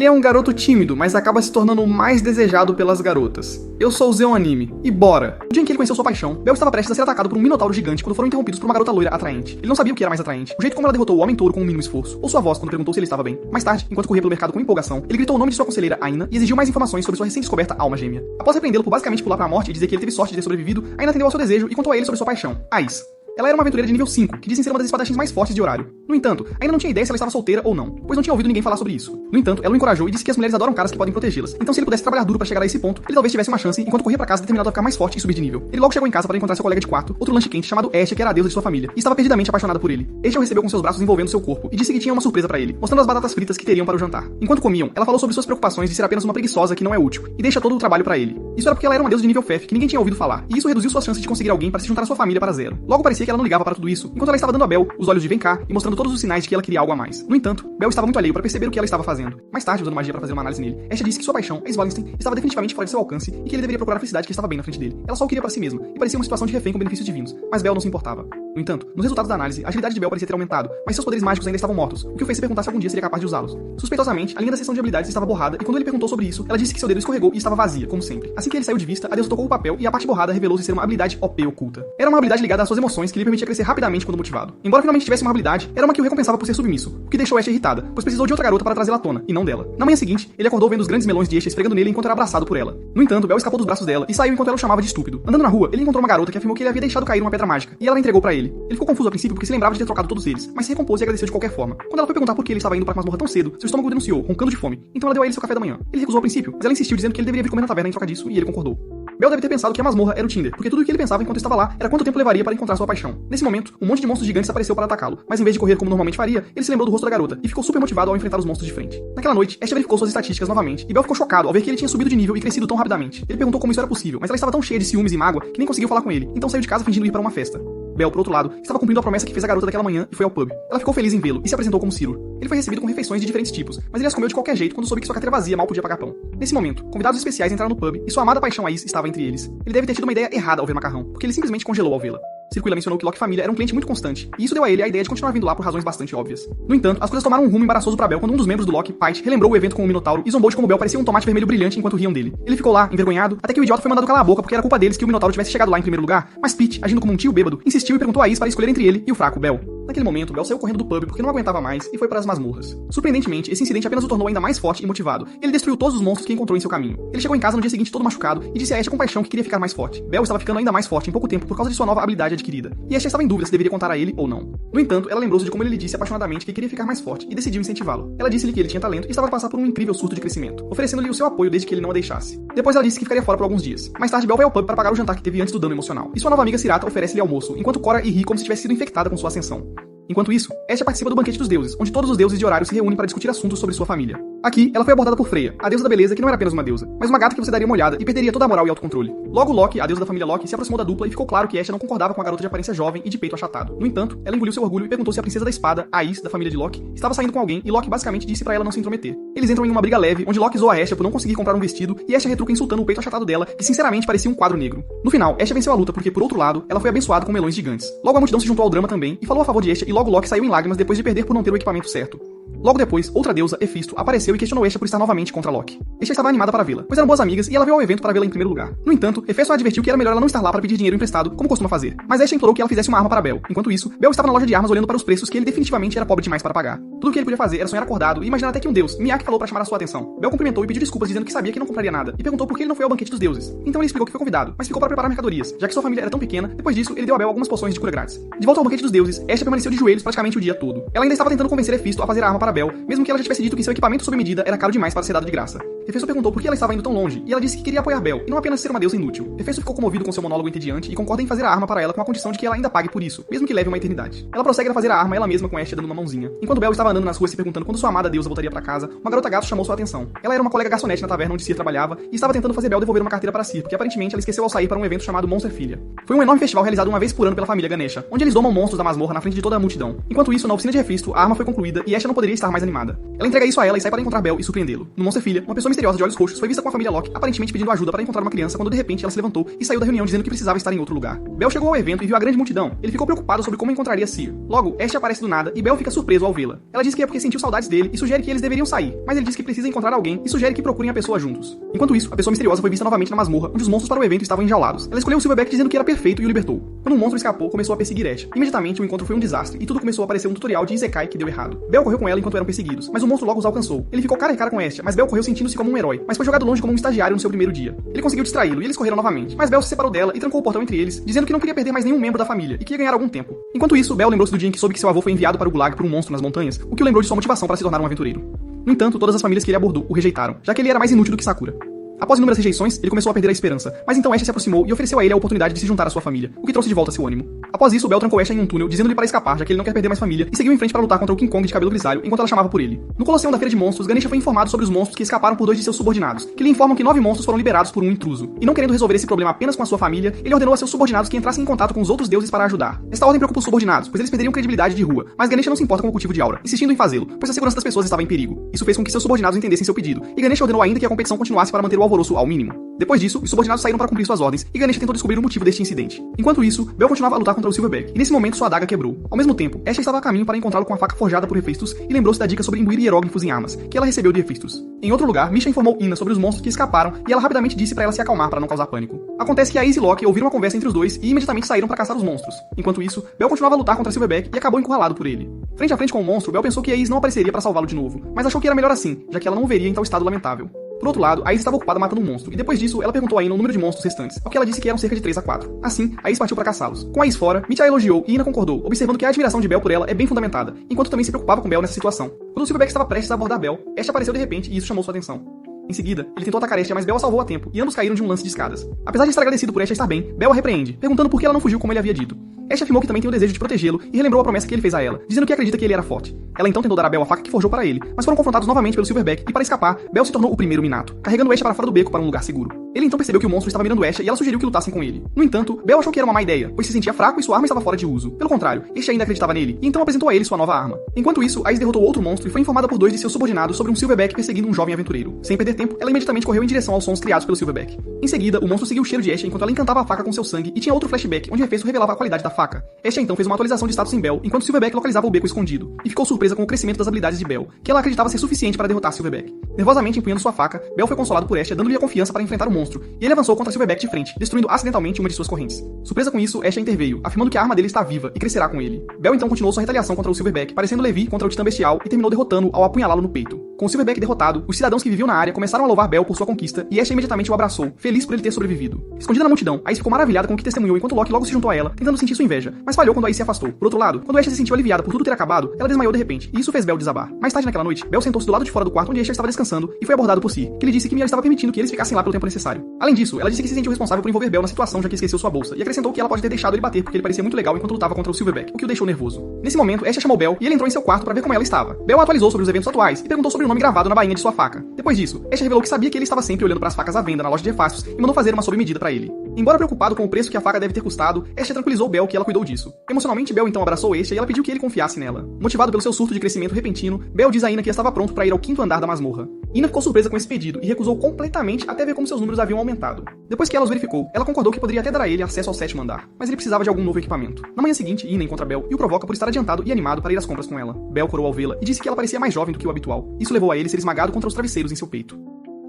Ele é um garoto tímido, mas acaba se tornando o mais desejado pelas garotas. Eu sou o Zeonime, e bora! No dia em que ele conheceu sua paixão, Bel estava prestes a ser atacado por um minotauro gigante quando foram interrompidos por uma garota loira atraente. Ele não sabia o que era mais atraente, o jeito como ela derrotou o homem-touro com um mínimo esforço, ou sua voz quando perguntou se ele estava bem. Mais tarde, enquanto corria pelo mercado com empolgação, ele gritou o nome de sua conselheira, Aina, e exigiu mais informações sobre sua recém-descoberta alma gêmea. Após repreendê-lo por basicamente pular pra morte e dizer que ele teve sorte de ter sobrevivido, Aina atendeu ao seu desejo e contou a ele sobre sua paixão, Ais. Ela era uma aventureira de nível 5, que dizem ser uma das espadachins mais fortes de horário. No entanto, ainda não tinha ideia se ela estava solteira ou não, pois não tinha ouvido ninguém falar sobre isso. No entanto, ela o encorajou e disse que as mulheres adoram caras que podem protegê-las. Então, se ele pudesse trabalhar duro para chegar a esse ponto, ele talvez tivesse uma chance enquanto corria para casa determinado a ficar mais forte e subir de nível. Ele logo chegou em casa para encontrar seu colega de quarto, outro lanche quente chamado Ashe, que era a deusa de sua família, e estava perdidamente apaixonada por ele. Ashe o recebeu com seus braços envolvendo seu corpo e disse que tinha uma surpresa para ele, mostrando as batatas fritas que teriam para o jantar. Enquanto comiam, ela falou sobre suas preocupações de ser apenas uma preguiçosa que não é útil e deixa todo o trabalho para ele. Isso era porque ela era uma deusa de nível FF que ninguém tinha ouvido falar, e isso reduziu suas chances de conseguir alguém para se juntar à sua família para zero. Logo parecia que ela não ligava para tudo isso, enquanto ela estava dando a Bel os olhos de vem cá e mostrando todos os sinais de que ela queria algo a mais. No entanto, Bel estava muito alheio para perceber o que ela estava fazendo. Mais tarde, usando magia para fazer uma análise nele, Ashe disse que sua paixão, Ace Wallenstein, estava definitivamente fora de seu alcance e que ele deveria procurar a felicidade que estava bem na frente dele. Ela só o queria para si mesma e parecia uma situação de refém com benefícios divinos, mas Bel não se importava. No entanto, nos resultados da análise, a agilidade de Bel parecia ter aumentado, mas seus poderes mágicos ainda estavam mortos, o que o fez se perguntar se algum dia seria capaz de usá-los. Suspeitosamente, a linha da seção de habilidades estava borrada e quando ele perguntou sobre isso, ela disse que seu dedo escorregou e estava vazia, como sempre. Assim que ele saiu de vista, a deusa tocou o papel e a parte borrada revelou-se ser uma habilidade OP oculta. Era uma habilidade ligada às suas emoções que lhe permitia crescer rapidamente quando motivado. Embora finalmente tivesse uma habilidade, era uma que o recompensava por ser submisso, o que deixou Ashe irritada, pois precisou de outra garota para trazê-la à tona, e não dela. Na manhã seguinte, ele acordou vendo os grandes melões de Ashe esfregando nele enquanto era abraçado por ela. No entanto, Bel escapou dos braços dela e saiu enquanto ela o chamava de estúpido. Andando na rua, ele encontrou uma garota que afirmou que ele havia deixado cair uma pedra mágica, e ela a entregou para ele. Ele ficou confuso a princípio porque se lembrava de ter trocado todos eles, mas se recompôs e agradeceu de qualquer forma. Quando ela foi perguntar por que ele estava indo para a masmorra tão cedo, seu estômago denunciou, roncando de fome. Então ela deu a ele seu café da manhã. Ele recusou ao princípio, mas ela insistiu dizendo que ele deveria vir comer na taverna em troca disso, e ele concordou. Bel deve ter pensado que a masmorra era o Tinder, porque tudo o que ele pensava enquanto estava lá era quanto tempo levaria para encontrar sua paixão. Nesse momento, um monte de monstros gigantes apareceu para atacá-lo, mas em vez de correr como normalmente faria, ele se lembrou do rosto da garota e ficou super motivado ao enfrentar os monstros de frente. Naquela noite, Ashe verificou suas estatísticas novamente, e Bel ficou chocado ao ver que ele tinha subido de nível e crescido tão rapidamente. Ele perguntou como isso era possível, mas ela estava tão cheia de ciúmes e mágoa que nem conseguiu falar com ele, então saiu de casa fingindo ir para uma festa. Bel, por outro lado, estava cumprindo a promessa que fez a garota daquela manhã e foi ao pub. Ela ficou feliz em vê-lo e se apresentou como Ciro. Ele foi recebido com refeições de diferentes tipos, mas ele as comeu de qualquer jeito quando soube que sua carteira vazia mal podia pagar pão. Nesse momento, convidados especiais entraram no pub e sua amada paixão Ais estava entre eles. Ele deve ter tido uma ideia errada ao ver macarrão, porque ele simplesmente congelou ao vê-la. Circuila mencionou que Locke Família era um cliente muito constante, e isso deu a ele a ideia de continuar vindo lá por razões bastante óbvias. No entanto, as coisas tomaram um rumo embaraçoso para Bel quando um dos membros do Locke, Pite, relembrou o evento com o Minotauro e zombou de como Bel parecia um tomate vermelho brilhante enquanto riam dele. Ele ficou lá, envergonhado, até que o idiota foi mandado calar a boca porque era culpa deles que o Minotauro tivesse chegado lá em primeiro lugar, mas Pete, agindo como um tio bêbado, insistiu e perguntou a Ais para escolher entre ele e o fraco Bel. Naquele momento, Bel saiu correndo do pub porque não aguentava mais e foi para as masmorras. Surpreendentemente, esse incidente apenas o tornou ainda mais forte e motivado. Ele destruiu todos os monstros que encontrou em seu caminho. Ele chegou em casa no dia seguinte todo machucado e disse a Ashe com paixão que queria ficar mais forte. Bel estava ficando ainda mais forte em pouco tempo por causa de sua nova habilidade adquirida. E Ashe estava em dúvida se deveria contar a ele ou não. No entanto, ela lembrou-se de como ele lhe disse apaixonadamente que queria ficar mais forte e decidiu incentivá-lo. Ela disse-lhe que ele tinha talento e estava a passar por um incrível surto de crescimento, oferecendo-lhe o seu apoio desde que ele não a deixasse. Depois ela disse que ficaria fora por alguns dias. Mais tarde, Bel vai ao pub para pagar o jantar que teve antes do dano emocional. E sua nova amiga Cirata oferece-lhe almoço, enquanto Cora ri como se tivesse sido infectada com sua ascensão. Enquanto isso, Ashe participa do banquete dos deuses, onde todos os deuses de horário se reúnem para discutir assuntos sobre sua família. Aqui, ela foi abordada por Freya, a deusa da beleza que não era apenas uma deusa, mas uma gata que você daria uma olhada e perderia toda a moral e autocontrole. Logo, Locke, a deusa da família Locke, se aproximou da dupla e ficou claro que Ashe não concordava com a garota de aparência jovem e de peito achatado. No entanto, ela engoliu seu orgulho e perguntou se a princesa da espada, Ais, da família de Locke, estava saindo com alguém e Locke basicamente disse para ela não se intrometer. Eles entram em uma briga leve, onde Locke zoa a Ashe por não conseguir comprar um vestido e Ashe retruca insultando o peito achatado dela, que sinceramente parecia um quadro negro. No final, Ashe venceu a luta porque, por outro lado, ela foi abençoada com melões gigantes. Logo a multidão se juntou ao drama também e falou a favor de Ashe e logo Locke saiu em lágrimas depois de perder por não ter o equipamento certo. Logo depois, outra deusa, Efisto, apareceu e questionou Ashe por estar novamente contra Locke. Ashe estava animada para vê-la, pois eram boas amigas e ela veio ao evento para vê-la em primeiro lugar. No entanto, Hefesto a advertiu que era melhor ela não estar lá para pedir dinheiro emprestado, como costuma fazer. Mas Ashe implorou que ela fizesse uma arma para Bel. Enquanto isso, Bel estava na loja de armas olhando para os preços que ele definitivamente era pobre demais para pagar. Tudo o que ele podia fazer era sonhar acordado e imaginar até que um deus, Miyake, falou para chamar a sua atenção. Bel cumprimentou e pediu desculpas dizendo que sabia que não compraria nada e perguntou por que ele não foi ao banquete dos deuses. Então ele explicou que foi convidado, mas ficou para preparar mercadorias, já que sua família era tão pequena. Depois disso, ele deu a Bel algumas poções de cura grátis. De volta ao banquete dos deuses, Ashe permaneceu de joelhos praticamente o dia todo. Ela ainda estava tentando convencer Efisto a fazer a arma para Bel, mesmo que ela já tivesse dito que seu equipamento sob medida era caro demais para ser dado de graça. Hefesto perguntou por que ela estava indo tão longe, e ela disse que queria apoiar Bel, e não apenas ser uma deusa inútil. Hefesto ficou comovido com seu monólogo entediante e concorda em fazer a arma para ela com a condição de que ela ainda pague por isso, mesmo que leve uma eternidade. Ela prossegue a fazer a arma ela mesma com Ashe dando uma mãozinha. Enquanto Bel estava andando nas ruas se perguntando quando sua amada deusa voltaria para casa, uma garota gato chamou sua atenção. Ela era uma colega garçonete na taverna onde Cir trabalhava e estava tentando fazer Bel devolver uma carteira para Cir, porque aparentemente ela esqueceu ao sair para um evento chamado Monster Filha. Foi um enorme festival realizado uma vez por ano pela família Ganesha, onde eles domam monstros da masmorra na frente de toda a multidão. Enquanto isso, na oficina de Hefesto, a arma foi concluída e Ashe não poderia estar mais animada. Ela entrega isso a ela e sai para encontrar Bel e surpreendê-lo. No Monster Filha, uma pessoa misteriosa de olhos roxos foi vista com a família Locke, aparentemente pedindo ajuda para encontrar uma criança, quando de repente ela se levantou e saiu da reunião dizendo que precisava estar em outro lugar. Bel chegou ao evento e viu a grande multidão. Ele ficou preocupado sobre como encontraria Seer. Logo, Ash aparece do nada e Bel fica surpreso ao vê-la. Ela diz que é porque sentiu saudades dele e sugere que eles deveriam sair, mas ele diz que precisa encontrar alguém e sugere que procurem a pessoa juntos. Enquanto isso, a pessoa misteriosa foi vista novamente na masmorra, onde os monstros para o evento estavam enjaulados. Ela escolheu o Silverback dizendo que era perfeito e o libertou. Quando um monstro escapou, começou a perseguir Ash. Imediatamente, o encontro foi um desastre e tudo começou a parecer um tutorial de Isekai que deu errado. Bel correu com ela enquanto eram perseguidos, mas o monstro logo os alcançou. Ele ficou cara a cara com Ash, mas Bel correu sentindo-se como um herói, mas foi jogado longe como um estagiário no seu primeiro dia. Ele conseguiu distraí-lo e eles correram novamente, mas Bel se separou dela e trancou o portão entre eles, dizendo que não queria perder mais nenhum membro da família e que ia ganhar algum tempo. Enquanto isso, Bel lembrou-se do dia em que soube que seu avô foi enviado para o Gulag por um monstro nas montanhas, o que o lembrou de sua motivação para se tornar um aventureiro. No entanto, todas as famílias que ele abordou o rejeitaram, já que ele era mais inútil do que Sakura. Após inúmeras rejeições, ele começou a perder a esperança, mas então Ash se aproximou e ofereceu a ele a oportunidade de se juntar à sua família, o que trouxe de volta seu ânimo. Após isso, Bel trancou Ash em um túnel, dizendo-lhe para escapar, já que ele não quer perder mais família, e seguiu em frente para lutar contra o King Kong de cabelo grisalho, enquanto ela chamava por ele. No Colosseum da Feira de Monstros, Ganesha foi informado sobre os monstros que escaparam por 2 de seus subordinados, que lhe informam que 9 monstros foram liberados por um intruso. E não querendo resolver esse problema apenas com a sua família, ele ordenou a seus subordinados que entrassem em contato com os outros deuses para ajudar. Esta ordem preocupa os subordinados, pois eles perderiam credibilidade de rua, mas Ganesha não se importa com o cultivo de aura, insistindo em fazê-lo, pois a segurança das pessoas estava em perigo. Isso fez com que seus subordinados entendessem seu pedido, e Ganesha ordenou ainda que a competição continuasse para manter o alvoroço ao mínimo. Depois disso, os subordinados saíram para cumprir suas ordens, e Ganesha tentou descobrir o motivo deste incidente. Enquanto isso, Bel continuava a lutar contra o Silverback, e nesse momento sua adaga quebrou. Ao mesmo tempo, Ash estava a caminho para encontrá-lo com a faca forjada por Hephaestus e lembrou-se da dica sobre imbuir hieróglifos em armas, que ela recebeu de Hephaestus. Em outro lugar, Misha informou Ina sobre os monstros que escaparam, e ela rapidamente disse para ela se acalmar para não causar pânico. Acontece que a Izzy e Locke ouviram uma conversa entre os dois e imediatamente saíram para caçar os monstros. Enquanto isso, Bel continuava a lutar contra Silverback e acabou encurralado por ele. Frente a frente com o monstro, Bel pensou que a Izzy não apareceria para salvá-lo de novo, mas achou que era melhor assim, já que ela não o veria em tal estado lamentável. Por outro lado, a Izzy estava ocupada matando um monstro, e depois disso, ela perguntou a Ina o número de monstros restantes, ao que ela disse que eram cerca de 3 a 4. Assim, a Izzy partiu para caçá-los. Com a Izzy fora, Mitch a elogiou e Ina concordou, observando que a admiração de Bel por ela é bem fundamentada, enquanto também se preocupava com Bel nessa situação. Quando o Silverback estava prestes a abordar Bel, Ash apareceu de repente e isso chamou sua atenção. Em seguida, ele tentou atacar Ash, mas Bel a salvou a tempo, e ambos caíram de um lance de escadas. Apesar de estar agradecido por Ash estar bem, Bel a repreende, perguntando por que ela não fugiu como ele havia dito. Ash afirmou que também tem o desejo de protegê-lo e relembrou a promessa que ele fez a ela, dizendo que acredita que ele era forte. Ela então tentou dar a Bel a faca que forjou para ele, mas foram confrontados novamente pelo Silverback e para escapar, Bel se tornou o primeiro Minato, carregando Ash para fora do beco para um lugar seguro. Ele então percebeu que o monstro estava mirando Ash e ela sugeriu que lutassem com ele. No entanto, Bel achou que era uma má ideia, pois se sentia fraco e sua arma estava fora de uso. Pelo contrário, Ash ainda acreditava nele e então apresentou a ele sua nova arma. Enquanto isso, a Izzy derrotou outro monstro e foi informada por 2 de seus subordinados sobre um Silverback perseguindo um jovem aventureiro. Sem perder tempo, ela imediatamente correu em direção aos sons criados pelo Silverback. Em seguida, o monstro seguiu o cheiro de Ash enquanto ela encantava a faca com seu sangue e tinha outro flashback onde Hephaestus revelava a qualidade da faca. Ash então fez uma atualização de status em Bel, enquanto Silverback localizava o beco escondido, e ficou surpresa com o crescimento das habilidades de Bel, que ela acreditava ser suficiente para derrotar Silverback. Nervosamente empunhando sua faca, Bel foi consolado por Ash, dando-lhe a confiança para enfrentar o monstro, e ele avançou contra Silverback de frente, destruindo acidentalmente uma de suas correntes. Surpresa com isso, Ash interveio, afirmando que a arma dele está viva e crescerá com ele. Bel então continuou sua retaliação contra o Silverback, parecendo Levi contra o Titã Bestial, e terminou derrotando-o ao apunhalá-lo no peito. Com o Silverback derrotado, os cidadãos que viviam na área começaram a louvar Bel por sua conquista, e Ash imediatamente o abraçou, feliz por ele ter sobrevivido. Escondida na multidão, a Ace ficou maravilhada com o que testemunhou enquanto Locke logo se juntou a ela, tentando sentir sua inveja, mas falhou quando a Ace se afastou. Por outro lado, quando Ash se sentiu aliviada por tudo ter acabado, ela desmaiou de repente, e isso fez Bel desabar. Mais tarde naquela noite, Bel sentou-se do lado de fora do quarto onde Ash estava descansando e foi abordado por Si, que lhe disse que Mia estava permitindo que eles ficassem lá pelo tempo necessário. Além disso, ela disse que se sentiu responsável por envolver Bel na situação já que esqueceu sua bolsa, e acrescentou que ela pode ter deixado ele bater porque ele parecia muito legal enquanto lutava contra o Silverback, o que o deixou nervoso. Nesse momento, Ash chamou Bel e ele entrou em seu quarto para ver como ela estava. Bel atualizou sobre os eventos atuais e perguntou sobre o nome gravado na bainha de sua faca. Depois disso, Ash revelou que sabia que ele estava sempre olhando para as facas à venda na loja de Hephaestus e mandou fazer uma sob medida para ele. Embora preocupado com o preço que a faca deve ter custado, Ash tranquilizou Bel que ela cuidou disso. Emocionalmente, Bel então abraçou Ash e ela pediu que ele confiasse nela. Motivado pelo seu surto de crescimento repentino, Bel diz a Ina que estava pronto para ir ao 5º andar da masmorra. Ina ficou surpresa com esse pedido e recusou completamente até ver como seus números haviam aumentado. Depois que ela os verificou, ela concordou que poderia até dar a ele acesso ao 7º andar, mas ele precisava de algum novo equipamento. Na manhã seguinte, Ina encontra Bel e o provoca por estar adiantado e animado para ir às compras com ela. Bel corou ao vê-la e disse que ela parecia mais jovem do que o habitual. Isso levou a ele ser esmagado contra os travesseiros em seu peito.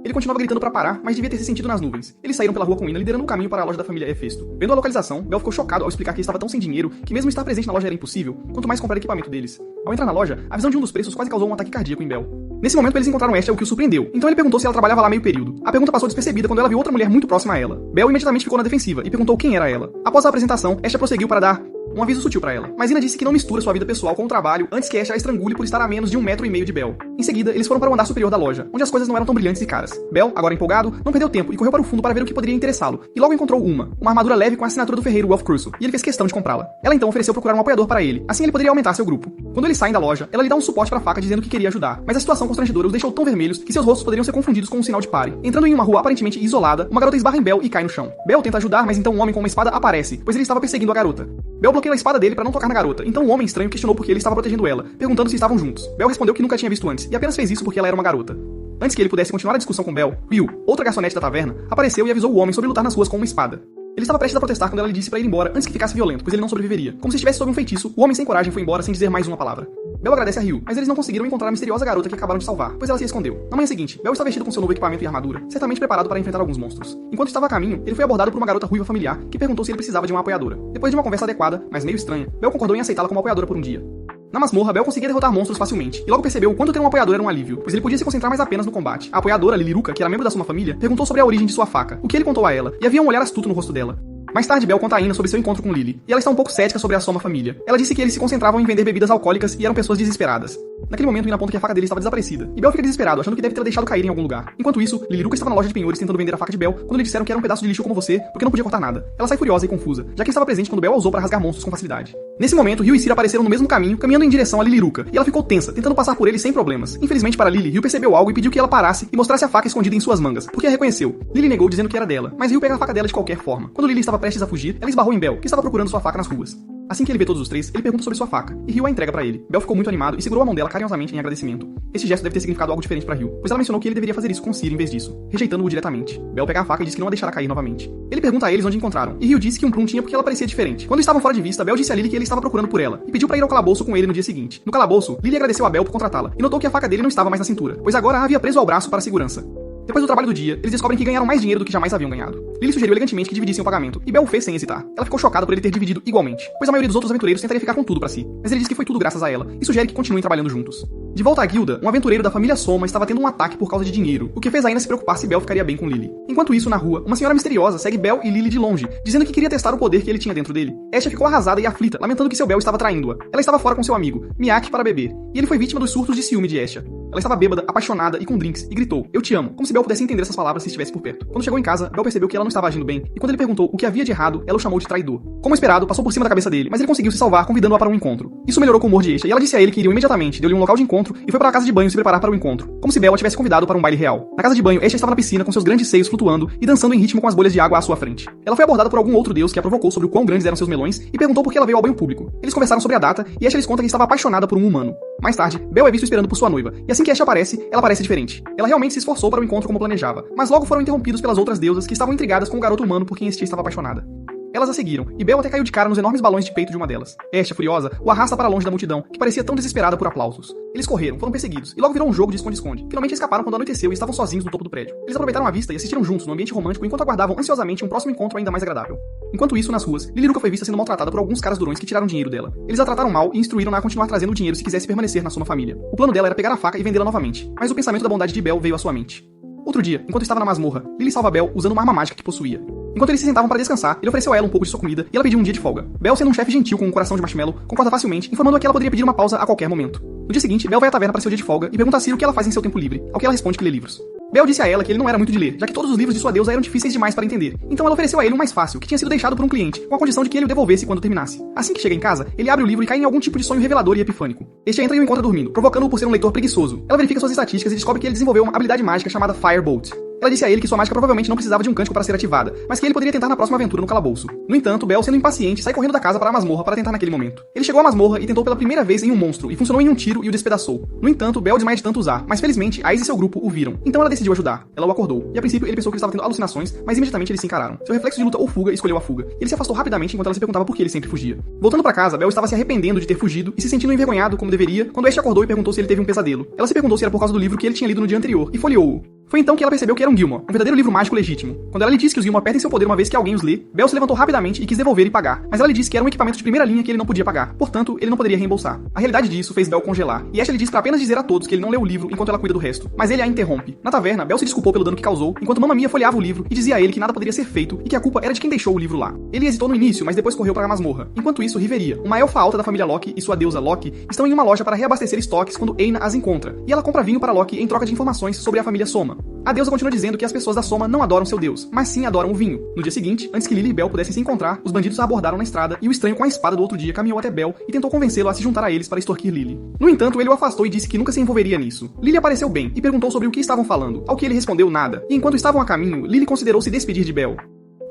Ele continuava gritando para parar, mas devia ter se sentido nas nuvens. Eles saíram pela rua com Ina, liderando o caminho para a loja da família Hephaestus. Vendo a localização, Bel ficou chocado ao explicar que estava tão sem dinheiro que mesmo estar presente na loja era impossível, quanto mais comprar equipamento deles. Ao entrar na loja, a visão de um dos preços quase causou um ataque cardíaco em Bel. Nesse momento, eles encontraram Ash, o que o surpreendeu. Então ele perguntou se ela trabalhava lá meio período. A pergunta passou despercebida quando ela viu outra mulher muito próxima a ela. Bel imediatamente ficou na defensiva e perguntou quem era ela. Após a apresentação, Ash prosseguiu para dar um aviso sutil para ela, mas Ina disse que não mistura sua vida pessoal com o trabalho antes que Ash a estrangule por estar a menos de 1,5 metro de Bel. Em seguida, eles foram para o andar superior da loja, onde as coisas não eram tão brilhantes e caras. Bel, agora empolgado, não perdeu tempo e correu para o fundo para ver o que poderia interessá-lo, e logo encontrou uma armadura leve com a assinatura do ferreiro Wolf Crusoe, e ele fez questão de comprá-la. Ela então ofereceu procurar um apoiador para ele, assim ele poderia aumentar seu grupo. Quando eles saem da loja, ela lhe dá um suporte para a faca dizendo que queria ajudar, mas a situação constrangedora os deixou tão vermelhos que seus rostos poderiam ser confundidos com um sinal de pare. Entrando em uma rua aparentemente isolada, uma garota esbarra em Bel e cai no chão. Bel tenta ajudar, mas então um homem com uma espada aparece, pois ele estava perseguindo a garota. Bel bloqueou a espada dele para não tocar na garota, então o homem estranho questionou por que ele estava protegendo ela, perguntando se estavam juntos. Bel respondeu que nunca tinha visto antes, e apenas fez isso porque ela era uma garota. Antes que ele pudesse continuar a discussão com Bel, Will, outra garçonete da taverna, apareceu e avisou o homem sobre lutar nas ruas com uma espada. Ele estava prestes a protestar quando ela lhe disse para ir embora antes que ficasse violento, pois ele não sobreviveria. Como se estivesse sob um feitiço, o homem sem coragem foi embora sem dizer mais uma palavra. Bel agradece a Ryu, mas eles não conseguiram encontrar a misteriosa garota que acabaram de salvar, pois ela se escondeu. Na manhã seguinte, Bel está vestido com seu novo equipamento e armadura, certamente preparado para enfrentar alguns monstros. Enquanto estava a caminho, ele foi abordado por uma garota ruiva familiar que perguntou se ele precisava de uma apoiadora. Depois de uma conversa adequada, mas meio estranha, Bel concordou em aceitá-la como apoiadora por um dia. Na masmorra, Bel conseguia derrotar monstros facilmente, e logo percebeu o quanto ter um apoiador era um alívio, pois ele podia se concentrar mais apenas no combate. A apoiadora, Liliruka, que era membro da sua família, perguntou sobre a origem de sua faca, o que ele contou a ela, e havia um olhar astuto no rosto dela. Mais tarde, Bel conta a Ina sobre seu encontro com Lily, e ela está um pouco cética sobre a Soma família. Ela disse que eles se concentravam em vender bebidas alcoólicas e eram pessoas desesperadas. Naquele momento, Ina aponta que a faca dele estava desaparecida, e Bel fica desesperado, achando que deve tê-la deixado cair em algum lugar. Enquanto isso, Liliruka estava na loja de penhores tentando vender a faca de Bel, quando lhe disseram que era um pedaço de lixo como você, porque não podia cortar nada. Ela sai furiosa e confusa, já que estava presente quando Bel a usou para rasgar monstros com facilidade. Nesse momento, Ryu e Ciri apareceram no mesmo caminho, caminhando em direção a Liliruka, e ela ficou tensa, tentando passar por ele sem problemas. Infelizmente para Lily, Ryu percebeu algo e pediu que ela parasse e mostrasse a faca escondida em suas mangas, porque a reconheceu. Lily negou dizendo que era dela, mas Ryu pega a faca dela de qualquer forma. Quando Lily estava prestes a fugir, ela esbarrou em Bel, que estava procurando sua faca nas ruas. Assim que ele vê todos os três, ele pergunta sobre sua faca, e Ryu a entrega pra ele. Bel ficou muito animado e segurou a mão dela carinhosamente em agradecimento. Esse gesto deve ter significado algo diferente pra Ryu, pois ela mencionou que ele deveria fazer isso com Ciri em vez disso, rejeitando-o diretamente. Bel pega a faca e diz que não a deixará cair novamente. Ele pergunta a eles onde encontraram, e Ryu disse que um Prun tinha porque ela parecia diferente. Quando estavam fora de vista, Bel disse a Lily que ele estava procurando por ela, e pediu pra ir ao calabouço com ele no dia seguinte. No calabouço, Lily agradeceu a Bel por contratá-la, e notou que a faca dele não estava mais na cintura, pois agora a havia preso ao braço para segurança. Depois do trabalho do dia, eles descobrem que ganharam mais dinheiro do que jamais haviam ganhado. Lily sugeriu elegantemente que dividissem o pagamento, e Bel o fez sem hesitar. Ela ficou chocada por ele ter dividido igualmente, pois a maioria dos outros aventureiros tentaria ficar com tudo pra si. Mas ele diz que foi tudo graças a ela, e sugere que continuem trabalhando juntos. De volta à guilda, um aventureiro da família Soma estava tendo um ataque por causa de dinheiro, o que fez a Ina se preocupar se Bel ficaria bem com Lily. Enquanto isso, na rua, uma senhora misteriosa segue Bel e Lily de longe, dizendo que queria testar o poder que ele tinha dentro dele. Asha ficou arrasada e aflita, lamentando que seu Bel estava traindo-a. Ela estava fora com seu amigo, Miyake, para beber, e ele foi vítima dos surtos de ciúme de Asha. Ela estava bêbada, apaixonada e com drinks, e gritou, "Eu te amo", como se Bel pudesse entender essas palavras se estivesse por perto. Quando chegou em casa, Bel percebeu que ela não estava agindo bem, e quando ele perguntou o que havia de errado, ela o chamou de traidor. Como esperado, passou por cima da cabeça dele, mas ele conseguiu se salvar, convidando-a para um encontro. Isso melhorou com o humor de Asha, e ela disse a ele que iriam imediatamente, deu-lhe um local de encontro, e foi para a casa de banho se preparar para o encontro, como se Bel a tivesse convidado para um baile real. Na casa de banho, Asha estava na piscina com seus grandes seios flutuando e dançando em ritmo com as bolhas de água à sua frente. Ela foi abordada por algum outro deus que a provocou sobre o quão grandes eram seus melões e perguntou por que ela veio ao banho público. Eles conversaram sobre a data, e Asha lhes conta que estava apaixonada por um humano. Mais tarde, Bel é visto esperando por sua noiva, e assim que Asha aparece, ela parece diferente. Ela realmente se esforçou para o encontro como planejava, mas logo foram interrompidos pelas outras deusas que estavam intrigadas com o garoto humano por quem este estava apaixonada. Elas a seguiram, e Bel até caiu de cara nos enormes balões de peito de uma delas. Asha, furiosa, o arrasta para longe da multidão, que parecia tão desesperada por aplausos. Eles correram, foram perseguidos, e logo virou um jogo de esconde-esconde. Finalmente escaparam quando anoiteceu e estavam sozinhos no topo do prédio. Eles aproveitaram a vista e assistiram juntos no ambiente romântico enquanto aguardavam ansiosamente um próximo encontro ainda mais agradável. Enquanto isso, nas ruas, Liliruka foi vista sendo maltratada por alguns caras durões que tiraram dinheiro dela. Eles a trataram mal e instruíram-na a continuar trazendo o dinheiro se quisesse permanecer na sua família. O plano dela era pegar a faca e vendê-la novamente, mas o pensamento da bondade de Bel veio à sua mente. Outro dia, enquanto estava na masmorra, Lily salva Bel usando uma arma mágica que possuía. Enquanto eles se sentavam para descansar, ele ofereceu a ela um pouco de sua comida e ela pediu um dia de folga. Bel, sendo um chefe gentil com um coração de marshmallow, concorda facilmente, informando-a que ela poderia pedir uma pausa a qualquer momento. No dia seguinte, Bel vai à taverna para seu dia de folga e pergunta a Ciri o que ela faz em seu tempo livre, ao que ela responde que lê livros. Bel disse a ela que ele não era muito de ler, já que todos os livros de sua deusa eram difíceis demais para entender. Então ela ofereceu a ele um mais fácil, que tinha sido deixado por um cliente, com a condição de que ele o devolvesse quando terminasse. Assim que chega em casa, ele abre o livro e cai em algum tipo de sonho revelador e epifânico. Este entra e o encontra dormindo, provocando-o por ser um leitor preguiçoso. Ela verifica suas estatísticas e descobre que ele desenvolveu uma habilidade mágica chamada Firebolt. Ela disse a ele que sua mágica provavelmente não precisava de um cântico para ser ativada, mas que ele poderia tentar na próxima aventura no calabouço. No entanto, Bel, sendo impaciente, sai correndo da casa para a masmorra para tentar naquele momento. Ele chegou à masmorra e tentou pela primeira vez em um monstro, e funcionou em um tiro e o despedaçou. No entanto, Bel desmaia de tanto usar, mas felizmente, Aiz e seu grupo o viram. Então ela decidiu ajudar. Ela o acordou, e a princípio ele pensou que ele estava tendo alucinações, mas imediatamente eles se encararam. Seu reflexo de luta ou fuga escolheu a fuga. Ele se afastou rapidamente enquanto ela se perguntava por que ele sempre fugia. Voltando para casa, Bel estava se arrependendo de ter fugido e se sentindo envergonhado como deveria, quando este acordou e perguntou se ele teve um pesadelo. Ela se perguntou se era por causa do livro que ele tinha lido no dia anterior, e folheou-o. Foi então que ela percebeu que era um Gilmore, um verdadeiro livro mágico legítimo. Quando ela lhe disse que os Gilmore perdem seu poder uma vez que alguém os lê, Bel se levantou rapidamente e quis devolver e pagar, mas ela lhe disse que era um equipamento de primeira linha que ele não podia pagar, portanto, ele não poderia reembolsar. A realidade disso fez Bel congelar, e Asha lhe disse para apenas dizer a todos que ele não leu o livro enquanto ela cuida do resto, mas ele a interrompe. Na taverna, Bel se desculpou pelo dano que causou, enquanto Mamma Mia folheava o livro e dizia a ele que nada poderia ser feito e que a culpa era de quem deixou o livro lá. Ele hesitou no início, mas depois correu para a masmorra. Enquanto isso, Riveria, uma elfa alta da família Loki e sua deusa Loki, estão em uma loja para reabastecer estoques quando Eina as encontra, e ela compra vinho para Loki em troca de informações sobre a família Soma. A deusa continua dizendo que as pessoas da Soma não adoram seu deus, mas sim adoram o vinho. No dia seguinte, antes que Lily e Bel pudessem se encontrar, os bandidos a abordaram na estrada e o estranho com a espada do outro dia caminhou até Bel e tentou convencê-lo a se juntar a eles para extorquir Lily. No entanto, ele o afastou e disse que nunca se envolveria nisso. Lily apareceu bem e perguntou sobre o que estavam falando, ao que ele respondeu nada, e enquanto estavam a caminho, Lily considerou se despedir de Bel.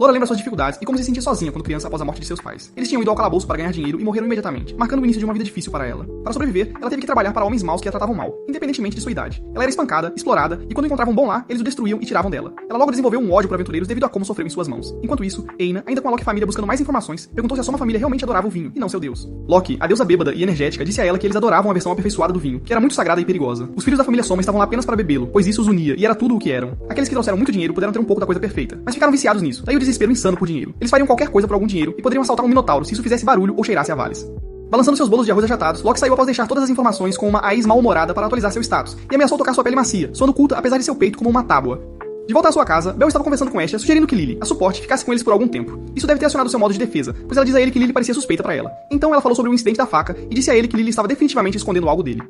Laura lembra suas dificuldades e como se sentia sozinha quando criança após a morte de seus pais. Eles tinham ido ao calabouço para ganhar dinheiro e morreram imediatamente, marcando o início de uma vida difícil para ela. Para sobreviver, ela teve que trabalhar para homens maus que a tratavam mal, independentemente de sua idade. Ela era espancada, explorada e quando encontravam bom lar, eles o destruíam e tiravam dela. Ela logo desenvolveu um ódio por aventureiros devido a como sofreu em suas mãos. Enquanto isso, Eina, ainda com a Loki família buscando mais informações, perguntou se a sua família realmente adorava o vinho e não seu deus. Loki, a deusa bêbada e energética, disse a ela que eles adoravam a versão aperfeiçoada do vinho, que era muito sagrada e perigosa. Os filhos da família Soma estavam lá apenas para bebê-lo, pois isso os unia e era tudo o que eram. Aqueles que trouxeram muito dinheiro puderam ter um pouco da coisa perfeita, mas ficaram viciados nisso. Daí o desespero insano por dinheiro. Eles fariam qualquer coisa por algum dinheiro e poderiam assaltar um minotauro se isso fizesse barulho ou cheirasse a vales. Balançando seus bolos de arroz achatados, Loki saiu após deixar todas as informações com uma Ais mal-humorada para atualizar seu status, e ameaçou tocar sua pele macia, soando culta apesar de seu peito como uma tábua. De volta à sua casa, Bel estava conversando com Asha, sugerindo que Lily, a suporte, ficasse com eles por algum tempo. Isso deve ter acionado seu modo de defesa, pois ela diz a ele que Lily parecia suspeita para ela. Então ela falou sobre o incidente da faca e disse a ele que Lily estava definitivamente escondendo algo dele.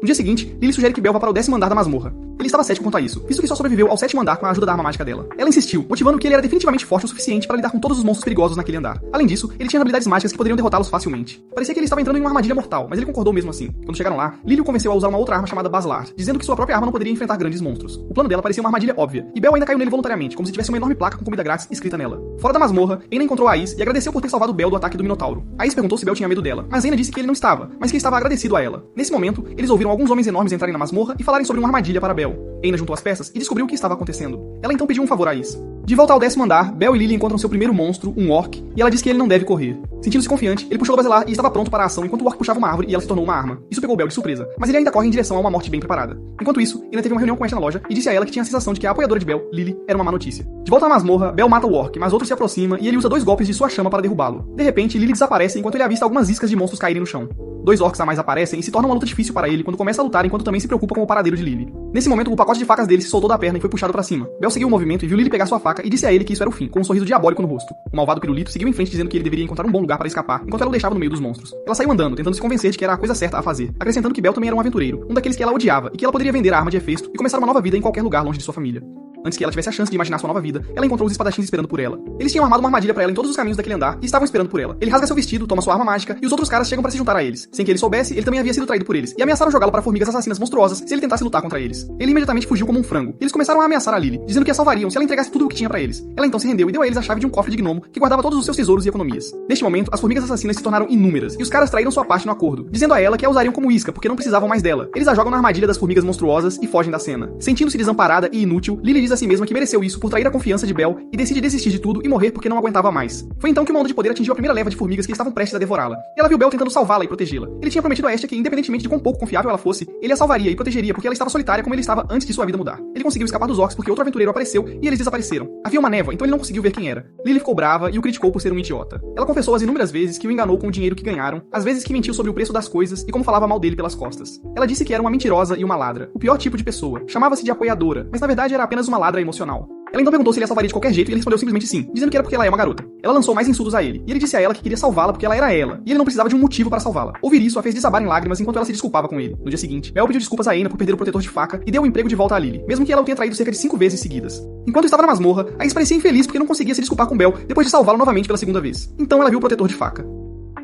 No dia seguinte, Lily sugere que Bel vá para o 10º andar da masmorra. Ele estava cético quanto a isso, visto que só sobreviveu ao 7º andar com a ajuda da arma mágica dela. Ela insistiu, motivando que ele era definitivamente forte o suficiente para lidar com todos os monstros perigosos naquele andar. Além disso, ele tinha habilidades mágicas que poderiam derrotá-los facilmente. Parecia que ele estava entrando em uma armadilha mortal, mas ele concordou mesmo assim. Quando chegaram lá, Lily o convenceu a usar uma outra arma chamada Baslard, dizendo que sua própria arma não poderia enfrentar grandes monstros. O plano dela parecia uma armadilha óbvia, e Bel ainda caiu nele voluntariamente, como se tivesse uma enorme placa com comida grátis escrita nela. Fora da masmorra, Eina encontrou a Ais e agradeceu por ter salvado Bel do ataque do Minotauro. Ais perguntou se Bel tinha medo dela, mas Eina disse que ele não estava, mas que estava agradecido a ela. Nesse momento, eles ouviram alguns homens enormes entrarem na masmorra e falarem sobre uma armadilha para Bel. Eina juntou as peças e descobriu o que estava acontecendo. Ela então pediu um favor a Ais. De volta ao 10º andar, Bel e Lily encontram seu primeiro monstro, um orc, e ela diz que ele não deve correr. Sentindo-se confiante, ele puxou o basilar e estava pronto para a ação enquanto o orc puxava uma árvore e ela se tornou uma arma. Isso pegou Bel de surpresa, mas ele ainda corre em direção a uma morte bem preparada. Enquanto isso, Eina teve uma reunião com Asha na loja e disse a ela que tinha a sensação de que a apoiadora de Bel, Lily, era uma má notícia. De volta à masmorra, Bel mata o orc, mas outro se aproxima e ele usa 2 golpes de sua chama para derrubá-lo. De repente, Lily desaparece enquanto ele avista algumas iscas de monstros caírem no chão. 2 orcs a mais aparecem e se torna uma luta difícil para ele quando começa a lutar enquanto também se preocupa com o paradeiro de Lily. Nesse momento, o pacote de facas dele se soltou da perna e foi puxado para cima. Bel seguiu o movimento e viu Lily pegar sua faca e disse a ele que isso era o fim, com um sorriso diabólico no rosto. O malvado pirulito seguiu em frente dizendo que ele deveria encontrar um bom lugar para escapar, enquanto ela o deixava no meio dos monstros. Ela saiu andando, tentando se convencer de que era a coisa certa a fazer, acrescentando que Bel também era um aventureiro, um daqueles que ela odiava e que ela poderia vender a arma de Hefesto e começar uma nova vida em qualquer lugar longe de sua família. Antes que ela tivesse a chance de imaginar sua nova vida, ela encontrou os espadachins esperando por ela. Eles tinham armado uma armadilha para ela em todos os caminhos daquele andar e estavam esperando por ela. Ele rasga seu vestido, toma sua arma mágica e os outros caras chegam para se juntar a eles. Sem que ele soubesse, ele também havia sido traído por eles e ameaçaram jogá-lo para formigas assassinas monstruosas se ele tentasse lutar contra eles. Ele imediatamente fugiu como um frango. Eles começaram a ameaçar a Lily, dizendo que a salvariam se ela entregasse tudo o que tinha para eles. Ela então se rendeu e deu a eles a chave de um cofre de gnomo que guardava todos os seus tesouros e economias. Neste momento, as formigas assassinas se tornaram inúmeras e os caras traíram sua parte no acordo, dizendo a ela que a usariam como isca porque não precisavam mais dela. Eles a jogam na armadilha das formigas monstruosas e fogem da cena. Sentindo-se desamparada e inútil, Lily diz a si mesma que mereceu isso por trair a confiança de Bel e decide desistir de tudo e morrer porque não aguentava mais. Foi então que uma onda de poder atingiu a primeira leva de formigas que estavam prestes a devorá-la. E ela viu Bel tentando salvá-la e protegê-la. Ele tinha prometido a Asha que, independentemente de quão pouco confiável ela fosse, ele a salvaria e protegeria porque ela estava solitária como ele estava antes de sua vida mudar. Ele conseguiu escapar dos orcs porque outro aventureiro apareceu e eles desapareceram. Havia uma névoa, então ele não conseguiu ver quem era. Lily ficou brava e o criticou por ser um idiota. Ela confessou as inúmeras vezes que o enganou com o dinheiro que ganharam, as vezes que mentiu sobre o preço das coisas e como falava mal dele pelas costas. Ela disse que era uma mentirosa e uma ladra, o pior tipo de pessoa. Chamava-se de apoiadora, mas na verdade era apenas uma ladra emocional. Ela então perguntou se ele a salvaria de qualquer jeito e ele respondeu simplesmente sim, dizendo que era porque ela é uma garota. Ela lançou mais insultos a ele, e ele disse a ela que queria salvá-la porque ela era ela, e ele não precisava de um motivo para salvá-la. Ouvir isso a fez desabar em lágrimas enquanto ela se desculpava com ele. No dia seguinte, Bel pediu desculpas a Eina por perder o protetor de faca e deu o emprego de volta a Lily, mesmo que ela o tenha traído cerca de 5 vezes seguidas. Enquanto estava na masmorra, Ais parecia infeliz porque não conseguia se desculpar com Bel depois de salvá-lo novamente pela segunda vez. Então ela viu o protetor de faca.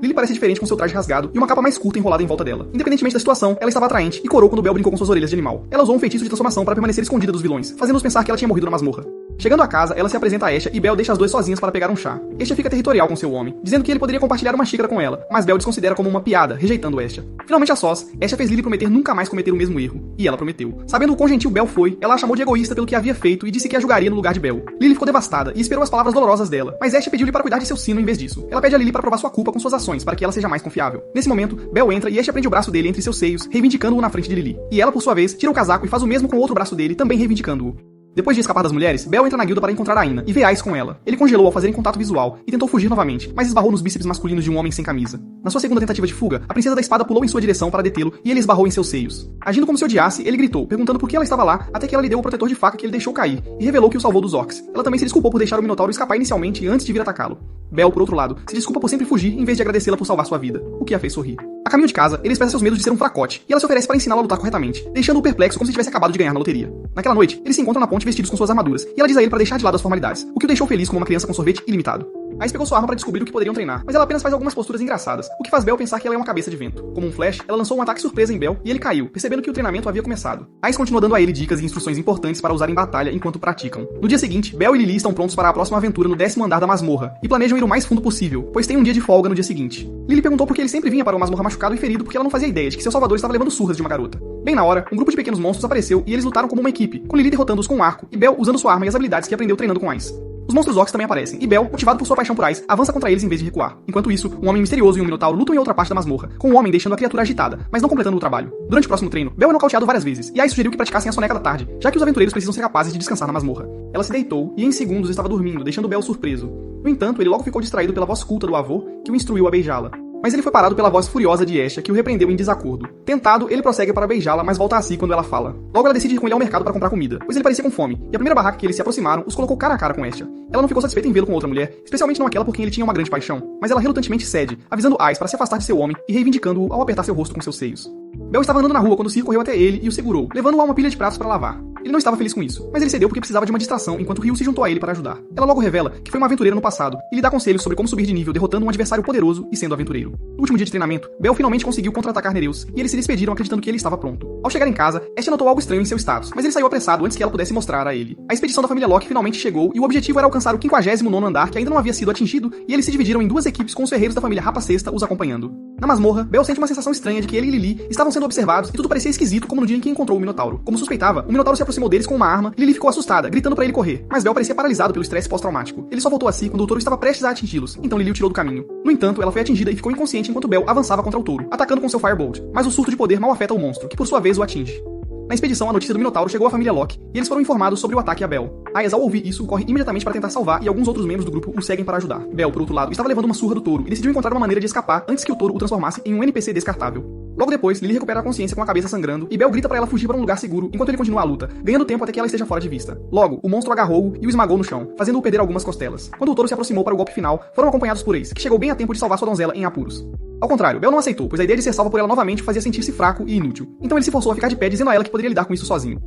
Lily parece diferente com seu traje rasgado e uma capa mais curta enrolada em volta dela. Independentemente da situação, ela estava atraente e corou quando Bel brincou com suas orelhas de animal. Ela usou um feitiço de transformação para permanecer escondida dos vilões, fazendo-os pensar que ela tinha morrido na masmorra. Chegando a casa, ela se apresenta a Asha e Bel deixa as duas sozinhas para pegar um chá. Asha fica territorial com seu homem, dizendo que ele poderia compartilhar uma xícara com ela, mas Bel desconsidera como uma piada, rejeitando Asha. Finalmente a sós, Asha fez Lily prometer nunca mais cometer o mesmo erro, e ela prometeu. Sabendo o quão gentil Bel foi, ela a chamou de egoísta pelo que havia feito e disse que a julgaria no lugar de Bel. Lily ficou devastada e esperou as palavras dolorosas dela, mas Asha pediu-lhe para cuidar de seu sino em vez disso. Ela pede a Lily para provar sua culpa com suas ações, para que ela seja mais confiável. Nesse momento, Bel entra e Asha prende o braço dele entre seus seios, reivindicando-o na frente de Lily. E ela, por sua vez, tira o casaco e faz o mesmo com o outro braço dele, também reivindicando-o. Depois de escapar das mulheres, Bel entra na guilda para encontrar a Eina e vê Ais com ela. Ele congelou ao fazerem contato visual e tentou fugir novamente, mas esbarrou nos bíceps masculinos de um homem sem camisa. Na sua segunda tentativa de fuga, a princesa da espada pulou em sua direção para detê-lo e ele esbarrou em seus seios. Agindo como se odiasse, ele gritou, perguntando por que ela estava lá, até que ela lhe deu o protetor de faca que ele deixou cair e revelou que o salvou dos orcs. Ela também se desculpou por deixar o Minotauro escapar inicialmente antes de vir atacá-lo. Bel, por outro lado, se desculpa por sempre fugir em vez de agradecê-la por salvar sua vida, o que a fez sorrir. A caminho de casa, ele expressa seus medos de ser um fracote, e ela se oferece para ensiná-lo a lutar corretamente, deixando-o perplexo como se tivesse acabado de ganhar na loteria. Naquela noite, eles se encontram na ponte vestidos com suas armaduras, e ela diz a ele para deixar de lado as formalidades, o que o deixou feliz como uma criança com sorvete ilimitado. Ice pegou sua arma para descobrir o que poderiam treinar, mas ela apenas faz algumas posturas engraçadas, o que faz Bell pensar que ela é uma cabeça de vento. Como um flash, ela lançou um ataque surpresa em Bell e ele caiu, percebendo que o treinamento havia começado. Ice continua dando a ele dicas e instruções importantes para usar em batalha enquanto praticam. No dia seguinte, Bell e Lily estão prontos para a próxima aventura no 10º andar da masmorra e planejam ir o mais fundo possível, pois tem um dia de folga no dia seguinte. Lily perguntou por que ele sempre vinha para o masmorra machucado e ferido porque ela não fazia ideia de que seu salvador estava levando surras de uma garota. Bem na hora, um grupo de pequenos monstros apareceu e eles lutaram como uma equipe, com Lily derrotando-os com um arco e Bell usando sua arma e as habilidades que aprendeu treinando com Ice. Os monstros orcs também aparecem, e Bell, motivado por sua paixão por Ice, avança contra eles em vez de recuar. Enquanto isso, um homem misterioso e um minotauro lutam em outra parte da masmorra, com o homem deixando a criatura agitada, mas não completando o trabalho. Durante o próximo treino, Bell é nocauteado várias vezes, e Ice sugeriu que praticassem a soneca da tarde, já que os aventureiros precisam ser capazes de descansar na masmorra. Ela se deitou, e em segundos estava dormindo, deixando Bell surpreso. No entanto, ele logo ficou distraído pela voz culta do avô, que o instruiu a beijá-la. Mas ele foi parado pela voz furiosa de Esha, que o repreendeu em desacordo. Tentado, ele prossegue para beijá-la, mas volta a si quando ela fala. Logo ela decide ir com ele ao mercado para comprar comida, pois ele parecia com fome, e a primeira barraca que eles se aproximaram os colocou cara a cara com Esha. Ela não ficou satisfeita em vê-lo com outra mulher, especialmente não aquela por quem ele tinha uma grande paixão, mas ela relutantemente cede, avisando Ice para se afastar de seu homem e reivindicando-o ao apertar seu rosto com seus seios. Bell estava andando na rua quando Sir correu até ele e o segurou, levando-o a uma pilha de pratos para lavar. Ele não estava feliz com isso, mas ele cedeu porque precisava de uma distração enquanto Ryu se juntou a ele para ajudar. Ela logo revela que foi uma aventureira no passado e lhe dá conselhos sobre como subir de nível derrotando um adversário poderoso e sendo aventureiro. No último dia de treinamento, Bell finalmente conseguiu contra-atacar Nereus e eles se despediram acreditando que ele estava pronto. Ao chegar em casa, Ashe notou algo estranho em seu status, mas ele saiu apressado antes que ela pudesse mostrar a ele. A expedição da família Locke finalmente chegou e o objetivo era alcançar o 59º andar que ainda não havia sido atingido e eles se dividiram em duas equipes com os ferreiros da família Rapa Sexta os acompanhando. Na masmorra, Bell sente uma sensação estranha de que ele e Lily estavam sendo observados e tudo parecia esquisito como no dia em que encontrou o Minotauro. Como suspeitava, o Minotauro se aproximou deles com uma arma e Lily ficou assustada, gritando para ele correr, mas Bell parecia paralisado pelo estresse pós-traumático. Ele só voltou a si quando o touro estava prestes a atingi-los, então Lily o tirou do caminho. No entanto, ela foi atingida e ficou inconsciente enquanto Bell avançava contra o touro, atacando com seu Firebolt, mas o surto de poder mal afeta o monstro, que por sua vez o atinge. Na expedição, a notícia do Minotauro chegou à família Locke, e eles foram informados sobre o ataque a Bell. Ayas, ao ouvir isso, corre imediatamente para tentar salvar, e alguns outros membros do grupo o seguem para ajudar. Bell, por outro lado, estava levando uma surra do touro, e decidiu encontrar uma maneira de escapar antes que o touro o transformasse em um NPC descartável. Logo depois, Lily recupera a consciência com a cabeça sangrando, e Bell grita para ela fugir para um lugar seguro, enquanto ele continua a luta, ganhando tempo até que ela esteja fora de vista. Logo, o monstro agarrou-o e o esmagou no chão, fazendo-o perder algumas costelas. Quando o touro se aproximou para o golpe final, foram acompanhados por Ace, que chegou bem a tempo de salvar sua donzela em apuros. Ao contrário, Bell não aceitou, pois a ideia de ser salva por ela novamente fazia sentir-se fraco e inútil. Então ele se forçou a ficar de pé, dizendo a ela que poderia lidar com isso sozinho.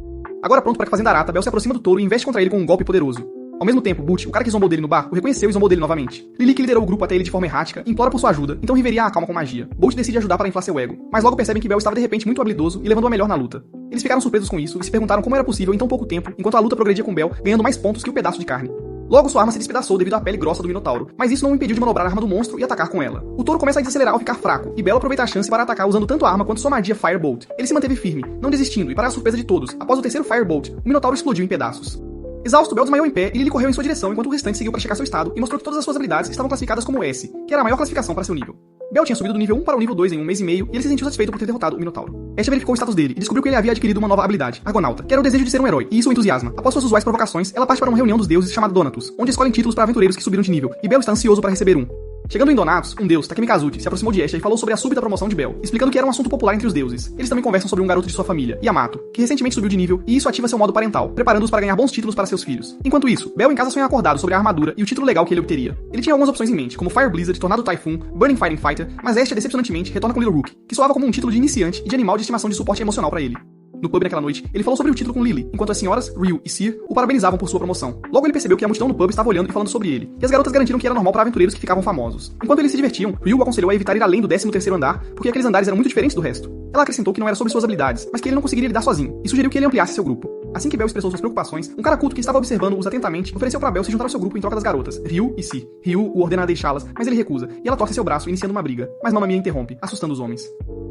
Agora pronto para que fazenda arata, Bell se aproxima do touro e investe contra ele com um golpe poderoso. Ao mesmo tempo, Butch, o cara que zombou dele no bar, o reconheceu e zombou dele novamente. Lily, que liderou o grupo até ele de forma errática, implora por sua ajuda, então Riveria a acalma com magia. Butch decide ajudar para inflar seu ego, mas logo percebem que Bell estava de repente muito habilidoso e levando a melhor na luta. Eles ficaram surpresos com isso e se perguntaram como era possível em tão pouco tempo, enquanto a luta progredia com Bell, ganhando mais pontos que o pedaço de carne. Logo, sua arma se despedaçou devido à pele grossa do Minotauro, mas isso não o impediu de manobrar a arma do monstro e atacar com ela. O touro começa a desacelerar ao ficar fraco, e Bell aproveita a chance para atacar usando tanto a arma quanto sua magia Firebolt. Ele se manteve firme, não desistindo, e para a surpresa de todos, após o terceiro Firebolt, o Minotauro explodiu em pedaços. Exausto, Bell desmaiou em pé e Lily correu em sua direção enquanto o restante seguiu para checar seu estado e mostrou que todas as suas habilidades estavam classificadas como S, que era a maior classificação para seu nível. Bell tinha subido do nível 1 para o nível 2 em um mês e meio e ele se sentiu satisfeito por ter derrotado o Minotauro. Ashe verificou o status dele e descobriu que ele havia adquirido uma nova habilidade, Argonauta, que era o desejo de ser um herói, e isso o entusiasma. Após suas usuais provocações, ela parte para uma reunião dos deuses chamada Donatus, onde escolhem títulos para aventureiros que subiram de nível, e Bell está ansioso para receber um. Chegando em Donatus, um deus, Takemi Kazuchi, se aproximou de Ashe e falou sobre a súbita promoção de Bell, explicando que era um assunto popular entre os deuses. Eles também conversam sobre um garoto de sua família, Yamato, que recentemente subiu de nível, e isso ativa seu modo parental, preparando-os para ganhar bons títulos para seus filhos. Enquanto isso, Bell em casa sonha acordado sobre a armadura e o título legal que ele obteria. Ele tinha algumas opções em mente, como Fire Blizzard, Tornado Typhoon, Burning Fighting Fighter, mas Ashe decepcionantemente retorna com Little Rook, que soava como um título de iniciante e de animal de estimação de suporte emocional para ele. No pub naquela noite, ele falou sobre o título com Lily, enquanto as senhoras Ryu e Sir o parabenizavam por sua promoção. Logo ele percebeu que a multidão no pub estava olhando e falando sobre ele, e as garotas garantiram que era normal para aventureiros que ficavam famosos. Enquanto eles se divertiam, Ryu o aconselhou a evitar ir além do 13º andar, porque aqueles andares eram muito diferentes do resto. Ela acrescentou que não era sobre suas habilidades, mas que ele não conseguiria lidar sozinho, e sugeriu que ele ampliasse seu grupo. Assim que Bell expressou suas preocupações, um cara culto que estava observando-os atentamente ofereceu para Bell se juntar ao seu grupo em troca das garotas, Ryu e Sir. Ryu o ordena a deixá-las, mas ele recusa, e ela torce seu braço, iniciando uma briga, mas Mamma Mia interrompe, assustando os homens.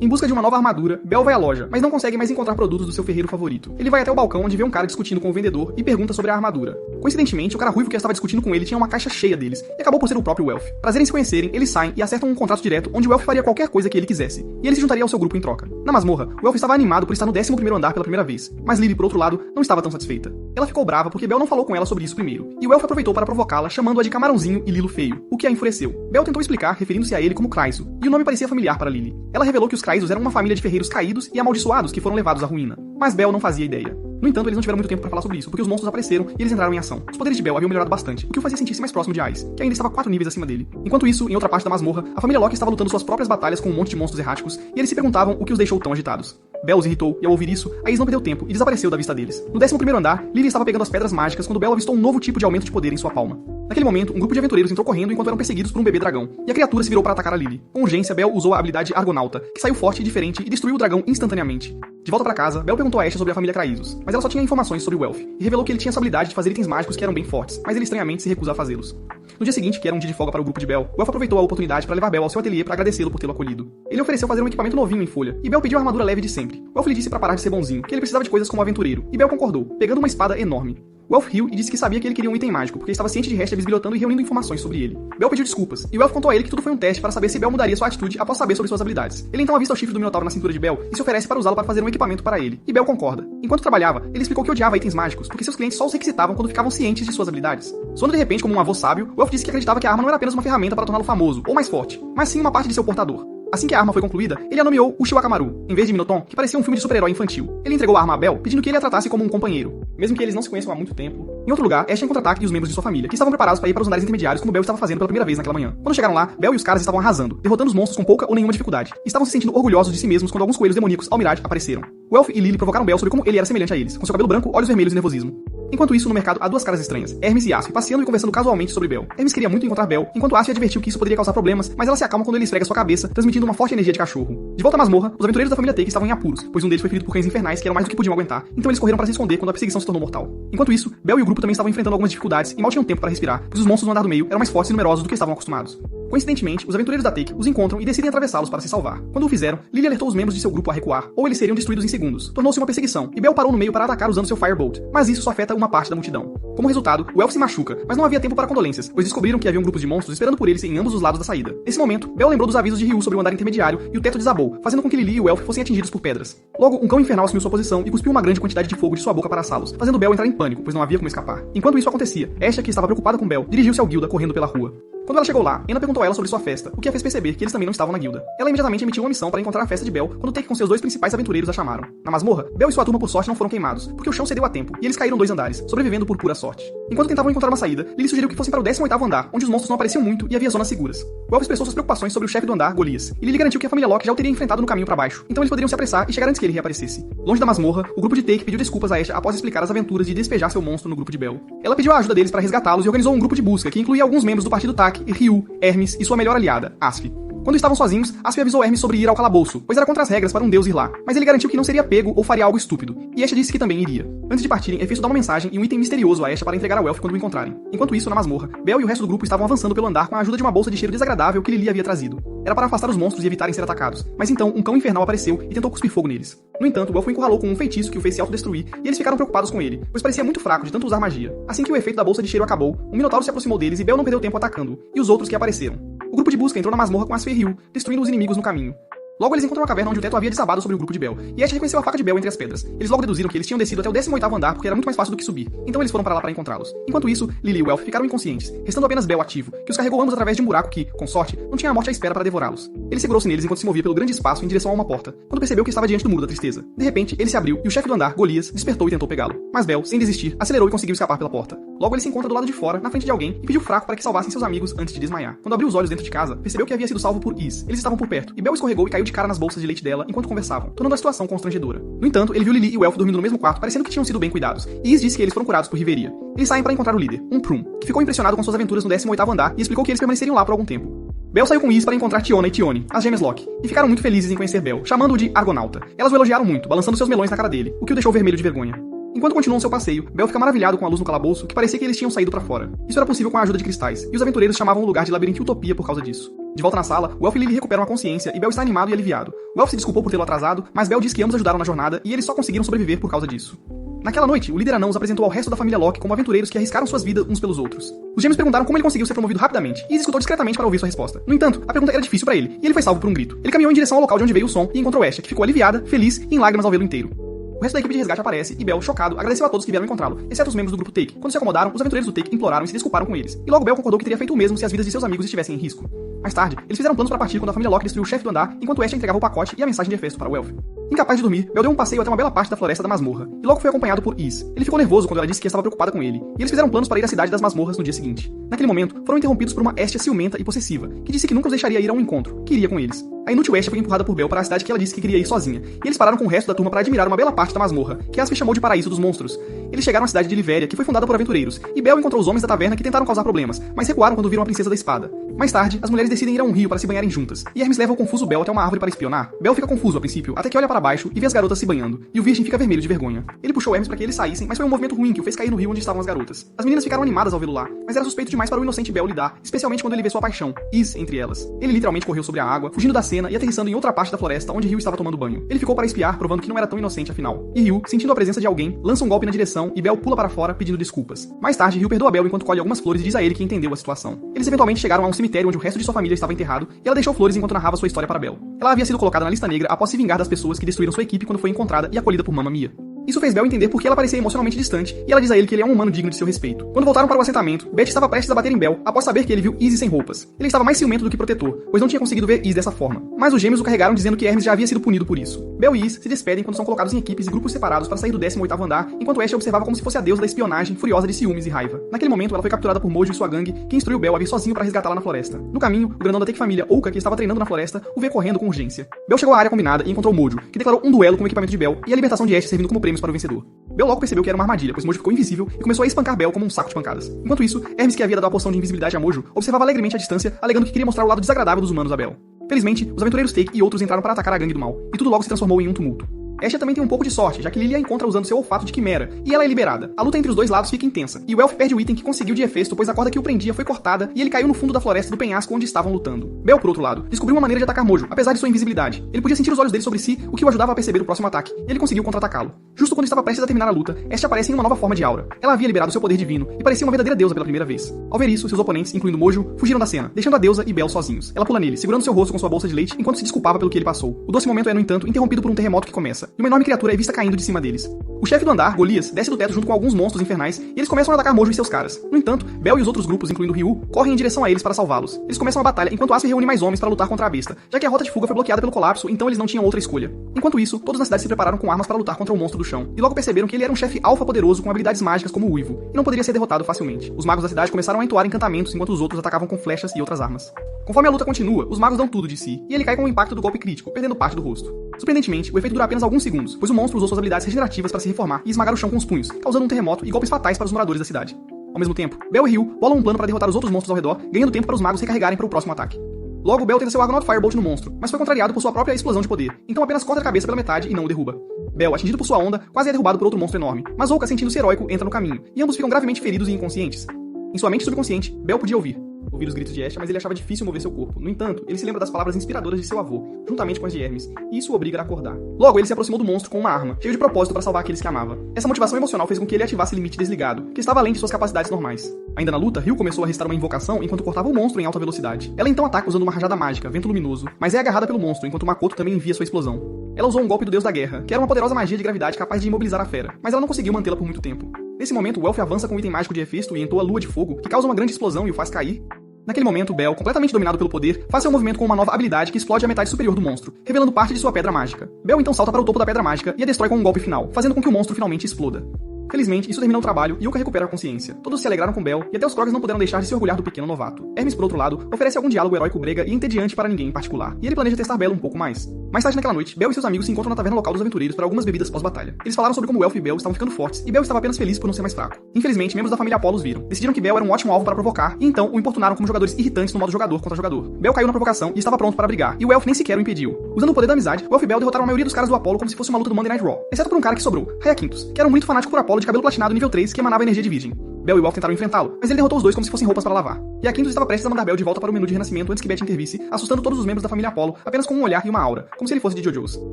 Em busca de uma nova armadura, Bell vai à loja, mas não consegue mais encontrar produtos do seu ferreiro favorito. Ele vai até o balcão onde vê um cara discutindo com o vendedor e pergunta sobre a armadura. Coincidentemente, o cara ruivo que estava discutindo com ele tinha uma caixa cheia deles, e acabou por ser o próprio Welf. Prazer em se conhecerem, eles saem e acertam um contrato direto onde o Welf faria qualquer coisa que ele quisesse, e ele se juntaria ao seu grupo em troca. Na masmorra, o Welf estava animado por estar no 11º andar pela primeira vez, mas Lily, por outro lado, não estava tão satisfeita. Ela ficou brava porque Bell não falou com ela sobre isso primeiro, e o Welf aproveitou para provocá-la, chamando-a de Camarãozinho e Lilo Feio, o que a enfureceu. Bell tentou explicar, referindo-se a ele como Kraiso, e o nome parecia familiar para Lily. Ela revelou que os Kraisos eram uma família de ferreiros caídos e amaldiçoados que foram levados à ruína, mas Bell não fazia ideia. No entanto, eles não tiveram muito tempo para falar sobre isso, porque os monstros apareceram e eles entraram em ação. Os poderes de Bell haviam melhorado bastante, o que o fazia sentir-se mais próximo de Ice, que ainda estava 4 níveis acima dele. Enquanto isso, em outra parte da masmorra, a família Locke estava lutando suas próprias batalhas com um monte de monstros erráticos, e eles se perguntavam o que os deixou tão agitados. Bell os irritou, e ao ouvir isso, Ice não perdeu tempo e desapareceu da vista deles. No 11º andar, Lily estava pegando as pedras mágicas quando Bell avistou um novo tipo de aumento de poder em sua palma. Naquele momento, um grupo de aventureiros entrou correndo enquanto eram perseguidos por um bebê dragão, e a criatura se virou para atacar a Lily. Com urgência, Bell usou a habilidade Argonauta, que saiu forte e diferente e destruiu o dragão instantaneamente. De volta para casa, Bell perguntou a Ashe sobre a família Craizos, mas ela só tinha informações sobre o Elf, e revelou que ele tinha essa habilidade de fazer itens mágicos que eram bem fortes, mas ele estranhamente se recusa a fazê-los. No dia seguinte, que era um dia de folga para o grupo de Bell, o Elf aproveitou a oportunidade para levar Bell ao seu ateliê para agradecê-lo por tê-lo acolhido. Ele ofereceu fazer um equipamento novinho em folha, e Bell pediu a armadura leve de sempre. O Elf lhe disse para parar de ser bonzinho, que ele precisava de coisas como aventureiro, e Bell concordou, pegando uma espada enorme. O Elf riu e disse que sabia que ele queria um item mágico, porque estava ciente de Hestia bisbilhotando e reunindo informações sobre ele. Bell pediu desculpas, e o Elf contou a ele que tudo foi um teste para saber se Bell mudaria sua atitude após saber sobre suas habilidades. Ele então avista o chifre do Minotauro na cintura de Bell e se oferece para usá-lo para fazer um equipamento para ele, e Bell concorda. Enquanto trabalhava, ele explicou que odiava itens mágicos, porque seus clientes só os requisitavam quando ficavam cientes de suas habilidades. Soando de repente como um avô sábio, o Elf disse que acreditava que a arma não era apenas uma ferramenta para torná-lo famoso, ou mais forte, mas sim uma parte de seu portador. Assim que a arma foi concluída, ele a nomeou Uchiwakamaru, em vez de Minoton, que parecia um filme de super-herói infantil. Ele entregou a arma a Bell, pedindo que ele a tratasse como um companheiro, mesmo que eles não se conheçam há muito tempo. Em outro lugar, Ashe contra-ataque e os membros de sua família, que estavam preparados para ir para os andares intermediários como Bell estava fazendo pela primeira vez naquela manhã. Quando chegaram lá, Bell e os caras estavam arrasando, derrotando os monstros com pouca ou nenhuma dificuldade. E estavam se sentindo orgulhosos de si mesmos quando alguns coelhos demoníacos Almiraj apareceram. O Elf e Lily provocaram Bell sobre como ele era semelhante a eles, com seu cabelo branco, olhos vermelhos e nervosismo. Enquanto isso, no mercado há duas caras estranhas, Hermes e Asfi, passeando e conversando casualmente sobre Bell. Hermes queria muito encontrar Bell, enquanto Asfi advertiu que isso poderia causar problemas, mas ela se acalma quando ele esfrega sua cabeça, transmitindo uma forte energia de cachorro. De volta à masmorra, os aventureiros da família Take estavam em apuros, pois um deles foi ferido por cães infernais que eram mais do que podiam aguentar, então eles correram para se esconder quando a perseguição se tornou mortal. Enquanto isso, Bell e o grupo também estavam enfrentando algumas dificuldades e mal tinham tempo para respirar, pois os monstros no andar do meio eram mais fortes e numerosos do que estavam acostumados. Coincidentemente, os aventureiros da Take os encontram e decidem atravessá-los para se salvar. Quando o fizeram, Lily alertou os membros de seu grupo a recuar, ou eles seriam destruídos em segundos. Tornou-se uma perseguição, e Bell parou no meio para atacar usando seu Firebolt, mas isso só afeta uma parte da multidão. Como resultado, o Elf se machuca, mas não havia tempo para condolências, pois descobriram que havia um grupo de monstros esperando por eles em ambos os lados da saída. Nesse momento, Bell lembrou dos avisos de Ryu sobre o andar intermediário e o teto desabou, fazendo com que Lily e o Elf fossem atingidos por pedras. Logo, um cão infernal assumiu sua posição e cuspiu uma grande quantidade de fogo de sua boca para assá-los, fazendo Bell entrar em pânico, pois não havia como escapar. Enquanto isso acontecia, Ashe, que estava preocupada com Bell, dirigiu-se ao Guilda correndo pela rua. Quando ela chegou lá, Anna perguntou a ela sobre sua festa, o que a fez perceber que eles também não estavam na guilda. Ela imediatamente emitiu uma missão para encontrar a festa de Bell, quando Take com seus dois principais aventureiros a chamaram. Na masmorra, Bell e sua turma por sorte não foram queimados, porque o chão cedeu a tempo, e eles caíram 2 andares, sobrevivendo por pura sorte. Enquanto tentavam encontrar uma saída, Lily sugeriu que fossem para o 18º andar, onde os monstros não apareciam muito e havia zonas seguras. O Elf expressou suas preocupações sobre o chefe do andar, Golias, e Lily garantiu que a família Locke já o teria enfrentado no caminho para baixo, então eles poderiam se apressar e chegar antes que ele reaparecesse. Longe da masmorra, o grupo de Take pediu desculpas a Ashe após explicar as aventuras de despejar seu monstro no grupo de Bell. Ela pediu a ajuda deles para resgatá-los e organizou um grupo de busca que incluía alguns membros do partido Tak, Ryu, Hermes e sua melhor aliada, Asfi. Quando estavam sozinhos, Asfi avisou Hermes sobre ir ao calabouço, pois era contra as regras para um deus ir lá, mas ele garantiu que não seria pego ou faria algo estúpido, e Ashe disse que também iria. Antes de partirem, Hephaestus dá uma mensagem e um item misterioso a Ashe para entregar ao Elf quando o encontrarem. Enquanto isso, na masmorra, Bell e o resto do grupo estavam avançando pelo andar com a ajuda de uma bolsa de cheiro desagradável que Lily havia trazido. Era para afastar os monstros e evitarem ser atacados, mas então um cão infernal apareceu e tentou cuspir fogo neles. No entanto, o Elf o encurralou com um feitiço que o fez se autodestruir, e eles ficaram preocupados com ele, pois parecia muito fraco de tanto usar magia. Assim que o efeito da bolsa de cheiro acabou, um Minotauro se aproximou deles e Bell não perdeu tempo atacando-o, e os outros que apareceram. O grupo de busca entrou na masmorra com Asfi e Ryu, destruindo os inimigos no caminho. Logo eles encontram uma caverna onde o teto havia desabado sobre o grupo de Bell, e Ashe reconheceu a faca de Bell entre as pedras. Eles logo deduziram que eles tinham descido até o 18º andar porque era muito mais fácil do que subir, então eles foram para lá para encontrá-los. Enquanto isso, Lily e o Elf ficaram inconscientes, restando apenas Bell ativo, que os carregou ambos através de um buraco que, com sorte, não tinha a morte à espera para devorá-los. Ele segurou-se neles enquanto se movia pelo grande espaço em direção a uma porta, quando percebeu que estava diante do muro da tristeza. De repente, ele se abriu e o chefe do andar, Golias, despertou e tentou pegá-lo. Mas Bell, sem desistir, acelerou e conseguiu escapar pela porta. Logo ele se encontra do lado de fora, na frente de alguém, e pediu fraco para que salvassem seus amigos antes de desmaiar. Quando abriu os olhos dentro de casa, percebeu que havia sido salvo por Is. Eles estavam por perto, e Bell escorregou e caiu de cara nas bolsas de leite dela enquanto conversavam, tornando a situação constrangedora. No entanto, ele viu Lily e o Elf dormindo no mesmo quarto, parecendo que tinham sido bem cuidados, e Is disse que eles foram curados por Riveria. Eles saem para encontrar o líder, um Prum, que ficou impressionado com suas aventuras no 18º andar e explicou que eles permaneceriam lá por algum tempo. Bell saiu com Is para encontrar Tiona e Tione, as gêmeas Locke, e ficaram muito felizes em conhecer Bell, chamando-o de Argonauta. Elas o elogiaram muito, balançando seus melões na cara dele, o que o deixou vermelho de vergonha. Enquanto continuam seu passeio, Bell fica maravilhado com a luz no calabouço, que parecia que eles tinham saído para fora. Isso era possível com a ajuda de cristais, e os aventureiros chamavam o lugar de Labirinto Utopia por causa disso. De volta na sala, o Elf e Lily recuperam a consciência e Bell está animado e aliviado. O Elf se desculpou por tê-lo atrasado, mas Bell diz que ambos ajudaram na jornada e eles só conseguiram sobreviver por causa disso. Naquela noite, o líder anão os apresentou ao resto da família Locke como aventureiros que arriscaram suas vidas uns pelos outros. Os gêmeos perguntaram como ele conseguiu ser promovido rapidamente, e escutou discretamente para ouvir sua resposta. No entanto, a pergunta era difícil para ele, e ele foi salvo por um grito. Ele caminhou em direção ao local de onde veio o som e encontrou Ashe, que ficou aliviada, feliz e em lágrimas ao vê-lo inteiro. O resto da equipe de resgate aparece, e Bell, chocado, agradeceu a todos que vieram encontrá-lo, exceto os membros do grupo Take. Quando se acomodaram, os aventureiros do Take imploraram e se desculparam com eles, e logo Bell concordou que teria feito o mesmo se as vidas de seus amigos estivessem em risco. Mais tarde, eles fizeram planos para partir quando a família Locke destruiu o chefe do andar, enquanto Ashe entregava o pacote e a mensagem de Hephaestus para o Elf. Incapaz de dormir, Bel deu um passeio até uma bela parte da floresta da masmorra, e logo foi acompanhado por Iz. Ele ficou nervoso quando ela disse que estava preocupada com ele, e eles fizeram planos para ir à cidade das masmorras no dia seguinte. Naquele momento, foram interrompidos por uma Estia ciumenta e possessiva, que disse que nunca os deixaria ir a um encontro, que iria com eles. A inútil Estia foi empurrada por Bel para a cidade que ela disse que queria ir sozinha, e eles pararam com o resto da turma para admirar uma bela parte da masmorra, que Asfi chamou de paraíso dos monstros. Eles chegaram à cidade de Livéria, que foi fundada por aventureiros, e Bel encontrou os homens da taverna que tentaram causar problemas, mas recuaram quando viram a princesa da espada. Mais tarde, as mulheres decidem ir a um rio para se banharem juntas, e Hermes leva o confuso Bel até uma árvore para espionar. Bel fica confuso a princípio, até que olha para baixo e vê as garotas se banhando, e o virgem fica vermelho de vergonha. Ele puxou Hermes para que eles saíssem, mas foi um movimento ruim que o fez cair no rio onde estavam as garotas. As meninas ficaram animadas ao vê-lo lá, mas era suspeito demais para o inocente Bel lidar, especialmente quando ele vê sua paixão, Iz, entre elas. Ele literalmente correu sobre a água, fugindo da cena e aterrissando em outra parte da floresta onde Ryu estava tomando banho. Ele ficou para espiar, provando que não era tão inocente afinal. E Ryu, sentindo a presença de alguém, lança um golpe na direção e Bel pula para fora pedindo desculpas. Mais tarde, Ryu perdoa Bel enquanto colhe algumas flores e diz a ele que entendeu a situação. Eles eventualmente chegaram a um cemitério onde o resto de sua família estava enterrado e ela deixou flores enquanto narrava sua história para Bel. Ela havia sido colocada na lista negra após se vingar das pessoas que destruíram sua equipe quando foi encontrada e acolhida por Mamma Mia. Isso fez Bel entender por que ela parecia emocionalmente distante, e ela diz a ele que ele é um humano digno de seu respeito. Quando voltaram para o assentamento, Beth estava prestes a bater em Bel, após saber que ele viu Izzy sem roupas. Ele estava mais ciumento do que protetor, pois não tinha conseguido ver Izzy dessa forma. Mas os gêmeos o carregaram dizendo que Hermes já havia sido punido por isso. Bel e Izzy se despedem quando são colocados em equipes e grupos separados para sair do 18º andar, enquanto Ashe observava como se fosse a deusa da espionagem, furiosa de ciúmes e raiva. Naquele momento, ela foi capturada por Mojo e sua gangue, que instruiu Bel a vir sozinho para resgatá-la na floresta. No caminho, o grandão da Tech Família, Ouka, que estava treinando na floresta, o vê correndo com urgência. Bel chegou à área combinada e encontrou Mojo, que declarou um duelo com o equipamento de Bel e a libertação de Ashe servindo como prêmios para o vencedor. Bel logo percebeu que era uma armadilha, pois Mojo ficou invisível e começou a espancar Bel como um saco de pancadas. Enquanto isso, Hermes, que havia dado a poção de invisibilidade a Mojo, observava alegremente a distância, alegando que queria mostrar o lado desagradável dos humanos a Bel. Felizmente, os aventureiros Take e outros entraram para atacar a gangue do mal, e tudo logo se transformou em um tumulto. Ashe também tem um pouco de sorte, já que Lily a encontra usando seu olfato de quimera, e ela é liberada. A luta entre os dois lados fica intensa, e o Elf perde o item que conseguiu de Hefesto, pois a corda que o prendia foi cortada e ele caiu no fundo da floresta do penhasco onde estavam lutando. Bel, por outro lado, descobriu uma maneira de atacar Mojo, apesar de sua invisibilidade. Ele podia sentir os olhos dele sobre si, o que o ajudava a perceber o próximo ataque, e ele conseguiu contra-atacá-lo. Justo quando estava prestes a terminar a luta, Ashe aparece em uma nova forma de aura. Ela havia liberado seu poder divino, e parecia uma verdadeira deusa pela primeira vez. Ao ver isso, seus oponentes, incluindo Mojo, fugiram da cena, deixando a deusa e Bel sozinhos. Ela pula nele, segurando seu rosto com sua bolsa de leite, enquanto se desculpava pelo que ele passou. O doce momento é, no entanto, interrompido por um terremoto que começa, e uma enorme criatura é vista caindo de cima deles. O chefe do andar, Golias, desce do teto junto com alguns monstros infernais e eles começam a atacar Mojo e seus caras. No entanto, Bel e os outros grupos, incluindo Ryu, correm em direção a eles para salvá-los. Eles começam a batalha enquanto Asfi reúne mais homens para lutar contra a besta, já que a rota de fuga foi bloqueada pelo colapso, então eles não tinham outra escolha. Enquanto isso, todos na cidade se prepararam com armas para lutar contra o monstro do chão, e logo perceberam que ele era um chefe alfa poderoso com habilidades mágicas como o Uivo, e não poderia ser derrotado facilmente. Os magos da cidade começaram a entoar encantamentos enquanto os outros atacavam com flechas e outras armas. Conforme a luta continua, os magos dão tudo de si, e ele cai com o impacto do golpe crítico, perdendo parte do rosto. Surpreendentemente, o efeito dura apenas alguns segundos, pois o monstro usou suas habilidades regenerativas para se reformar e esmagar o chão com os punhos, causando um terremoto e golpes fatais para os moradores da cidade. Ao mesmo tempo, Bel e Ryu bolam um plano para derrotar os outros monstros ao redor, ganhando tempo para os magos recarregarem para o próximo ataque. Logo, Bel tenta seu Argonaut Firebolt no monstro, mas foi contrariado por sua própria explosão de poder, então apenas corta a cabeça pela metade e não o derruba. Bel, atingido por sua onda, quase é derrubado por outro monstro enorme, mas Ouka, sentindo-se heróico, entra no caminho, e ambos ficam gravemente feridos e inconscientes. Em sua mente subconsciente, Bel podia ouvir os gritos de Ashe, mas ele achava difícil mover seu corpo. No entanto, ele se lembra das palavras inspiradoras de seu avô, juntamente com as de Hermes, e isso o obriga a acordar. Logo, ele se aproximou do monstro com uma arma, cheio de propósito para salvar aqueles que amava. Essa motivação emocional fez com que ele ativasse o limite desligado, que estava além de suas capacidades normais. Ainda na luta, Ryu começou a restar uma invocação enquanto cortava o monstro em alta velocidade. Ela então ataca usando uma rajada mágica, vento luminoso, mas é agarrada pelo monstro, enquanto Makoto também envia sua explosão. Ela usou um golpe do deus da guerra, que era uma poderosa magia de gravidade capaz de imobilizar a fera, mas ela não conseguiu mantê-la por muito tempo. Nesse momento, o Elf avança com o item mágico de Hefesto e entoa a lua de fogo, que causa uma grande explosão e o faz cair. Naquele momento, Bel, completamente dominado pelo poder, faz seu movimento com uma nova habilidade que explode a metade superior do monstro, revelando parte de sua pedra mágica. Bel então salta para o topo da pedra mágica e a destrói com um golpe final, fazendo com que o monstro finalmente exploda. Felizmente, isso termina o trabalho e Ouka recupera a consciência. Todos se alegraram com Bel, e até os Krogs não puderam deixar de se orgulhar do pequeno novato. Hermes, por outro lado, oferece algum diálogo heróico brega e entediante para ninguém em particular, e ele planeja testar Bel um pouco mais. Mais tarde naquela noite, Bel e seus amigos se encontram na taverna local dos aventureiros para algumas bebidas pós-batalha. Eles falaram sobre como o Elf e Bel estavam ficando fortes, e Bel estava apenas feliz por não ser mais fraco. Infelizmente, membros da família Apollo os viram. Decidiram que Bel era um ótimo alvo para provocar, e então o importunaram como jogadores irritantes no modo jogador contra jogador. Bel caiu na provocação e estava pronto para brigar, e o Elf nem sequer o impediu. Usando o poder da amizade, o Elf e Bel derrotaram a maioria dos caras do Apollo como se fosse uma luta do Monday Night Raw, exceto por um cara que sobrou, Raya Quintus, que era um muito fanático por Apollo de cabelo platinado nível 3 que emanava energia de virgem. Bel e o Elf tentaram enfrentá-lo, mas ele derrotou os dois como se fossem roupas para lavar. E a Quintus estava prestes a mandar Bel de volta para o menu de renascimento antes que Beth intervisse, assustando todos os membros da família Apollo apenas com um olhar e uma aura, como se ele fosse de JoJo's.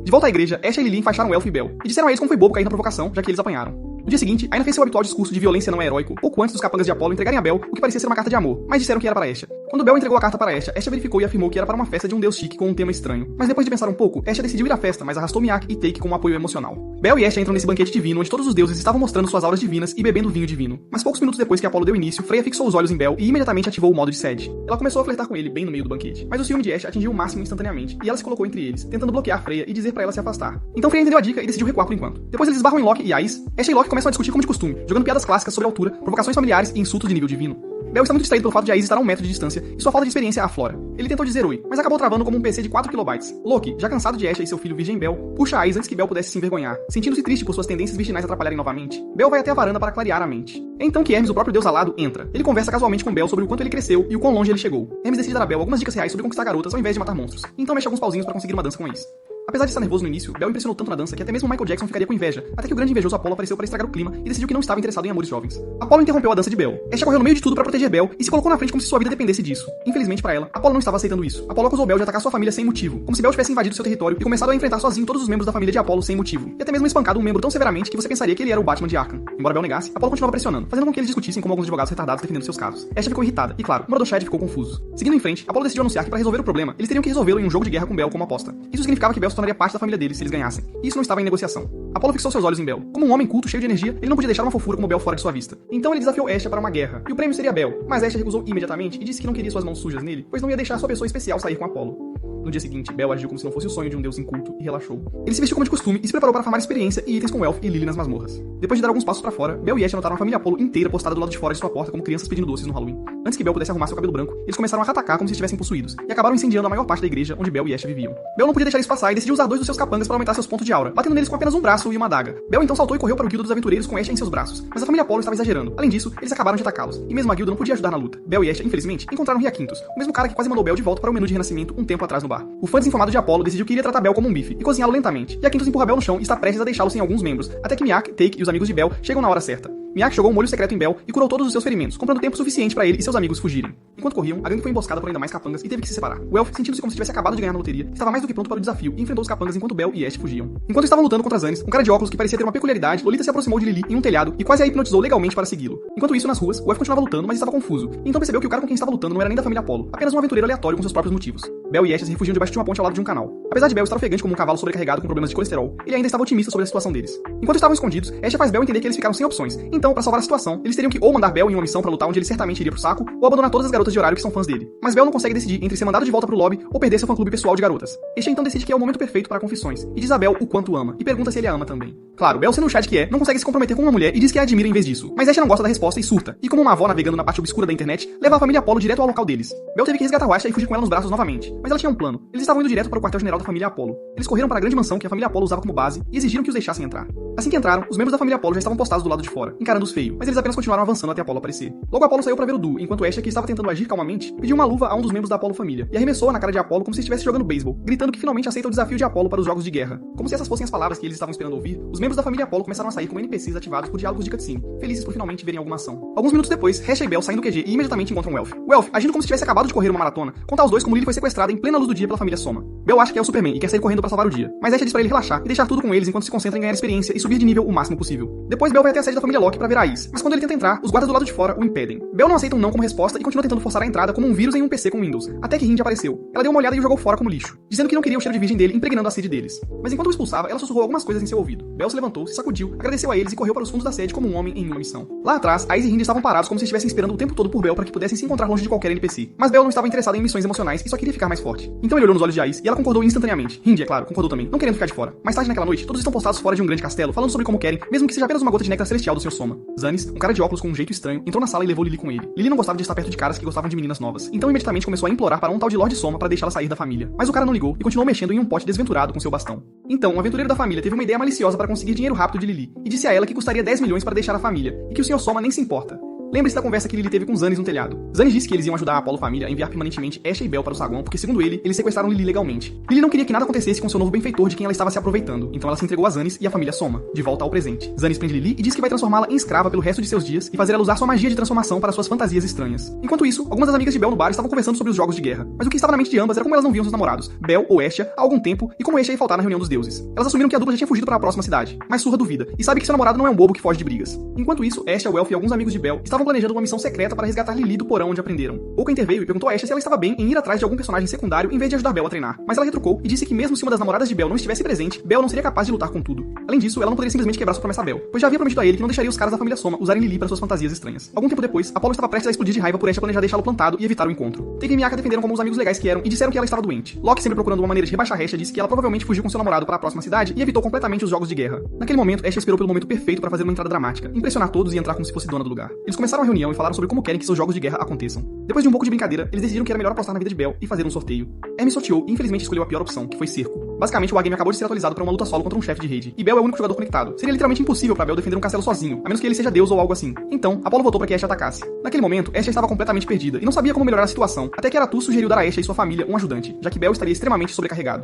De volta à igreja, Ashe e Lily enfaixaram o Elf e Bel, e disseram a eles como foi bobo cair na provocação, já que eles apanharam. No dia seguinte, Aina fez seu habitual discurso de violência não é heróico, pouco antes dos capangas de Apollo entregarem a Bel o que parecia ser uma carta de amor, mas disseram que era para Ashe. Quando Bel entregou a carta para Estia, Estia verificou e afirmou que era para uma festa de um deus chique com um tema estranho. Mas depois de pensar um pouco, Estia decidiu ir à festa, mas arrastou Miak e Take como apoio emocional. Bel e Estia entram nesse banquete divino onde todos os deuses estavam mostrando suas auras divinas e bebendo vinho divino. Mas poucos minutos depois que Apolo deu início, Freya fixou os olhos em Bel e imediatamente ativou o modo de sede. Ela começou a flertar com ele bem no meio do banquete, mas o ciúme de Estia atingiu o máximo instantaneamente e ela se colocou entre eles, tentando bloquear Freya e dizer para ela se afastar. Então Freya entendeu a dica e decidiu recuar por enquanto. Depois eles esbarram em Loki e Ais. Estia e Loki começam a discutir como de costume, jogando piadas clássicas sobre altura, provocações familiares e insultos de nível divino. Bel está muito distraído pelo fato de Ais estar a 1 metro de distância e sua falta de experiência a aflora. Ele tentou dizer oi, mas acabou travando como um PC de 4 KB. Loki, já cansado de Estia e seu filho virgem Bel, puxa Ais antes que Bel pudesse se envergonhar, sentindo-se triste por suas tendências virginais atrapalharem novamente. Bel vai até a varanda para clarear a mente. É então que Hermes, o próprio deus alado, entra. Ele conversa casualmente com Bel sobre o quanto ele cresceu e o quão longe ele chegou. Hermes decide dar a Bel algumas dicas reais sobre conquistar garotas ao invés de matar monstros, então mexe alguns pauzinhos para conseguir uma dança com eles. Apesar de estar nervoso no início, Bel impressionou tanto na dança que até mesmo Michael Jackson ficaria com inveja, até que o grande invejoso Apolo apareceu para estragar o clima e decidiu que não estava interessado em amores jovens. Apolo interrompeu a dança de Bel. Estia correu no meio de tudo para proteger Bel e se colocou na frente como se sua vida dependesse disso. Infelizmente para ela, Apolo não estava aceitando isso. Apolo acusou Bel de atacar sua família sem motivo, como se Bel tivesse invadido seu território e começado a enfrentar sozinho todos os membros da família de Apolo sem motivo, e até mesmo espancado um membro tão severamente que você pensaria que ele era o Batman de Arkham. Embora Bel negasse, Apolo continuava pressionando, fazendo com que eles discutissem como alguns advogados retardados defendendo seus casos. Estia ficou irritada e, claro, Mordechai ficou confuso. Seguindo em frente, Apolo decidiu anunciar que para resolver o problema, eles teriam que resolvê-lo em um jogo de guerra com Bel como aposta. Isso significava que Bel se tornaria parte da família deles se eles ganhassem. E isso não estava em negociação. Apolo fixou seus olhos em Bel. Como um homem culto, cheio de energia, ele não podia deixar uma fofura como Bel fora de sua vista. Então ele desafiou Estia para uma guerra. E o prêmio seria Bel. Mas Estia recusou imediatamente e disse que não queria suas mãos sujas nele, pois não ia deixar sua pessoa especial sair com Apolo. No dia seguinte, Bel agiu como se não fosse o sonho de um deus inculto e relaxou. Ele se vestiu como de costume e se preparou para farmar experiência e itens com Elf e Lily nas masmorras. Depois de dar alguns passos para fora, Bel e Estia notaram a família Apolo inteira postada do lado de fora de sua porta como crianças pedindo doces no Halloween. Antes que Bel pudesse arrumar seu cabelo branco, eles começaram a atacar como se estivessem possuídos e acabaram incendiando a maior parte da igreja onde Bel e Estia viviam. Bel não podia deixar isso passar e decidiu usar 2 dos seus capangas para aumentar seus pontos de aura, batendo neles com apenas um braço e uma adaga. Bel então saltou e correu para o guildo dos aventureiros com Estia em seus braços, mas a família Apolo estava exagerando. Além disso, eles acabaram de atacá-los, e mesmo a guilda não podia ajudar na luta. Bel e Estia, infelizmente, encontraram Hyacinthus, o mesmo cara que quase mandou Bel de volta para o menu de renascimento um tempo atrás no bar. O fã desinformado de Apolo decidiu que iria tratar Bel como um bife e cozinhá-lo lentamente. Hyacinthus empurra Bel no chão e está prestes a deixá-lo sem alguns membros, até que Miak, Take e os amigos de Bel chegam na hora certa. Miak jogou um molho secreto em Bel e curou todos os seus ferimentos, comprando tempo suficiente para ele e seus amigos fugirem. Enquanto corriam, a gangue foi emboscada por ainda mais capangas e teve que se separar. O Elf, sentindo-se como se tivesse acabado de ganhar na loteria, estava mais do que pronto para o desafio e enfrentou os capangas enquanto Bel e Estia fugiam. Enquanto estavam lutando contra Zannis, um cara de óculos que parecia ter uma peculiaridade, Lolita se aproximou de Lily em um telhado e quase a hipnotizou legalmente para segui-lo. Enquanto isso, nas ruas, o Elf continuava lutando, mas estava confuso, e então percebeu que o cara com quem estava lutando não era nem da família Apolo, apenas um aventureiro aleatório com seus próprios motivos. Bel e Estia se refugiam debaixo de uma ponte ao lado de um canal. Apesar de Bel estar ofegante como um cavalo sobrecarregado com problemas de colesterol, ele ainda estava otimista sobre a situação deles. Enquanto estavam escondidos, Estia faz Bel entender que eles ficaram sem opções. Então, para salvar a situação, eles teriam que ou mandar Bel em uma missão para lutar onde ele certamente iria pro saco, ou abandonar todas as garotas de horário que são fãs dele. Mas Bel não consegue decidir entre ser mandado de volta pro lobby ou perder seu fã-clube pessoal de garotas. Estia então decide que é o momento perfeito para confissões, e diz a Bel o quanto ama, e pergunta se ele a ama também. Claro, Bel, sendo o Chad que é, não consegue se comprometer com uma mulher e diz que a admira em vez disso. Mas Estia não gosta da resposta e surta, e como uma avó navegando na parte obscura da internet, leva a família Apolo direto ao local deles. Bel teve que resgatar Estia e fugir com ela nos braços novamente, mas ela tinha um plano. Eles estavam indo direto para o quartel-general da família Apolo. Eles correram para a grande mansão que a família Apolo usava como base e exigiram que os deixassem entrar. Assim que entraram, os membros da família Apolo já estavam postados do lado de fora, encarando-os feio, mas eles apenas continuaram avançando até Apolo aparecer. Logo Apolo saiu para ver o duo, enquanto Estia, que estava tentando agir calmamente, pediu uma luva a um dos membros da Apolo família e arremessou na cara de Apolo como se estivesse jogando beisebol, gritando que finalmente aceita o desafio de Apolo para os jogos de guerra. Como se essas fossem as palavras que eles estavam esperando ouvir, os membros da família Apolo começaram a sair como NPCs ativados por diálogos de cutscene, felizes por finalmente verem alguma ação. Alguns minutos depois, Estia e Bel saem do QG e imediatamente encontram o Elf. O Elf, agindo como se tivesse acabado de correr uma maratona, conta aos dois como Lily foi sequestrada em plena luz do dia pela família Soma. Bel acha que é o Superman e quer sair correndo para salvar o dia, mas Estia diz para ele relaxar e deixar tudo com eles enquanto se concentra em ganhar experiência e subir de nível o máximo possível. Depois Bel vai até a sede da família Loki para ver a Ais, mas quando ele tenta entrar, os guardas do lado de fora o impedem. Bel não aceita um não como resposta e continua tentando forçar a entrada como um vírus em um PC com Windows, até que Hind apareceu. Ela deu uma olhada e o jogou fora como lixo, dizendo que não queria o cheiro de virgem dele impregnando a sede deles. Mas enquanto o expulsava, ela sussurrou algumas coisas em seu ouvido. Bel se levantou, se sacudiu, agradeceu a eles e correu para os fundos da sede como um homem em uma missão. Lá atrás, Ais e Hind estavam parados como se estivessem esperando o tempo todo por Bel para que pudessem se encontrar longe de qualquer NPC. Mas Bel não estava interessada em missões emocionais e só queria ficar mais forte. Então ele olhou nos olhos de Ais e ela concordou instantaneamente. Hind, é claro, concordou também, não querendo ficar de fora. Mais tarde naquela noite, todos estão postados fora de um grande castelo, falando sobre como querem, mesmo que seja apenas uma gota de néctar celestial do Sr. Soma. Zannis, um cara de óculos com um jeito estranho, entrou na sala e levou Lily com ele. Lily não gostava de estar perto de caras que gostavam de meninas novas, então imediatamente começou a implorar para um tal de Lord Soma para deixá-la sair da família. Mas o cara não ligou e continuou mexendo em um pote desventurado com seu bastão. Então, um aventureiro da família teve uma ideia maliciosa para conseguir dinheiro rápido de Lily e disse a ela que custaria 10 milhões para deixar a família e que o Sr. Soma nem se importa. Lembre-se da conversa que Lily teve com Zannis no telhado. Zannis disse que eles iam ajudar a Apolo família a enviar permanentemente Estia e Bel para o saguão, porque segundo ele, eles sequestraram Lily legalmente. Lily não queria que nada acontecesse com seu novo benfeitor de quem ela estava se aproveitando, então ela se entregou a Zannis e a família Soma, de volta ao presente. Zannis prende Lily e diz que vai transformá-la em escrava pelo resto de seus dias e fazer ela usar sua magia de transformação para suas fantasias estranhas. Enquanto isso, algumas das amigas de Bel no bar estavam conversando sobre os jogos de guerra, mas o que estava na mente de ambas era como elas não viam seus namorados, Bel ou Estia, há algum tempo e como Estia ia faltar na reunião dos deuses. Elas assumiram que a dupla já tinha fugido para a próxima cidade, mas Surra duvida e sabe que seu namorado não é um bobo que foge de brigas. Enquanto isso, Estia, o Elf e alguns amigos de Bel estavam estavam planejando uma missão secreta para resgatar Lily do porão onde aprenderam. Oka interveio e perguntou a Asha se ela estava bem em ir atrás de algum personagem secundário em vez de ajudar Bel a treinar, mas ela retrucou e disse que mesmo se uma das namoradas de Bel não estivesse presente, Bel não seria capaz de lutar com tudo. Além disso, ela não poderia simplesmente quebrar sua promessa a Bel, pois já havia prometido a ele que não deixaria os caras da família Soma usarem Lily para suas fantasias estranhas. Algum tempo depois, Apollo estava prestes a explodir de raiva por Asha planejar deixá-lo plantado e evitar o encontro. Tegan e Miyaka defenderam como os amigos legais que eram e disseram que ela estava doente. Loki, sempre procurando uma maneira de rebaixar Asha, disse que ela provavelmente fugiu com seu namorado para a próxima cidade e evitou completamente os jogos de guerra. Naquele momento, Asha esperou pelo momento perfeito para fazer uma entrada dramática, impressionar todos e entrar como se fosse dona do lugar. Eles começaram a reunião e falaram sobre como querem que seus jogos de guerra aconteçam. Depois de um pouco de brincadeira, eles decidiram que era melhor apostar na vida de Bel e fazer um sorteio. Hermes sorteou e infelizmente escolheu a pior opção, que foi cerco. Basicamente, o Wargame acabou de ser atualizado para uma luta solo contra um chefe de rede, e Bel é o único jogador conectado. Seria literalmente impossível para Bel defender um castelo sozinho, a menos que ele seja Deus ou algo assim. Então, Apollo votou para que Asha atacasse. Naquele momento, Asha estava completamente perdida e não sabia como melhorar a situação, até que Aratus sugeriu dar a Asha e sua família um ajudante, já que Bel estaria extremamente sobrecarregado.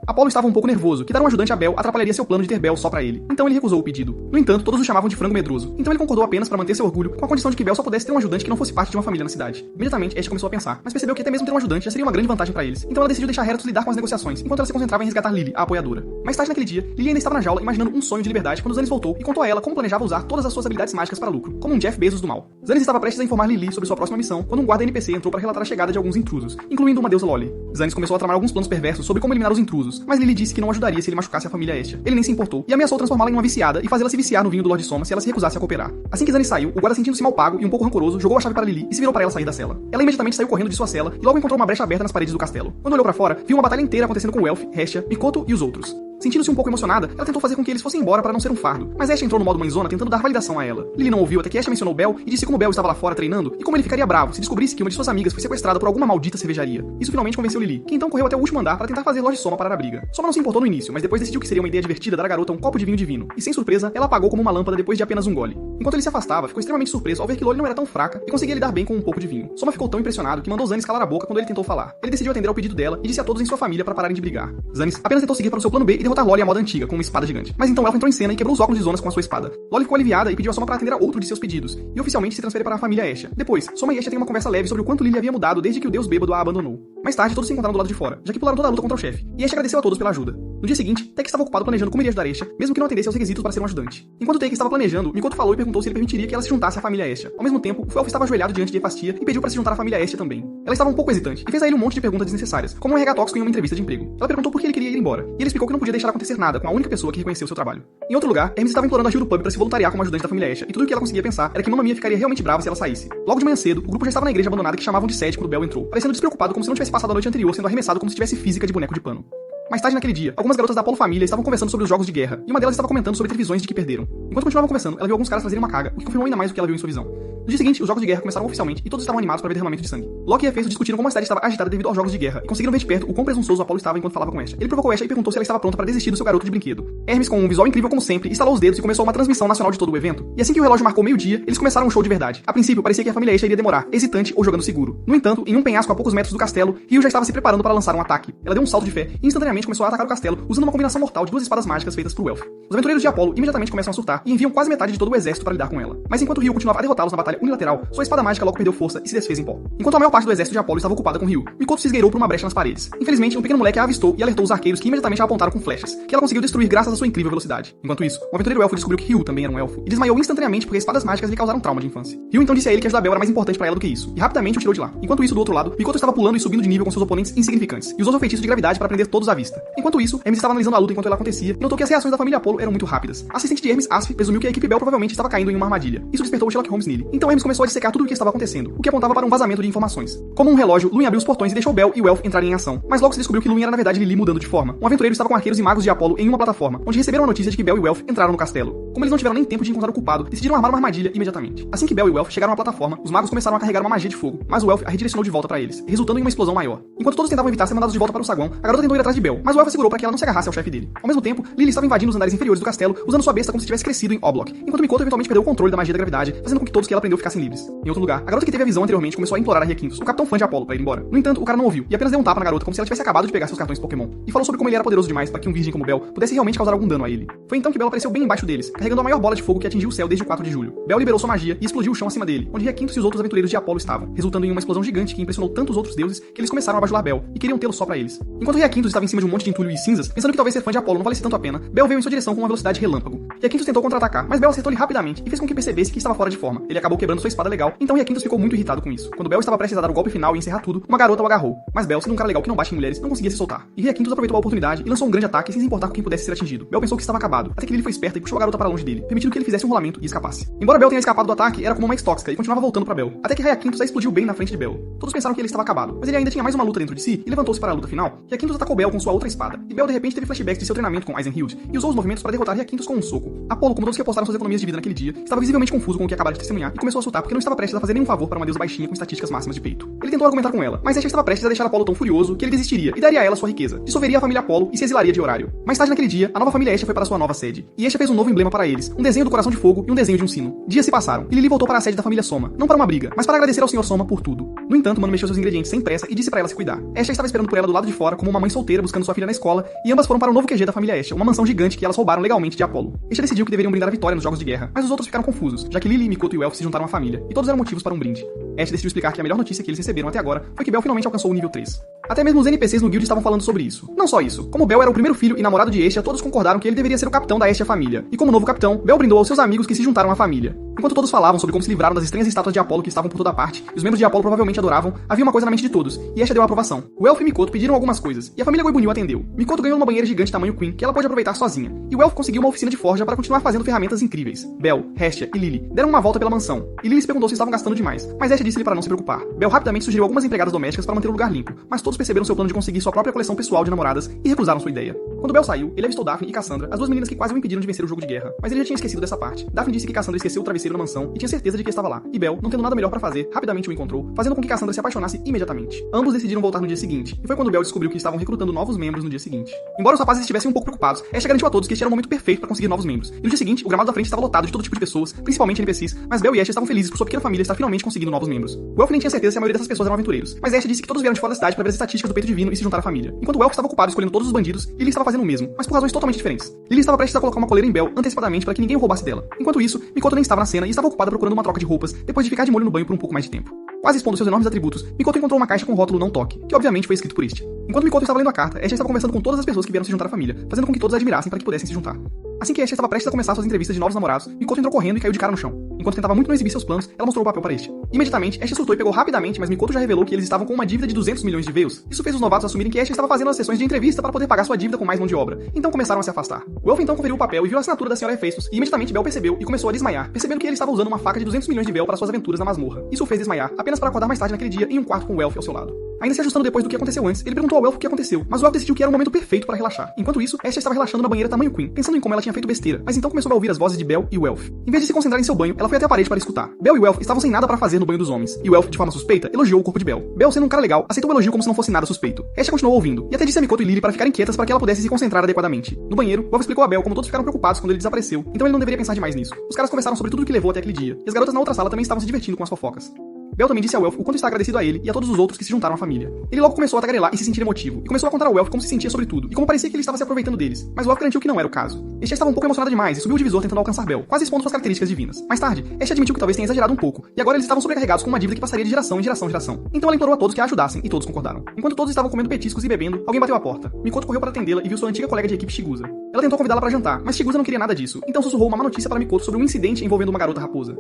Apollo estava um pouco nervoso, que dar um ajudante a Bel atrapalharia seu plano de ter Bel só pra ele. Então ele recusou o pedido. No entanto, todos o chamavam de frango medroso. Então ele concordou apenas para manter seu orgulho, com a condição de que Bel só pudesse ter um ajudante que não fosse parte de uma família na cidade. Imediatamente, Asha começou a pensar, mas percebeu que até mesmo ter um ajudante já seria uma grande vantagem para eles. Então ela decidiu deixar Heratus lidar com as negociações, enquanto ela se concentrava em resgatar Lily, a apoiadora. Mais tarde naquele dia, Lily ainda estava na jaula imaginando um sonho de liberdade quando Zannis voltou e contou a ela como planejava usar todas as suas habilidades mágicas para lucro, como um Jeff Bezos do mal. Zannis estava prestes a informar Lily sobre sua próxima missão quando um guarda NPC entrou para relatar a chegada de alguns intrusos, incluindo uma deusa Loli. Zannis começou a tramar alguns planos perversos sobre como eliminar os intrusos, mas Lily disse que não ajudaria se ele machucasse a família Asha. Ele nem se importou e ameaçou transformá-la em uma viciada e fazê-la se viciar no vinho do Lord Soma se ela se recusasse a cooperar. Assim que Zannis saiu, o guarda, sentindo-se mal pago e um pouco rancoroso, jogou a chave para Lily e se virou para ela sair da cela. Ela imediatamente saiu correndo de sua cela e logo encontrou uma brecha aberta nas paredes do castelo. Quando olhou para fora, viu uma batalha inteira acontecendo com Elf, Hestia, Mikoto e os outros. Sentindo-se um pouco emocionada, ela tentou fazer com que eles fossem embora para não ser um fardo, mas Asha entrou no modo mãezona tentando dar validação a ela. Lily não ouviu até que Asha mencionou Bel e disse como Bel estava lá fora treinando e como ele ficaria bravo se descobrisse que uma de suas amigas foi sequestrada por alguma maldita cervejaria. Isso finalmente convenceu Lily, que então correu até o último andar para tentar fazer Lord Soma parar a briga. Soma não se importou no início, mas depois decidiu que seria uma ideia divertida dar à garota um copo de vinho divino, e sem surpresa, ela apagou como uma lâmpada depois de apenas um gole. Enquanto ele se afastava, ficou extremamente surpreso ao ver que Loli não era tão fraca e conseguia lidar bem com um pouco de vinho. Soma ficou tão impressionado que mandou Zannis calar a boca quando ele tentou falar. Ele decidiu atender ao pedido dela e disse a todos em sua família para pararem de brigar. Zannis apenas tentou seguir para o seu plano B e derrotar Loli à moda antiga, com uma espada gigante. Mas então Elf entrou em cena e quebrou os óculos de Zonas com a sua espada. Loli ficou aliviada e pediu a Soma para atender a outro de seus pedidos, e oficialmente se transfere para a família Asha. Depois, Soma e Asha têm uma conversa leve sobre o quanto Lily havia mudado desde que o deus bêbado a abandonou. Mais tarde, todos se encontraram do lado de fora, já que pularam toda a luta contra o chefe, e Asha agradeceu a todos pela ajuda. No dia seguinte, Teki estava ocupado planejando como iria ajudar Asha, mesmo que não atendesse aos requisitos para ser um ajudante. Enquanto Teki estava planejando, Mikoto falou e perguntou se ele permitiria que ela se juntasse à família Asha. Ao mesmo tempo, o Elf estava ajoelhado diante de Hephaestia e pediu para se juntar à família Asha também. Ela estava um pouco hesitante e fez a ele um monte de perguntas desnecessárias, como um RH tóxico em uma entrevista de emprego. Ela perguntou por que ele queria ir embora, e ele explicou que não podia deixar acontecer nada com a única pessoa que reconheceu seu trabalho. Em outro lugar, Hermes estava implorando a Gil do pub para se voluntariar como ajudante da família Asha, e tudo o que ela conseguia pensar era que Mamma Mia ficaria realmente brava se ela saísse. Logo de manhã cedo, o grupo já estava na igreja abandonada que chamavam de sede quando Bel entrou, parecendo despreocupado como se não tivesse passado a noite anterior sendo arremessado como se tivesse física de boneco de pano. Mais tarde naquele dia, algumas garotas da Apollo Família estavam conversando sobre os jogos de guerra, e uma delas estava comentando sobre televisões de que perderam. Enquanto continuavam conversando, ela viu alguns caras trazerem uma carga, o que confirmou ainda mais o que ela viu em sua visão. No dia seguinte, os jogos de guerra começaram oficialmente e todos estavam animados para ver derramamento de sangue. Loki e Hephaestus discutiram como a cidade estava agitada devido aos jogos de guerra e conseguiram ver de perto o quão presunçoso Apollo estava enquanto falava com Asha. Ele provocou Asha e perguntou se ela estava pronta para desistir do seu garoto de brinquedo. Hermes, com um visual incrível como sempre, estalou os dedos e começou uma transmissão nacional de todo o evento. E assim que o relógio marcou meio-dia, eles começaram um show de verdade. A princípio, parecia que a família Asha iria demorar, hesitante ou jogando seguro. No entanto, em um penhasco a poucos metros do castelo, Ryu já estava se preparando para lançar um ataque. Ela deu um salto de fé e instantaneamente começou a atacar o castelo, usando uma combinação mortal de duas espadas mágicas feitas por Elf. Os aventureiros de Apollo imediatamente começam a surtar e enviam quase metade de todo o exército para lidar com ela. Mas enquanto Ryu continuava a derrotá-los na batalha unilateral, sua espada mágica logo perdeu força e se desfez em pó. Enquanto a maior parte do exército de Apollo estava ocupada com Ryu, Mikoto se esgueirou por uma brecha nas paredes. Infelizmente, um pequeno moleque a avistou e alertou os arqueiros que imediatamente a apontaram com flechas, que ela conseguiu destruir graças à sua incrível velocidade. Enquanto isso, um aventureiro elfo descobriu que Ryu também era um elfo e desmaiou instantaneamente porque espadas mágicas lhe causaram trauma de infância. Ryu então disse a ele que ajudar Bel era mais importante para ela do que isso, e rapidamente o tirou de lá. Enquanto isso, do outro lado, Mikoto estava pulando e subindo de nível com seus oponentes insignificantes, e usou seu feitiço de gravidade para prender todos à vista. Enquanto isso, Hermes estava analisando a luta enquanto ela acontecia e notou que as reações da família Apollo eram muito rápidas. A assistente de Hermes, Asp, presumiu que a equipe Bel provavelmente estava caindo em uma armadilha. Isso despertou o Sherlock Holmes nele. Então Hermes começou a dissecar tudo o que estava acontecendo, o que apontava para um vazamento de informações. Como um relógio, Luin abriu os portões e deixou Bel e o Elf entrarem em ação. Mas logo se descobriu que Luin era na verdade Lily mudando de forma. Um aventureiro estava com arqueiros e magos de Apollo em uma plataforma, onde receberam a notícia de que Bel e o Elf entraram no castelo. Como eles não tiveram nem tempo de encontrar o culpado, decidiram armar uma armadilha imediatamente. Assim que Bel e o Elf chegaram à plataforma, os magos começaram a carregar uma magia de fogo, mas o Elf a redirecionou de volta para eles, resultando em uma explosão maior. Enquanto todos tentavam evitar ser mandados de volta para o saguão, a garota tentou ir atrás de Bel, mas o Elf segurou para que ela não se agarrasse ao chefe dele. Ao mesmo tempo, Lily estava invadindo os andares inferiores do castelo, usando sua besta como se tivesse crescido em Oblok, enquanto Mikoto eventualmente perdeu o controle da magia da gravidade, fazendo com que todos que ela prendeu ficassem livres. Em outro lugar, a garota que teve a visão anteriormente começou a implorar a Requintos, o capitão fã de Apollo, para ir embora. No entanto, o cara não ouviu e apenas deu um tapa na garota como se ela tivesse acabado de pegar seus cartões Pokémon, e falou sobre como ele era poderoso demais para que um virgem como Bel pudesse realmente causar algum dano a ele. Foi então que Bel apareceu bem embaixo deles, carregando a maior bola de fogo que atingiu o céu desde o 4 de julho. Bel liberou sua magia e explodiu o chão acima dele, onde Requintos e os outros aventureiros de Apollo estavam, resultando em uma explosão gigante que impressionou tanto os outros deuses que eles começaram a bajular Bel e queriam tê-lo só para eles. Enquanto Requintos estava em cima de um monte de entulho e cinzas, pensando que talvez ser fã de Apollo não valesse tanto a pena, Bel veio em sua direção com uma velocidade relâmpago. Requintos tentou contra-atacar, mas Bel acertou-lhe rapidamente e fez com que percebesse que estava fora de forma. Ele acabou quebrando sua espada legal, então Requintus ficou muito irritado com isso. Quando Bel estava prestes a dar o golpe final e encerrar tudo, uma garota o agarrou. Mas Bel, sendo um cara legal que não bate em mulheres, não conseguia se soltar. E Requintus aproveitou a oportunidade e lançou um grande ataque sem se importar com quem pudesse ser atingido. Bel pensou que estava acabado, até que Lily foi esperta e puxou a garota para longe dele, permitindo que ele fizesse um rolamento e escapasse. Embora Bel tenha escapado do ataque, era como uma ex-tóxica e continuava voltando para Bel, até que Requintus a explodiu bem na frente de Bel. Todos pensaram que ele estava acabado, mas ele ainda tinha mais uma luta dentro de si e levantou-se para a luta final. Requintus atacou Bel com sua outra espada, e Bel de repente teve flashbacks de seu treinamento com Eisenhield e usou os movimentos para derrotar Requintus com um soco. Apolo, como todos que apostaram suas economias de vida naquele dia, estava visivelmente confuso com o que acabara de testemunhar e começou a surtar porque não estava prestes a fazer nenhum favor para uma deusa baixinha com estatísticas máximas de peito. Ele tentou argumentar com ela, mas Hestia estava prestes a deixar Apolo tão furioso que ele desistiria e daria a ela sua riqueza, dissolveria a família Apolo e se exilaria de horário. Mais tarde naquele dia, a nova família Hestia foi para sua nova sede, e Hestia fez um novo emblema para eles, um desenho do coração de fogo e um desenho de um sino. Dias se passaram, e Lily voltou para a sede da família Soma, não para uma briga, mas para agradecer ao Sr. Soma por tudo. No entanto, Mano mexeu seus ingredientes sem pressa e disse para ela se cuidar. Hestia estava esperando por ela do lado de fora como uma mãe solteira buscando sua filha na escola, e ambas foram para o novo QG da família Hestia, uma mansão gigante que elas roubaram legalmente de Apolo. Hestia decidiu que deveriam brindar a vitória nos jogos de guerra, mas os outros ficaram confusos, já que Lily, Mikoto e o Elf se juntaram à família, e todos eram motivos para um brinde. Hestia decidiu explicar que a melhor notícia que eles receberam até agora foi que Bel finalmente alcançou o nível 3. Até mesmo os NPCs no guild estavam falando sobre isso. Não só isso, como Bel era o primeiro filho e namorado de Hestia, todos concordaram que ele deveria ser o capitão da Hestia família. E como novo capitão, Bel brindou aos seus amigos que se juntaram à família. Enquanto todos falavam sobre como se livraram das estranhas estátuas de Apolo que estavam por toda parte, e os membros de Apolo provavelmente adoravam, havia uma coisa na mente de todos, e Hestia deu a aprovação. O Elf e Mikoto pediram algumas coisas, e a família Goibunil atendeu. Mikoto ganhou uma banheira gigante tamanho Queen, que ela pôde aproveitar sozinha, e o Elf conseguiu uma oficina de forja para continuar fazendo ferramentas incríveis. Bel, Hestia e Lily deram uma volta pela mansão, e Lily se perguntou se estavam gastando demais, mas Hestia disse-lhe para não se preocupar. Bel rapidamente sugeriu algumas empregadas domésticas para manter o lugar limpo, mas todos perceberam seu plano de conseguir sua própria coleção pessoal de namoradas e recusaram sua ideia. Quando Bel saiu, ele avistou Daphne e Cassandra, as duas meninas que quase o impediram de vencer o jogo de guerra, mas ele já tinha esquecido dessa parte. Daphne disse que Cassandra esqueceu o travesseiro na mansão e tinha certeza de que estava lá, e Bel, não tendo nada melhor para fazer, rapidamente o encontrou, fazendo com que Cassandra se apaixonasse imediatamente. Ambos decidiram voltar no dia seguinte, e foi quando Bel descobriu que estavam recrutando novos membros no dia seguinte. Embora os rapazes estivessem um pouco preocupados, Hestia garantiu a todos que este era o momento perfeito para conseguir novos membros. E no dia seguinte, o gramado da frente estava lotado de todo tipo de pessoas, principalmente NPCs, mas Bel e Hestia estavam felizes por sua pequena família estar finalmente conseguindo novos membros. O Elf nem tinha certeza se a maioria dessas pessoas eram aventureiros, mas Hestia disse que todos vieram de fora da cidade para ver as estatísticas do peito divino e se juntar à família. Enquanto o Elf estava ocupado escolhendo todos os bandidos, Lily estava fazendo o mesmo, mas por razões totalmente diferentes. Lily estava prestes a colocar uma coleira em Bel antecipadamente para que ninguém o roubasse dela. Enquanto isso, Mikoto nem estava na cena e estava ocupada procurando uma troca de roupas depois de ficar de molho no banho por um pouco mais de tempo. Quase expondo seus enormes atributos, Mikoto encontrou uma caixa com o rótulo Não Toque, que obviamente foi escrito por este. Enquanto Mikoto estava lendo a carta, Hestia estava conversando com todas as pessoas que vieram se juntar à família, fazendo com que todos a admirassem para que pudessem se juntar. Assim que Hestia estava prestes a começar suas entrevistas de novos namorados, Mikoto entrou correndo e caiu de cara no chão. Enquanto tentava muito não exibir seus planos, ela mostrou o papel para Hestia. Imediatamente, Hestia surtou e pegou rapidamente, mas Mikoto já revelou que eles estavam com uma dívida de 200 milhões de veus. Isso fez os novatos assumirem que Hestia estava fazendo as sessões de entrevista para poder pagar sua dívida com mais mão de obra. Então começaram a se afastar. O Elf então conferiu o papel e viu a assinatura da senhora Hephaestus, e imediatamente Bel percebeu e começou a desmaiar, percebendo que ele estava usando uma faca de 200 milhões de véu para suas aventuras na masmorra. Isso o fez desmaiar, apenas para acordar mais tarde naquele dia em um quarto com o Elf ao seu lado. Ainda se ajustando depois do que aconteceu antes, ele perguntou ao Elf o que aconteceu, mas o Elf decidiu que era o momento perfeito para relaxar. Enquanto isso, Hestia estava relaxando na banheira tamanho Queen, pensando em como ela tinha feito besteira, mas então começou a ouvir as vozes de Bel e o Elf. Em vez de se concentrar em seu banho, ela foi até a parede para escutar. Bel e o Elf estavam sem nada para fazer no banho dos homens, e o Elf, de forma suspeita, elogiou o corpo de Bel. Bel, sendo um cara legal, aceitou o elogio como se não fosse nada suspeito. Hestia continuou ouvindo, e até disse a Mikoto e Lily para ficarem quietas para que ela pudesse se concentrar adequadamente. No banheiro, o Elf explicou a Bel como todos ficaram preocupados quando ele desapareceu, então ele não deveria pensar demais nisso. Os caras conversaram sobre tudo o que levou até aquele dia, e as garotas na outra sala também estavam se divertindo com as fofocas. Bel também disse ao Elf o quanto está agradecido a ele e a todos os outros que se juntaram à família. Ele logo começou a tagarelar e se sentir emotivo, e começou a contar ao Elf como se sentia sobre tudo, e como parecia que ele estava se aproveitando deles, mas o Elf garantiu que não era o caso. Hestia estava um pouco emocionada demais e subiu o divisor tentando alcançar Bel, quase expondo suas características divinas. Mais tarde, Hestia admitiu que talvez tenha exagerado um pouco, e agora eles estavam sobrecarregados com uma dívida que passaria de geração em geração. Então ela implorou a todos que a ajudassem, e todos concordaram. Enquanto todos estavam comendo petiscos e bebendo, alguém bateu a porta. Mikoto correu para atendê-la e viu sua antiga colega de equipe Shigusa. Ela tentou convidá-la para jantar, mas Shigusa não queria nada disso, então sussurrou uma má notícia para Mikoto sobre um incidente envolvendo uma garota raposa.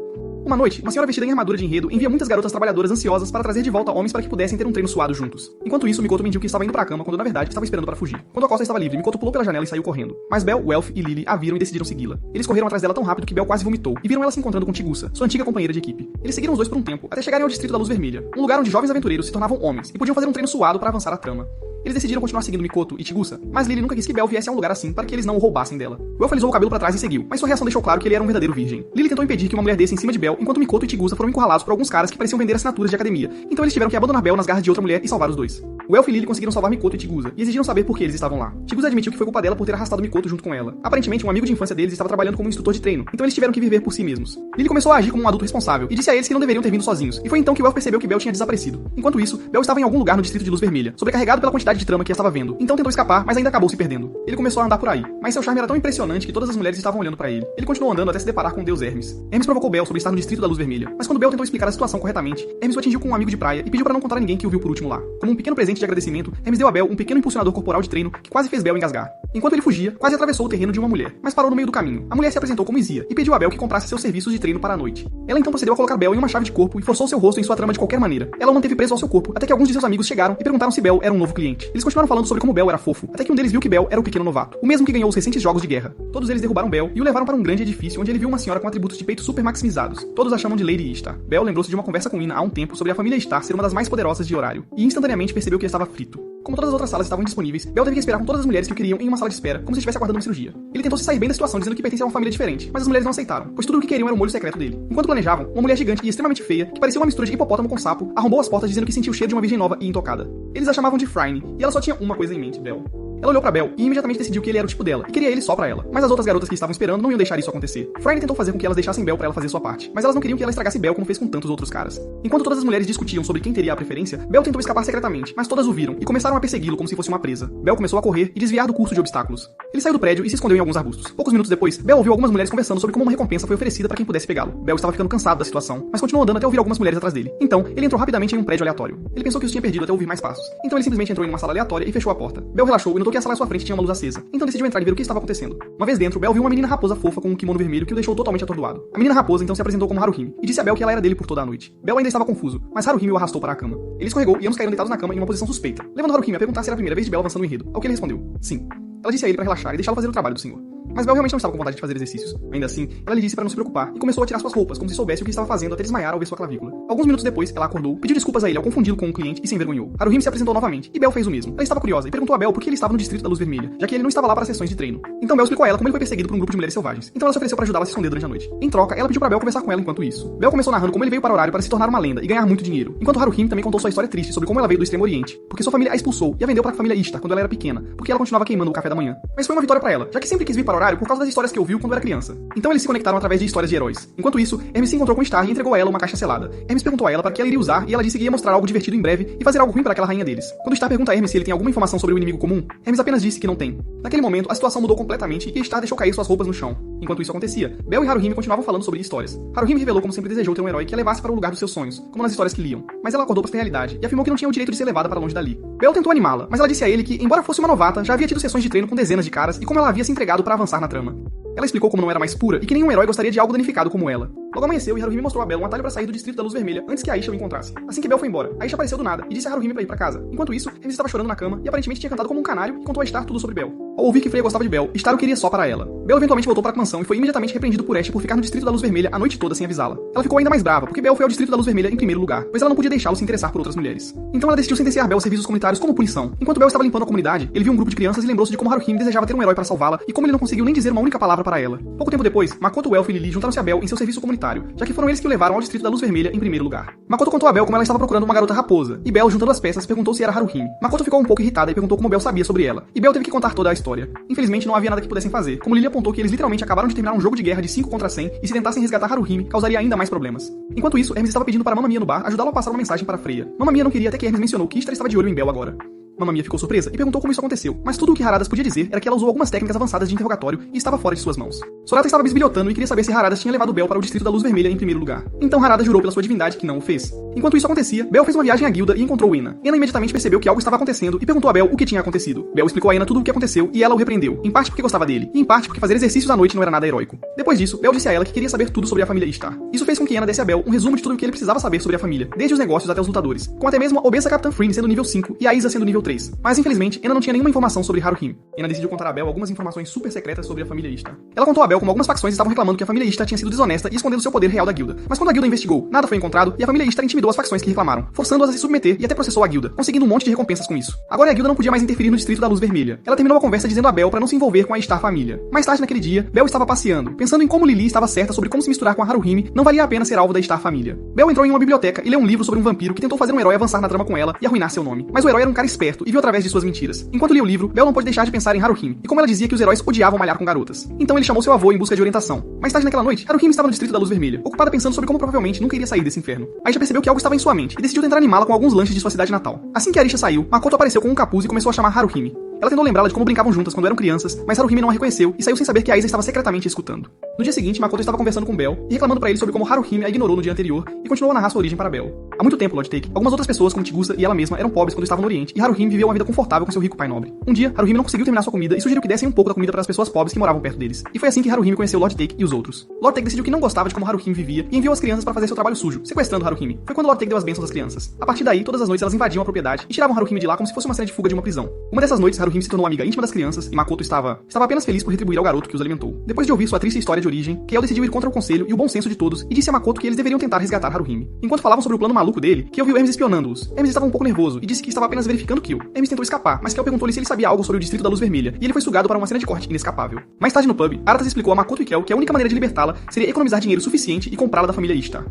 Uma noite, uma senhora vestida em armadura de enredo envia muitas garotas trabalhadoras ansiosas para trazer de volta homens para que pudessem ter um treino suado juntos. Enquanto isso, Mikoto mentiu que estava indo para a cama quando na verdade estava esperando para fugir. Quando a costa estava livre, Mikoto pulou pela janela e saiu correndo. Mas Bel, o Elf e Lily a viram e decidiram segui-la. Eles correram atrás dela tão rápido que Bel quase vomitou e viram ela se encontrando com Chigusa, sua antiga companheira de equipe. Eles seguiram os dois por um tempo, até chegarem ao distrito da Luz Vermelha, um lugar onde jovens aventureiros se tornavam homens e podiam fazer um treino suado para avançar a trama. Eles decidiram continuar seguindo Mikoto e Chigusa, mas Lily nunca quis que Bel viesse a um lugar assim para que eles não o roubassem dela. O Elf alisou o cabelo para trás e seguiu, mas sua reação deixou claro que ele era um verdadeiro virgem. Lily tentou impedir que uma mulher desse em cima de Bel, enquanto Mikoto e Chigusa foram encurralados por alguns caras que pareciam vender assinaturas de academia. Então eles tiveram que abandonar Bel nas garras de outra mulher e salvar os dois. O Elf e Lily conseguiram salvar Mikoto e Chigusa e exigiram saber por que eles estavam lá. Chigusa admitiu que foi culpa dela por ter arrastado Mikoto junto com ela. Aparentemente, um amigo de infância deles estava trabalhando como instrutor de treino, então eles tiveram que viver por si mesmos. Lily começou a agir como um adulto responsável e disse a eles que não deveriam ter vindo sozinhos. E foi então que o Elf percebeu que Bel tinha desaparecido. Enquanto isso, Bel estava em algum lugar no distrito de Luz Vermelha, sobrecarregado pela quantidade de trama que estava vendo, então tentou escapar, mas ainda acabou se perdendo. Ele começou a andar por aí, mas seu charme era tão impressionante que todas as mulheres estavam olhando pra ele. Ele continuou andando até se deparar com o deus Hermes. Hermes provocou Bel sobre estar no distrito da Luz Vermelha, mas quando Bel tentou explicar a situação corretamente, Hermes o atingiu com um amigo de praia e pediu para não contar a ninguém que o viu por último lá. Como um pequeno presente de agradecimento, Hermes deu a Bel um pequeno impulsionador corporal de treino que quase fez Bel engasgar. Enquanto ele fugia, quase atravessou o terreno de uma mulher, mas parou no meio do caminho. A mulher se apresentou como Izia e pediu a Bel que comprasse seus serviços de treino para a noite. Ela então procedeu a colocar Bel em uma chave de corpo e forçou seu rosto em sua trama de qualquer maneira. Ela o manteve preso ao seu corpo, até que alguns de seus amigos chegaram e perguntaram se Bel era um novo cliente. Eles continuaram falando sobre como Bel era fofo, até que um deles viu que Bel era o pequeno novato, o mesmo que ganhou os recentes jogos de guerra. Todos eles derrubaram Bel e o levaram para um grande edifício onde ele viu uma senhora com atributos de peito super maximizados. Todos a chamam de Lady Istar. Bel lembrou-se de uma conversa com Ina há um tempo sobre a família Istar ser uma das mais poderosas de horário, e instantaneamente percebeu que estava frito. Como todas as outras salas estavam indisponíveis, Bel teve que esperar com todas as mulheres que o queriam em uma sala de espera, como se estivesse aguardando uma cirurgia. Ele tentou se sair bem da situação dizendo que pertencia a uma família diferente, mas as mulheres não aceitaram, pois tudo o que queriam era o molho secreto dele. Enquanto planejavam, uma mulher gigante e extremamente feia, que parecia uma mistura de hipopótamo com sapo, arrombou as portas dizendo que sentia o cheiro de uma virgem nova e intocada. Eles a chamavam de Phryne, e ela só tinha uma coisa em mente, Bel. Ela olhou pra Bel e imediatamente decidiu que ele era o tipo dela, e queria ele só pra ela. Mas as outras garotas que estavam esperando não iam deixar isso acontecer. Phryne tentou fazer com que elas deixassem Bel pra ela fazer sua parte, mas elas não queriam que ela estragasse Bel como fez com tantos outros caras. Enquanto todas as mulheres discutiam sobre quem teria a preferência, Bel tentou escapar secretamente, mas todas o viram e começaram a persegui-lo como se fosse uma presa. Bel começou a correr e desviar do curso de obstáculos. Ele saiu do prédio e se escondeu em alguns arbustos. Poucos minutos depois, Bel ouviu algumas mulheres conversando sobre como uma recompensa foi oferecida pra quem pudesse pegá-lo. Bel estava ficando cansado da situação, mas continuou andando até ouvir algumas mulheres atrás dele. Então, ele entrou rapidamente em um prédio aleatório. Ele pensou que os tinha perdido até ouvir mais passos. Então ele simplesmente entrou em uma sala aleatória e fechou a porta. Bel relaxou e notou que a sala à sua frente tinha uma luz acesa. Então decidiu entrar e ver o que estava acontecendo. Uma vez dentro, Bel viu uma menina raposa fofa com um kimono vermelho que o deixou totalmente atordoado. A menina raposa então se apresentou como Haruhime e disse a Bel que ela era dele por toda a noite. Bel ainda estava confuso, mas Haruhime o arrastou para a cama. Ele escorregou e ambos caíram deitados na cama em uma posição suspeita, levando Haruhime a perguntar se era a primeira vez de Bel avançando no enredo, ao que ele respondeu: sim. Ela disse a ele para relaxar e deixá-lo fazer o trabalho do senhor. Mas Bel realmente não estava com vontade de fazer exercícios. Ainda assim, ela lhe disse para não se preocupar e começou a tirar suas roupas, como se soubesse o que estava fazendo até desmaiar ao ver sua clavícula. Alguns minutos depois, ela acordou, pediu desculpas a ele ao confundi-lo com um cliente e se envergonhou. Haruhime se apresentou novamente e Bel fez o mesmo. Ela estava curiosa e perguntou a Bel por que ele estava no distrito da Luz Vermelha, já que ele não estava lá para sessões de treino. Então Bel explicou a ela como ele foi perseguido por um grupo de mulheres selvagens. Então ela se ofereceu para ajudá-la a se esconder durante a noite. Em troca, ela pediu para Bel conversar com ela enquanto isso. Bel começou narrando como ele veio para o horário para se tornar uma lenda e ganhar muito dinheiro, enquanto Haruhime também contou sua história triste sobre como ela veio do Extremo Oriente, porque sua família a expulsou e a vendeu para a família Istar quando ela era pequena, porque ela continuava queimando o café da manhã. Mas foi uma vitória para ela, já que sempre quis vir para o horário por causa das histórias que ouviu quando era criança. Então eles se conectaram através de histórias de heróis. Enquanto isso, Hermes se encontrou com Star e entregou a ela uma caixa selada. Hermes perguntou a ela para que ela iria usar e ela disse que ia mostrar algo divertido em breve e fazer algo ruim para aquela rainha deles. Quando Star pergunta a Hermes se ele tem alguma informação sobre o inimigo comum, Hermes apenas disse que não tem. Naquele momento, a situação mudou completamente e Star deixou cair suas roupas no chão. Enquanto isso acontecia, Bel e Haruhime continuavam falando sobre histórias. Haruhime revelou como sempre desejou ter um herói que a levasse para o lugar dos seus sonhos, como nas histórias que liam. Mas ela acordou para a realidade e afirmou que não tinha o direito de ser levada para longe dali. Bel tentou animá-la, mas ela disse a ele que, embora fosse uma novata, já havia tido sessões de treino com dezenas de caras e como ela havia se entregado para avançar na trama. Ela explicou como não era mais pura e que nenhum herói gostaria de algo danificado como ela. Logo amanheceu e Haruhime mostrou a Bel um atalho para sair do distrito da Luz Vermelha antes que Aisha o encontrasse. Assim que Bel foi embora, Aisha apareceu do nada e disse a Haruhime para ir para casa. Enquanto isso, Hermes estava chorando na cama e aparentemente tinha cantado como um canário e contou a Star tudo sobre Bel. Ao ouvir que Freya gostava de Bel, Star o queria só para ela. Bel eventualmente voltou para a mansão e foi imediatamente repreendido por Ash por ficar no distrito da Luz Vermelha a noite toda sem avisá-la. Ela ficou ainda mais brava porque Bel foi ao distrito da Luz Vermelha em primeiro lugar, pois ela não podia deixá-lo se interessar por outras mulheres. Então ela decidiu sentenciar Bel aos serviços comunitários como punição. Enquanto Bel estava limpando a comunidade, ele viu um grupo de crianças e lembrou-se de como Haruhime desejava ter um herói para salvá-la e como ele não conseguiu nem dizer uma única palavra para ela. Pouco tempo depois, Makoto, Elfo e Lily juntaram-se a Bel em seu serviço comunitário, já que foram eles que o levaram ao distrito da Luz Vermelha em primeiro lugar. Makoto contou a Bel como ela estava procurando uma garota raposa, e Bel, juntando as peças, perguntou se era Haruhime. Makoto ficou um pouco irritada e perguntou como Bel sabia sobre ela, e Bel teve que contar toda a história. Infelizmente, não havia nada que pudessem fazer, como Lily apontou que eles literalmente acabaram de terminar um jogo de guerra de 5 contra 100, e se tentassem resgatar Haruhime, causaria ainda mais problemas. Enquanto isso, Hermes estava pedindo para Mamma Mia no bar ajudá-lo a passar uma mensagem para Freya. Mamma Mia não queria até que Hermes mencionou que Istar estava de olho em Bel agora. Mamma Mia ficou surpresa e perguntou como isso aconteceu, mas tudo o que Haradas podia dizer era que ela usou algumas técnicas avançadas de interrogatório e estava fora de suas mãos. Sorata estava bisbilhotando e queria saber se Haradas tinha levado Bel para o distrito da Luz Vermelha em primeiro lugar. Então Haradas jurou pela sua divindade que não o fez. Enquanto isso acontecia, Bel fez uma viagem à guilda e encontrou Ena. Ena imediatamente percebeu que algo estava acontecendo e perguntou a Bel o que tinha acontecido. Bel explicou a Ena tudo o que aconteceu e ela o repreendeu, em parte porque gostava dele, e em parte porque fazer exercícios à noite não era nada heróico. Depois disso, Bel disse a ela que queria saber tudo sobre a família Istar. Isso fez com que Ena desse a Bel um resumo de tudo o que ele precisava saber sobre a família, desde os negócios até os lutadores, com até mesmo a obesa Capitã Phryne sendo nível 5 e a Isa sendo nível 3. Mas infelizmente, Ena não tinha nenhuma informação sobre Haruhime. Ena decidiu contar a Bel algumas informações super secretas sobre a família Istar. Ela contou a Bel como algumas facções estavam reclamando que a família Istar tinha sido desonesta e escondendo seu poder real da guilda. Mas quando a guilda investigou, nada foi encontrado e a família Istar intimidou as facções que reclamaram, forçando-as a se submeter e até processou a guilda, conseguindo um monte de recompensas com isso. Agora a guilda não podia mais interferir no distrito da Luz Vermelha. Ela terminou a conversa dizendo a Bel para não se envolver com a Istar família. Mais tarde naquele dia, Bel estava passeando, pensando em como Lily estava certa sobre como se misturar com a Haruhime não valia a pena ser alvo da Istar família. Bel entrou em uma biblioteca e leu um livro sobre um vampiro que tentou fazer um herói avançar na trama com ela e arruinar seu nome. Mas o herói era um cara esperto perto e viu através de suas mentiras. Enquanto lia o livro, Bel não pôde deixar de pensar em Haruhime, e como ela dizia que os heróis odiavam malhar com garotas. Então ele chamou seu avô em busca de orientação. Mais tarde naquela noite, Haruhime estava no Distrito da Luz Vermelha, ocupada pensando sobre como provavelmente nunca iria sair desse inferno. Aisha percebeu que algo estava em sua mente e decidiu tentar animá-la com alguns lanches de sua cidade natal. Assim que Aisha saiu, Makoto apareceu com um capuz e começou a chamar Haruhime. Ela tentou lembrá-la de como brincavam juntas quando eram crianças, mas Haruhime não a reconheceu e saiu sem saber que Aiza estava secretamente escutando. No dia seguinte, Makoto estava conversando com Bel e reclamando pra ele sobre como Haruhime a ignorou no dia anterior e continuou a narrar sua origem para Bel. Há muito tempo, Logitech, algumas outras pessoas como Chigusa e ela mesma eram pobres quando estavam no Oriente e Haruhime viveu uma vida confortável com seu rico pai nobre. Um dia, Haruhime não conseguiu terminar sua comida e sugeriu que dessem um pouco da comida para as pessoas pobres que moravam perto deles. E foi assim que Haruhime conheceu Logitech e os outros. Logitech decidiu que não gostava de como Haruhime vivia e enviou as crianças para fazer seu trabalho sujo, sequestrando Haruhime. Foi quando Logitech deu as bênçãos às crianças. A partir daí, todas as noites elas invadiam a propriedade e tiravam Haruhime de lá como se fosse uma cena de fuga de uma prisão. Uma dessas noites, Haruhime se tornou amiga íntima das crianças e Makoto estava apenas feliz por retribuir ao garoto que os alimentou. Depois de ouvir sua triste história de origem, Kale decidiu ir contra o conselho e o bom senso de todos e disse a Makoto que eles deveriam tentar resgatar Haruhime. Enquanto falavam sobre o plano maluco dele, Kale viu Hermes espionando-os. Hermes estava um pouco nervoso e disse que estava apenas verificando Kale. Hermes tentou escapar, mas Kale perguntou-lhe se ele sabia algo sobre o Distrito da Luz Vermelha e ele foi sugado para uma cena de corte inescapável. Mais tarde no pub, Aratas explicou a Makoto e Kale que a única maneira de libertá-la seria economizar dinheiro suficiente e comprá-la da família Ishtar.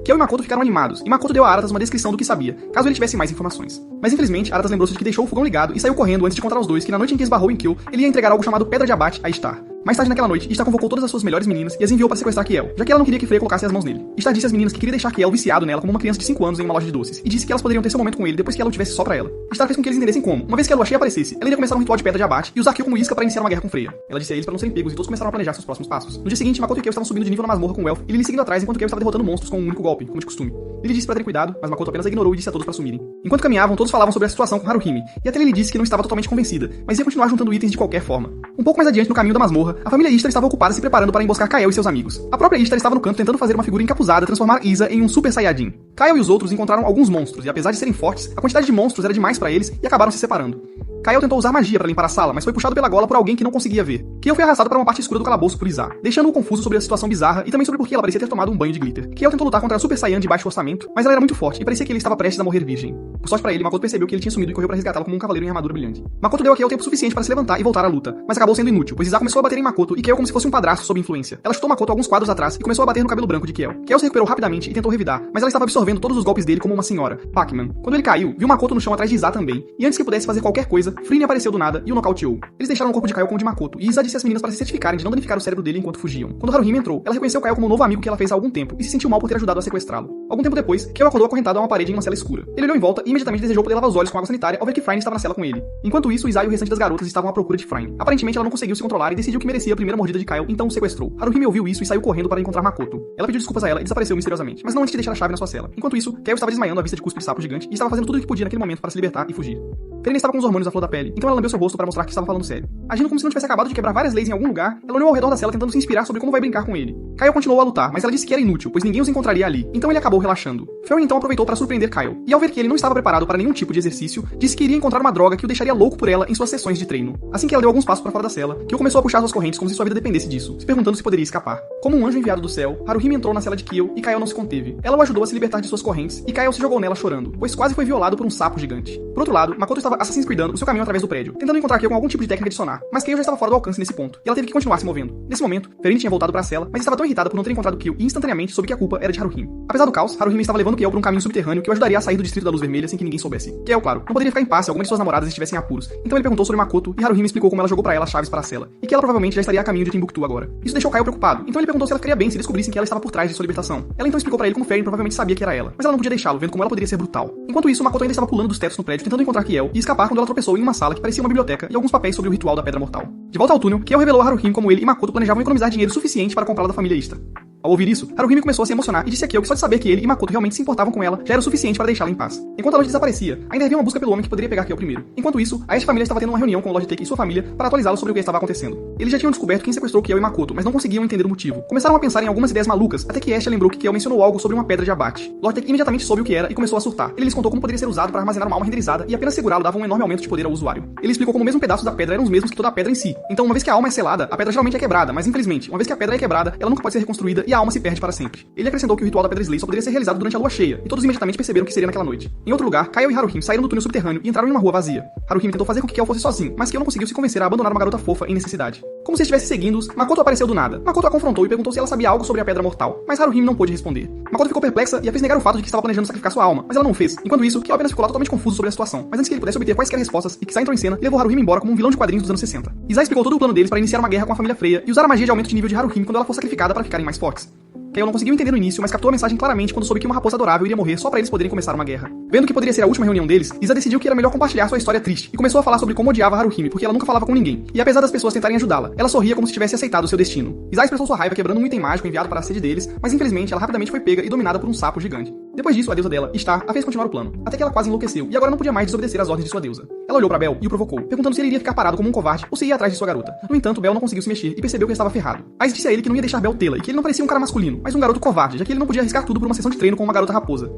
Kale e Makoto ficaram animados, e Makoto deu a Aratas uma descrição do que sabia, caso ele tivesse mais informações. Mas infelizmente, Aratas lembrou-se de que deixou o fogão ligado e saiu correndo antes de encontrar os dois, que na noite em que esbarrou em Kale, ele ia entregar algo chamado Pedra de Abate a Ishtar. Mais tarde naquela noite, Ishtar convocou todas as suas melhores meninas e as enviou para sequestrar Kiel, já que ela não queria que Freya colocasse as mãos nele. Ishtar disse às meninas que queria deixar Kiel viciado nela como uma criança de 5 anos em uma loja de doces, e disse que elas poderiam ter seu momento com ele depois que ela o tivesse só pra ela. Ishtar fez com que eles entendessem como. Uma vez que a lua cheia aparecesse, ela iria começar um ritual de pedra de abate e usar Kiel como isca para iniciar uma guerra com Freya. Ela disse a eles para não serem pegos e todos começaram a planejar seus próximos passos. No dia seguinte, Makoto e Kiel estavam subindo de nível na masmorra com o Elf e Lily seguindo atrás enquanto Kiel estava derrotando monstros com um único golpe, como de costume. Lily disse para ter cuidado, mas Makoto apenas ignorou e disse a todos para sumirem. Enquanto caminhavam, todos falavam sobre a situação com Haruhime, e até Lily disse que não estava totalmente convencida, mas ia continuar juntando itens de qualquer forma. Um pouco mais adiante no caminho da masmorra, a família Ishtar estava ocupada se preparando para emboscar Kael e seus amigos. A própria Ishtar estava no canto tentando fazer uma figura encapuzada transformar Iza em um Super Saiyajin. Kael e os outros encontraram alguns monstros, e apesar de serem fortes, a quantidade de monstros era demais para eles e acabaram se separando. Kael tentou usar magia para limpar a sala, mas foi puxado pela gola por alguém que não conseguia ver. Kiel foi arrastado para uma parte escura do calabouço por Iza, deixando-o confuso sobre a situação bizarra e também sobre por que ela parecia ter tomado um banho de glitter. Kiel tentou lutar contra a Super Saiyan de baixo orçamento, mas ela era muito forte e parecia que ele estava prestes a morrer virgem. Por sorte para ele, Makoto percebeu que ele tinha sumido e correu para resgatá-lo como um cavaleiro em armadura brilhante. Makoto deu a Kiel tempo suficiente para se levantar e voltar à luta, mas acabou sendo inútil, pois Iza começou a bater em Makoto e Kiel como se fosse um padrasto sob influência. Ela chutou Makoto alguns quadros atrás e começou a bater no cabelo branco de Kiel. Kiel se recuperou rapidamente e tentou revidar, mas ela estava absorvendo todos os golpes dele como uma senhora, Pac-Man. Quando ele caiu, viu Makoto no chão atrás de Iza também, e antes que pudesse fazer qualquer coisa, Frine apareceu do nada e o nocauteou. Eles deixaram o corpo de Kael com o de Makoto, e Iza disse às meninas para se certificarem de não danificar o cérebro dele enquanto fugiam. Quando Haruhime entrou, ela reconheceu Kael como um novo amigo que ela fez há algum tempo, e se sentiu mal por ter ajudado a sequestrá-lo. Algum tempo depois, Kael acordou acorrentado a uma parede em uma cela escura. Ele olhou em volta e imediatamente desejou poder lavar os olhos com água sanitária ao ver que Frine estava na cela com ele. Enquanto isso, Iza e o restante das garotas estavam à procura de Frine. Aparentemente, ela não conseguiu se controlar e decidiu que merecia a primeira mordida de Kael, então o sequestrou. Haruhime ouviu isso e saiu correndo para encontrar Makoto. Ela pediu desculpas a ela e desapareceu misteriosamente, mas não antes de deixar a chave na sua cela. Enquanto isso, Kael estava desmaiando à vista de cuspe de sapo gigante e estava fazendo tudo o que podia naquele momento para se libertar e fugir. Frine estava com os hormônios à flor da pele, então ela lambeu seu rosto para mostrar que estava falando sério. Agindo como se não tivesse acabado de quebrar várias leis em algum lugar, ela olhou ao redor da cela tentando se inspirar sobre como vai brincar com ele. Kael continuou a lutar, mas ela disse que era inútil, pois ninguém os encontraria ali, então ele acabou relaxando. Fel então aproveitou para surpreender Kael, e ao ver que ele não estava preparado para nenhum tipo de exercício, disse que iria encontrar uma droga que o deixaria louco por ela em suas sessões de treino. Assim que ela deu alguns passos para fora da cela, Kiel começou a puxar suas correntes como se sua vida dependesse disso, se perguntando se poderia escapar. Como um anjo enviado do céu, Haruhime entrou na cela de Kiel e Kael não se conteve. Ela o ajudou a se libertar de suas correntes, e Kael se jogou nela chorando, pois quase foi violado por um sapo gigante. Por outro lado, Makoto estava Assassin's Creedando o seu caminho através do prédio, tentando encontrar Kiel com algum tipo de técnica de sonar, mas Kiel já estava fora do alcance nesse ponto, e ela teve que continuar se movendo. Nesse momento, Ferine tinha voltado para a cela, mas estava tão irritada por não ter encontrado Kiel e instantaneamente soube que a culpa era de Haruhime. Apesar do caos, Haruhime estava levando Kiel por um caminho subterrâneo que o ajudaria a sair do Distrito da Luz Vermelha sem que ninguém soubesse. Kiel, claro, não poderia ficar em paz se alguma de suas namoradas estivessem em apuros, então ele perguntou sobre Makoto e Haruhime explicou como ela jogou para ela as chaves para a cela, e que ela provavelmente já estaria a caminho de Timbuktu agora. Isso deixou Kael preocupado, então ele perguntou se ela ficaria bem se descobrissem que ela estava por trás de sua libertação. Ela então explicou para ele como Ferine provavelmente sabia que era ela, mas ela não podia deixá-lo, vendo como ela poderia ser brutal. Enquanto isso, Makoto ainda estava pulando dos tetos no prédio tentando encontrar Kiel e escapar quando ela tropeçou em uma sala que parecia uma biblioteca e alguns papéis sobre o ritual da Pedra Mortal. De volta ao túnel, Kiel revelou a Haruhime como ele e Makoto planejavam economizar dinheiro suficiente para comprá-la da família Ishtar. Ao ouvir isso, Haruhime começou a se emocionar e disse a Kiel que só de saber que ele e Makoto realmente se importavam com ela já era o suficiente para deixá-la em paz. Enquanto a noite desaparecia, ainda havia uma busca pelo homem que poderia pegar Kiel primeiro. Enquanto isso, a família estava tendo uma reunião com o Logitech e sua família para atualizá-los sobre o que estava acontecendo. Eles já tinham descoberto quem sequestrou Kiel e Makoto, mas não conseguiam entender o motivo. Começaram a pensar em algumas ideias malucas, até que Asha lembrou que Kiel mencionou algo sobre uma pedra de abate. Logitech imediatamente soube o que era e começou a surtar. Ele lhes contou como poderia ser usado para armazenar uma alma renderizada e apenas segurá-lo dava um enorme aumento de poder ao usuário. Ele explicou como o mesmo pedaço da pedra eram os mesmos que toda a pedra em si. Então, uma vez que a alma é selada, a pedra geralmente é quebrada, mas infelizmente, uma vez que a pedra é quebrada, ela nunca pode ser reconstruída e a alma se perde para sempre. Ele acrescentou que o ritual da Pedra Slay só poderia ser realizado durante a lua cheia, e todos imediatamente perceberam que seria naquela noite. Em outro lugar, Kael e Haruhime saíram do túnel subterrâneo e entraram em uma rua vazia. Haruhime tentou fazer com que Kel fosse sozinho, mas Kel não conseguiu se convencer a abandonar uma garota fofa em necessidade. Como se estivesse seguindo-os, Makoto apareceu do nada. Makoto a confrontou e perguntou se ela sabia algo sobre a Pedra Mortal, mas Haruhime não pôde responder. Makoto ficou perplexa e a fez negar o fato de que estava planejando sacrificar sua alma, mas ela não fez. Enquanto isso, Kel apenas ficou lá totalmente confuso sobre a situação, mas antes que ele pudesse obter quaisquer respostas, Ikizai entrou em cena e levou Haruhime embora como um vilão de quadrinhos dos anos 60. Izai explicou todo o plano deles para iniciar uma guerra com a família Freya e usar a magia de aumento de nível de Haruhime quando ela for sacrificada para ficarem mais fortes. Kael não conseguiu entender no início, mas captou a mensagem claramente quando soube que uma raposa adorável iria morrer só para eles poderem começar uma guerra. Vendo que poderia ser a última reunião deles, Iza decidiu que era melhor compartilhar sua história triste e começou a falar sobre como odiava Haruhime porque ela nunca falava com ninguém. E apesar das pessoas tentarem ajudá-la, ela sorria como se tivesse aceitado seu destino. Iza expressou sua raiva quebrando um item mágico enviado para a sede deles, mas infelizmente ela rapidamente foi pega e dominada por um sapo gigante. Depois disso, a deusa dela, Star, a fez continuar o plano, até que ela quase enlouqueceu e agora não podia mais desobedecer às ordens de sua deusa. Ela olhou para Bel e o provocou, perguntando se ele iria ficar parado como um covarde ou se ia atrás de sua garota. No entanto, Bel não conseguiu se mexer e percebeu que ele estava ferrado. Ice disse a ele que não ia deixar Bel tê-la e que ele não parecia um cara masculino, mas um garoto covarde, já que ele não podia arriscar tudo por uma sessão de treino com uma garota raposa.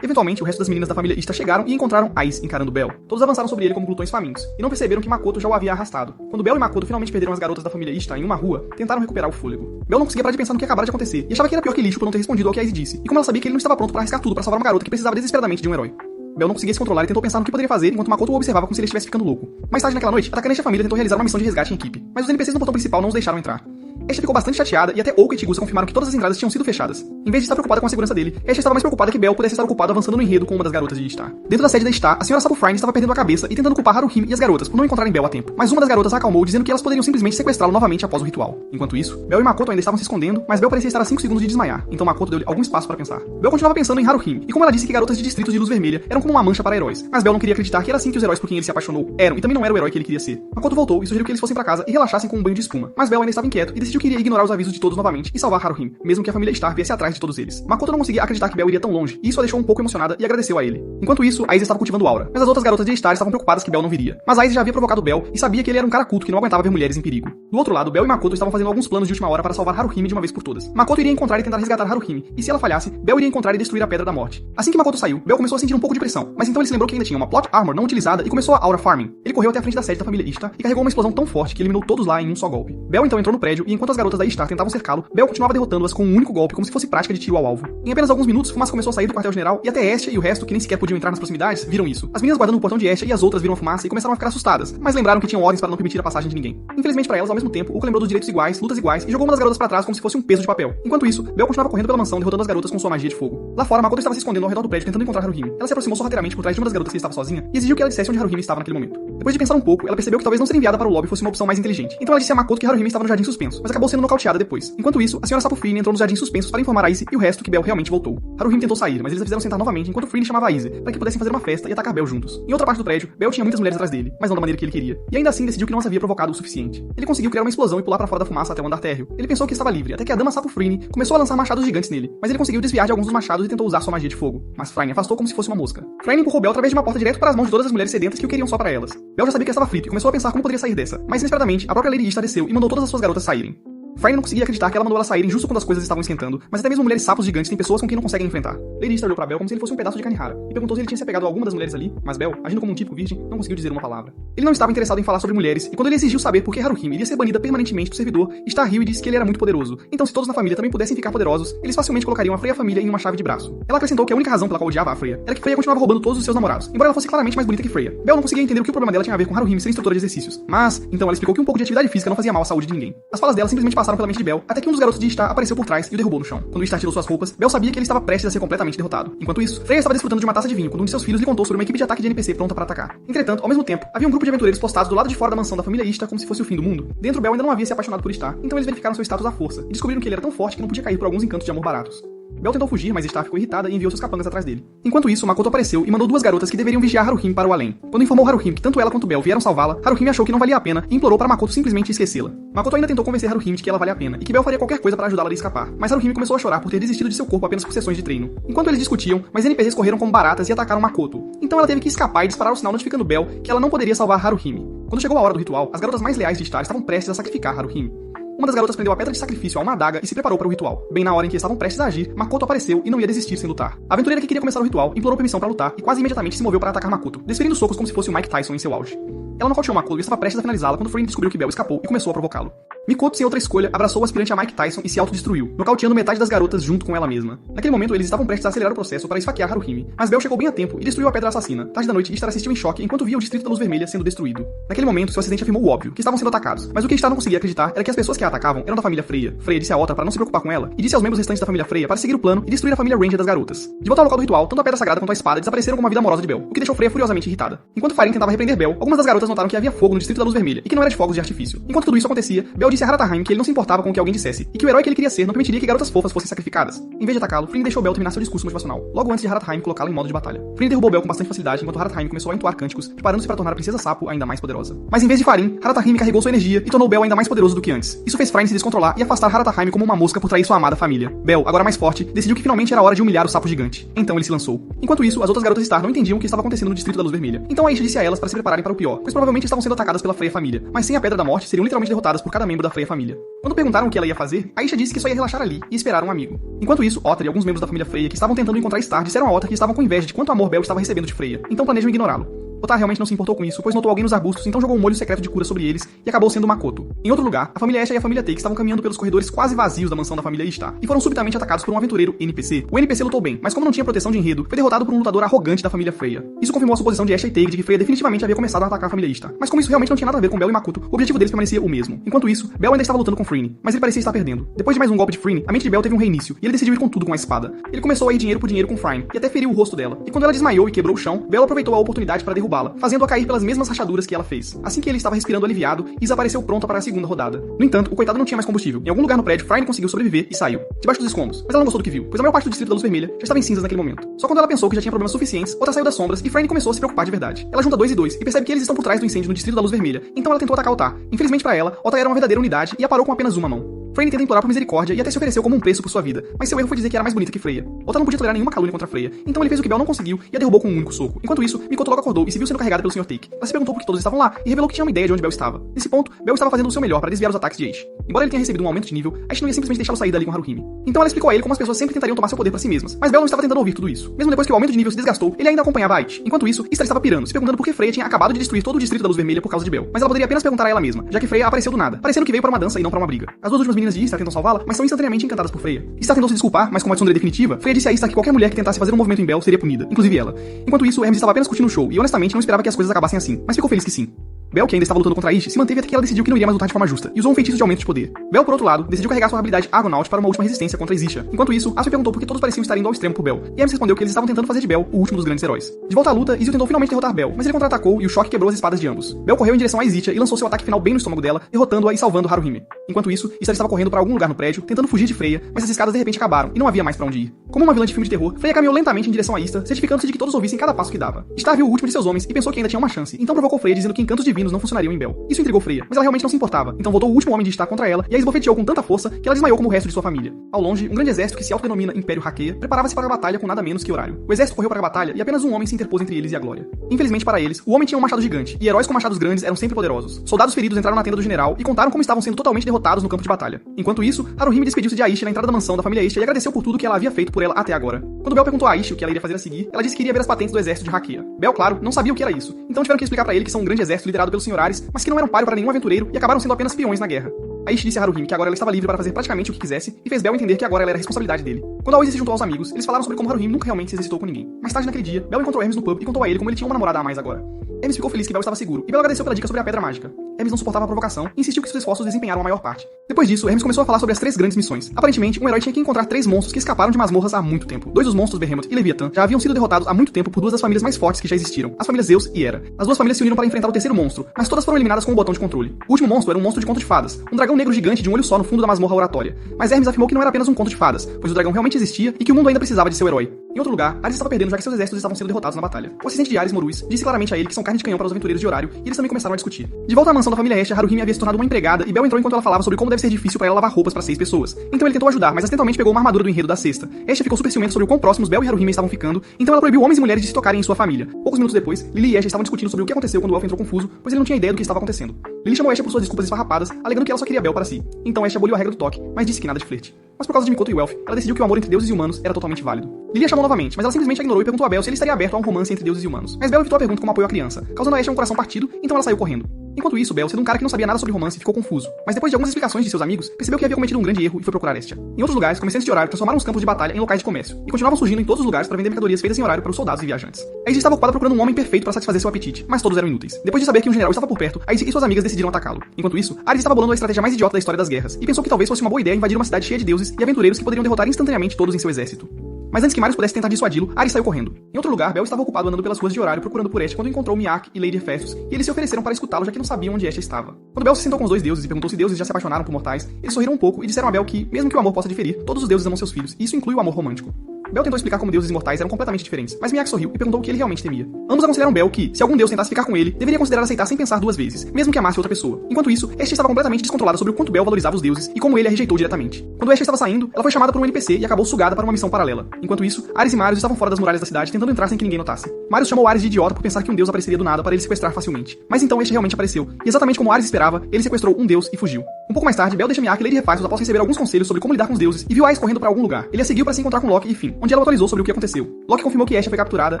Eventualmente, o resto das meninas da família Ista chegaram e encontraram Ice encarando Bel. Todos avançaram sobre ele como glutões famintos, e não perceberam que Makoto já o havia arrastado. Quando Bel e Makoto finalmente perderam as garotas da família Ista em uma rua, tentaram recuperar o fôlego. Bel não conseguia parar de pensar no que acabara de acontecer, e achava que era pior que lixo por não ter respondido ao que Ice disse, e como ela sabia que ele não estava pronto para arriscar tudo para salvar uma garota que precisava desesperadamente de um herói. Bel não conseguia se controlar e tentou pensar no que poderia fazer enquanto Makoto o observava como se ele estivesse ficando louco. Mais tarde naquela noite, a Takaneshi e a família tentou realizar uma missão de resgate em equipe, mas os NPCs no portão principal não os deixaram entrar. Asha ficou bastante chateada e até Oka e Chigusa confirmaram que todas as entradas tinham sido fechadas. Em vez de estar preocupada com a segurança dele, Asha estava mais preocupada que Bel pudesse estar ocupado avançando no enredo com uma das garotas de Star. Dentro da sede da Star, a senhora Sapo Fryne estava perdendo a cabeça e tentando culpar Haruhime e as garotas por não encontrarem Bel a tempo. Mas uma das garotas a acalmou dizendo que elas poderiam simplesmente sequestrá-lo novamente após o ritual. Enquanto isso, Bel e Makoto ainda estavam se escondendo, mas Bel parecia estar a 5 segundos de desmaiar, então Makoto deu-lhe algum espaço para pensar. Bel continuava pensando em Haruhime, e como ela disse que garotas de distritos de luz vermelha eram como uma mancha para heróis, mas Bel não queria acreditar que era assim que os heróis por quem ele se apaixonou eram, e também não era o herói que ele queria ser. Makoto voltou e sugeriu que eles fossem para casa e relaxassem com um banho de espuma, mas Bel ainda estava inquieto e decidiu que iria ignorar os avisos de todos novamente e salvar Haruhime, mesmo que a família Star viesse atrás de todos eles. Makoto não conseguia acreditar que Bel iria tão longe, e isso a deixou um pouco emocionada e agradeceu a ele. Enquanto isso, a Aiza estava cultivando aura, mas as outras garotas de Star estavam preocupadas que Bel não viria. Mas a Aiza já havia provocado Bel e sabia que ele era um cara culto que não aguentava ver mulheres em perigo. Do outro lado, Bel e Makoto estavam fazendo alguns planos de última hora para salvar Haruhime de uma vez por todas. Makoto iria encontrar e tentar resgatar Haruhime, e se ela falhasse, Bel iria encontrar e destruir a Pedra da Morte. Assim que Makoto saiu, Bel começou a sentir um pouco de pressão, mas então ele se lembrou que ainda tinha uma plot armor não utilizada e começou a aura farming. Ele correu até a frente da sede da família Ista e carregou uma explosão tão forte que eliminou todos lá em um só golpe. Bel então entrou no prédio e enquanto as garotas da Star tentavam cercá-lo, Bel continuava derrotando-as com um único golpe como se fosse prática de tiro ao alvo. Em apenas alguns minutos, fumaça começou a sair do quartel-general e até Asha e o resto, que nem sequer podiam entrar nas proximidades, viram isso. As meninas guardando o portão de Asha e as outras viram a fumaça e começaram a ficar assustadas, mas lembraram que tinham ordens para não permitir a passagem de ninguém. Infelizmente para elas, ao mesmo tempo, Uka lembrou dos direitos iguais, lutas iguais e jogou uma das garotas para trás como se fosse um peso de papel. Enquanto isso, Bel continuava correndo pela mansão derrotando as garotas com sua magia de fogo. Lá fora, Makoto estava se escondendo ao redor do prédio tentando encontrar Haruhime. Ela se aproximou sorrateiramente por trás de uma das garotas que estava sozinha e exigiu que ela dissesse onde Haruhime estava naquele momento. Depois de pensar um pouco, ela percebeu que talvez não ser enviada para o lobby fosse uma opção mais inteligente. Então ela disse a Makoto que Haruhime estava no jardim suspenso, mas acabou sendo nocauteada depois. Enquanto isso, a senhora Sapo Fryne entrou nos jardins suspensos para informar a Izzy e o resto que Bel realmente voltou. Haruhime tentou sair, mas eles a fizeram sentar novamente enquanto Fryne chamava a Izzy para que pudessem fazer uma festa e atacar Bel juntos. Em outra parte do prédio, Bel tinha muitas mulheres atrás dele, mas não da maneira que ele queria. E ainda assim decidiu que não as havia provocado o suficiente. Ele conseguiu criar uma explosão e pular para fora da fumaça até o andar térreo. Ele pensou que estava livre, até que a dama Sapo Fryne começou a lançar machados gigantes nele, mas ele conseguiu desviar de alguns dos machados e tentou usar sua magia de fogo. Mas Fryne afastou como se fosse uma mosca. Fryne empurrou Bel através de uma porta direto para as mãos de todas as mulheres sedentas que o queriam só para elas. Bel já sabia que estava frito e começou a pensar como poderia sair dessa, mas inesperadamente a própria Lady Ista desceu e mandou todas as suas garotas saírem. Fryne não conseguia acreditar que ela mandou elas saírem justo quando as coisas estavam esquentando, mas até mesmo mulheres sapos gigantes têm pessoas com quem não conseguem enfrentar. Lady Ista olhou pra Bel como se ele fosse um pedaço de carne rara, e perguntou se ele tinha se apegado a alguma das mulheres ali, mas Bel, agindo como um típico virgem, não conseguiu dizer uma palavra. Ele não estava interessado em falar sobre mulheres, e quando ele exigiu saber por que Haruhime iria ser banida permanentemente do servidor, Star riu e disse que ele era muito poderoso. Então se todos na família também pudessem ficar poderosos, eles facilmente colocariam a Freya família em uma chave de braço. Ela acrescentou que a única razão pela qual odiava a Freya era que Freya continuava roubando todos os seus namorados, embora ela fosse claramente mais bonita que Freya. Bel não conseguia entender o que o problema dela tinha a ver com Haruhime ser instrutora de exercícios, mas então ela explicou que um pouco de atividade física não fazia mal à saúde de ninguém. As falas dela simplesmente passaram pela mente de Bel, até que um dos garotos de Star apareceu por trás e o derrubou no chão. Quando Star tirou suas roupas, Bel sabia que ele estava prestes a ser completamente derrotado. Enquanto isso, Freya estava desfrutando de uma taça de vinho quando um de seus filhos lhe contou sobre uma equipe de ataque de NPC pronta para atacar. Entretanto, ao mesmo tempo, havia um grupo de aventureiros postados do lado de fora da mansão da família Ista como se fosse o fim do mundo. Dentro, Bel ainda não havia se apaixonado por Star, então eles verificaram seu status à força e descobriram que ele era tão forte que não podia cair por alguns encantos de amor baratos. Bel tentou fugir, mas Star ficou irritada e enviou seus capangas atrás dele. Enquanto isso, Makoto apareceu e mandou duas garotas que deveriam vigiar Haruhime para o além. Quando informou Haruhime que tanto ela quanto Bel vieram salvá-la, Haruhime achou que não valia a pena e implorou para Makoto simplesmente esquecê-la. Makoto ainda tentou convencer Haruhime de que ela valia a pena e que Bel faria qualquer coisa para ajudá-la a escapar, mas Haruhime começou a chorar por ter desistido de seu corpo apenas por sessões de treino. Enquanto eles discutiam, mais NPCs correram como baratas e atacaram Makoto. Então ela teve que escapar e disparar o sinal notificando Bel que ela não poderia salvar Haruhime. Quando chegou a hora do ritual, as garotas mais leais de Star estavam prestes a sacrificar Haruhime. Uma das garotas prendeu a pedra de sacrifício a uma adaga e se preparou para o ritual. Bem na hora em que estavam prestes a agir, Makoto apareceu e não ia desistir sem lutar. A aventureira que queria começar o ritual implorou permissão para lutar e quase imediatamente se moveu para atacar Makoto, desferindo socos como se fosse o Mike Tyson em seu auge. Ela nocauteou Makoto e estava prestes a finalizá-la quando Fryne descobriu que Bel escapou e começou a provocá-lo. Mikoto, sem outra escolha, abraçou o aspirante a Mike Tyson e se autodestruiu, nocauteando metade das garotas junto com ela mesma. Naquele momento, eles estavam prestes a acelerar o processo para esfaquear Haruhime, mas Bell chegou bem a tempo e destruiu a pedra assassina. Tarde da noite, Ishtar assistiu em choque enquanto via o Distrito da Luz Vermelha sendo destruído. Naquele momento, seu assistente afirmou o óbvio, que estavam sendo atacados, mas o que Ishtar não conseguia acreditar era que as pessoas que a atacavam eram da família Freya. Freya disse a Otra para não se preocupar com ela, e disse aos membros restantes da família Freya para seguir o plano e destruir a família Ranger das garotas. De volta ao local do ritual, tanto a pedra sagrada quanto a espada desapareceram com a vida amorosa de Bell, o que deixou Freya furiosamente irritada. Enquanto Farin tentava repreender Bell, algumas das garotas notaram que havia fogo no Distrito da Luz Vermelha e que não era de fogos de artifício. Enquanto tudo isso acontecia, Bell disse a Harathheim que ele não se importava com o que alguém dissesse e que o herói que ele queria ser não permitiria que garotas fofas fossem sacrificadas. Em vez de atacá-lo, Frieren deixou Bell terminar seu discurso motivacional, logo antes de Harathheim colocá-la em modo de batalha. Frieren derrubou Bell com bastante facilidade enquanto Harathheim começou a entoar cânticos, preparando-se para tornar a princesa Sapo ainda mais poderosa. Mas em vez de Farin, Harathheim carregou sua energia e tornou Bell ainda mais poderoso do que antes. Isso fez Frieren se descontrolar e afastar Harathheim como uma mosca por trair sua amada família. Bell, agora mais forte, decidiu que finalmente era hora de humilhar o sapo gigante. Então ele se lançou. Enquanto isso, as outras garotas Star não entendiam o que estava acontecendo no Distrito da Luz Vermelha. Então Aisha disse a elas para se prepararem para o pior, pois provavelmente estavam sendo atacadas pela Freya família, mas sem a Pedra da Morte seriam literalmente derrotadas por cada membro da Freya família. Quando perguntaram o que ela ia fazer, Aisha disse que só ia relaxar ali e esperar um amigo. Enquanto isso, Otter e alguns membros da família Freya que estavam tentando encontrar Star disseram a Otter que estavam com inveja de quanto amor Bell estava recebendo de Freya, então planejam ignorá-lo. Otar realmente não se importou com isso, pois notou alguém nos arbustos, então jogou um molho secreto de cura sobre eles e acabou sendo Makoto. Em outro lugar, a família Asha e a família Take estavam caminhando pelos corredores quase vazios da mansão da família Ishtar e foram subitamente atacados por um aventureiro NPC. O NPC lutou bem, mas como não tinha proteção de enredo, foi derrotado por um lutador arrogante da família Freya. Isso confirmou a suposição de Asha e Take de que Freya definitivamente havia começado a atacar a família Ishtar. Mas como isso realmente não tinha nada a ver com Bell e Makoto, o objetivo deles permanecia o mesmo. Enquanto isso, Bell ainda estava lutando com Frieren, mas ele parecia estar perdendo. Depois de mais um golpe de Frieren, a mente de Bell teve um reinício e ele decidiu ir com tudo com a espada. Ele começou a ir dinheiro por dinheiro com Frieren e até feriu o rosto dela. E quando ela desmaiou e quebrou o chão, Bell aproveitou a oportunidade para derrubá-la, fazendo-a cair pelas mesmas rachaduras que ela fez. Assim que ele estava respirando aliviado, Isa apareceu pronta para a segunda rodada. No entanto, o coitado não tinha mais combustível. Em algum lugar no prédio, Frieren conseguiu sobreviver e saiu, debaixo dos escombros. Mas ela não gostou do que viu, pois a maior parte do Distrito da Luz Vermelha já estava em cinzas naquele momento. Só quando ela pensou que já tinha problemas suficientes, outra saiu das sombras e Frieren começou a se preocupar de verdade. Ela junta 2 e 2 e percebe que eles estão por trás do incêndio no Distrito da Luz Vermelha. Então ela tentou atacar Otar. Infelizmente para ela, Otar era uma verdadeira unidade e a parou com apenas uma mão. Frieren tenta implorar por misericórdia e até se ofereceu como um preço por sua vida, mas seu erro foi dizer que era mais bonita que Freya. Otar não podia tolerar nenhuma calúnia contra Freya, então ele fez o que Bell não conseguiu e a derrubou com um único soco. Enquanto isso, Mikoto logo acordou e se viu sendo carregada pelo Sr. Take. Ela se perguntou por que todos estavam lá e revelou que tinha uma ideia de onde Bell estava. Nesse ponto, Bell estava fazendo o seu melhor para desviar os ataques de Ace. Embora ele tenha recebido um aumento de nível, Ace não ia simplesmente deixá-lo sair dali com Haruhime. Então ela explicou a ele como as pessoas sempre tentariam tomar seu poder para si mesmas, mas Bell não estava tentando ouvir tudo isso. Mesmo depois que o aumento de nível se desgastou, ele ainda acompanhava Ace. Enquanto isso, Ishtar estava pirando, se perguntando por que Freya tinha acabado de destruir todo o Distrito da Luz Vermelha por causa de Bell. Mas ela poderia apenas perguntar a ela mesma, já que Freya apareceu do nada, parecendo que veio para uma dança e não para uma briga. As duas últimas meninas de Ishtar tentam salvá-la, mas são instantaneamente encantadas por Freya. Ishtar tentou se desculpar, mas como a tsundere definitiva, Freya disse a Ishtar que qualquer mulher que tentasse fazer um movimento em Bell seria punida, inclusive ela. Enquanto isso, Hermes estava apenas curtindo o show e honestamente não esperava que as coisas acabassem assim, mas ficou feliz que sim. Bell, que ainda estava lutando contra Ishi, se manteve até que ela decidiu que não iria mais lutar de forma justa e usou um feitiço de aumento de poder. Bell, por outro lado, decidiu carregar sua habilidade Argonaut para uma última resistência contra Izisha. Enquanto isso, Asui perguntou por que todos pareciam estar indo ao extremo por Bell, e Hermes respondeu que eles estavam tentando fazer de Bell o último dos grandes heróis. De volta à luta, Izio tentou finalmente derrotar Bell, mas ele contra-atacou e o choque quebrou as espadas de ambos. Bell correu em direção a Izisha e lançou seu ataque final bem no estômago dela, derrotando-a e salvando Haruhime. Enquanto isso, Ishtar estava correndo para algum lugar no prédio, tentando fugir de Freya, mas as escadas de repente acabaram e não havia mais para onde ir. Como uma vilã de filme de terror, Freya caminhou lentamente em direção a Ishtar, certificando-se de que todos ouvissem cada passo que dava. Ishtar viu o último de seus homens e pensou que ainda tinha uma chance, então provocou Freya dizendo que encantos divinos não funcionariam em Bell. Isso intrigou Freya, mas ela realmente não se importava, então voltou o último homem de Ishtar contra ela e a esbofeteou com tanta força que ela desmaiou como o resto de sua família. Ao longe, um grande exército que se autodenomina Império Hakeia preparava-se para a batalha com nada menos que horário. O exército correu para a batalha e apenas um homem se interpôs entre eles e a glória. Infelizmente para eles, o homem tinha um machado gigante, e heróis com machados grandes eram sempre poderosos. Soldados feridos entraram na tenda do general e contaram como estavam sendo totalmente derrotados no campo de batalha. Enquanto isso, Haruhime despediu-se de Aishi na entrada da mansão da família Ishtar e agradeceu por tudo que ela havia feito por ela até agora. Quando Bell perguntou a Aishi o que ela iria fazer a seguir, ela disse que iria ver as patentes do exército de Hakeia. Bell, claro, não sabia o que era isso, então tiveram que explicar para ele que são um grande exército liderado pelos Sr. Ares, mas que não eram páreo para nenhum aventureiro e acabaram sendo apenas peões na guerra. Aishi disse a Haruhime que agora ela estava livre para fazer praticamente o que quisesse e fez Bell entender que agora ela era responsabilidade dele. Quando Aoize se juntou aos amigos, eles falaram sobre como Haruhime nunca realmente se exercitou com ninguém. Mais tarde naquele dia, Bell encontrou Hermes no pub e contou a ele como ele tinha uma namorada a mais agora. Hermes ficou feliz que Bell estava seguro e Bell agradeceu pela dica sobre a pedra mágica. Hermes não suportava a provocação e insistiu que seus esforços desempenharam a maior parte. Depois disso, Hermes começou a falar sobre as 3 grandes missões. Aparentemente, um herói tinha que encontrar 3 monstros que escaparam de masmorras há muito tempo. 2 dos monstros, Behemoth e Leviathan, já haviam sido derrotados há muito tempo por 2 das famílias mais fortes que já existiram, as famílias Zeus e Hera. As 2 famílias se uniram para enfrentar o terceiro monstro, mas todas foram eliminadas com um botão de controle. O último monstro era um monstro de conto de fadas, um dragão negro gigante de um olho só no fundo da masmorra oratória. Mas Hermes afirmou que não era apenas um conto de fadas, pois o dragão realmente existia e que o mundo ainda precisava de seu herói. Em outro lugar, Ares estava perdendo já que seus exércitos estavam sendo derrotados na batalha. O assistente de Ares, Morus, disse claramente a ele que são carne de canhão para os aventureiros de horário e eles também começaram a discutir. De volta à mansão da família Asha, Haruhime havia se tornado uma empregada e Bell entrou enquanto ela falava sobre como deve ser difícil para ela lavar roupas para 6 pessoas. Então ele tentou ajudar, mas acidentalmente pegou uma armadura do enredo da cesta. Asha ficou super ciumenta sobre o quão próximos Bell e Haruhime estavam ficando, então ela proibiu homens e mulheres de se tocarem em sua família. Poucos minutos depois, Lily e Asha estavam discutindo sobre o que aconteceu quando o elfo entrou confuso, pois ele não tinha ideia do que estava acontecendo. Lily chamou Asha por suas desculpas esfarrapadas, alegando que ela só queria Bell para si. Então Asha aboliu a regra do toque, mas disse que nada de flerte. Mas por causa de Mikoto e o elfo, ela decidiu que o amor entre deuses e humanos era totalmente válido. Lily a chamou novamente, mas ela simplesmente a ignorou e perguntou a Bell se ele estaria aberto a um romance entre deuses e humanos. Mas Bell evitou a pergunta como apoio à criança, causando a Asha um coração partido, então ela saiu correndo. Enquanto isso, Bel, sendo um cara que não sabia nada sobre romance, ficou confuso. Mas depois de algumas explicações de seus amigos, percebeu que havia cometido um grande erro e foi procurar Estia. Em outros lugares, comerciantes de horário transformaram os campos de batalha em locais de comércio, e continuavam surgindo em todos os lugares para vender mercadorias feitas em horário para os soldados e viajantes. A Izzy estava ocupada procurando um homem perfeito para satisfazer seu apetite, mas todos eram inúteis. Depois de saber que um general estava por perto, a Izzy e suas amigas decidiram atacá-lo. Enquanto isso, Ares estava bolando a estratégia mais idiota da história das guerras, e pensou que talvez fosse uma boa ideia invadir uma cidade cheia de deuses e aventureiros que poderiam derrotar instantaneamente todos em seu exército. Mas antes que Marius pudesse tentar dissuadi-lo, Ares saiu correndo. Em outro lugar, Bel estava ocupado andando pelas ruas de horário procurando por Estia quando encontrou Miak e Lady Hephaestus, e eles se ofereceram para escutá-lo já que não sabiam onde Estia estava. Quando Bel se sentou com os dois deuses e perguntou se deuses já se apaixonaram por mortais, eles sorriram um pouco e disseram a Bel que, mesmo que o amor possa diferir, todos os deuses amam seus filhos, e isso inclui o amor romântico. Bel tentou explicar como deuses imortais eram completamente diferentes, mas Miak sorriu e perguntou o que ele realmente temia. Ambos aconselharam Bel que, se algum deus tentasse ficar com ele, deveria considerar aceitar sem pensar duas vezes, mesmo que amasse outra pessoa. Enquanto isso, Estia estava completamente descontrolada sobre o quanto Bel valorizava os deuses e como ele a rejeitou diretamente. Quando Estia estava saindo, ela foi chamada por um NPC e acabou sugada para uma missão paralela. Enquanto isso, Ares e Marius estavam fora das muralhas da cidade tentando entrar sem que ninguém notasse. Marius chamou Ares de idiota por pensar que um deus apareceria do nada para ele sequestrar facilmente. Mas então Estia realmente apareceu, e exatamente como Ares esperava, ele sequestrou um deus e fugiu. Um pouco mais tarde, Bel deixa Miak e Lady Hephaestus após receber alguns conselhos sobre como lidar com os deuses e viu Ares correndo para algum lugar. Ele a seguiu para se encontrar com Loki e Finn, onde ela atualizou sobre o que aconteceu. Loki confirmou que Estia foi capturada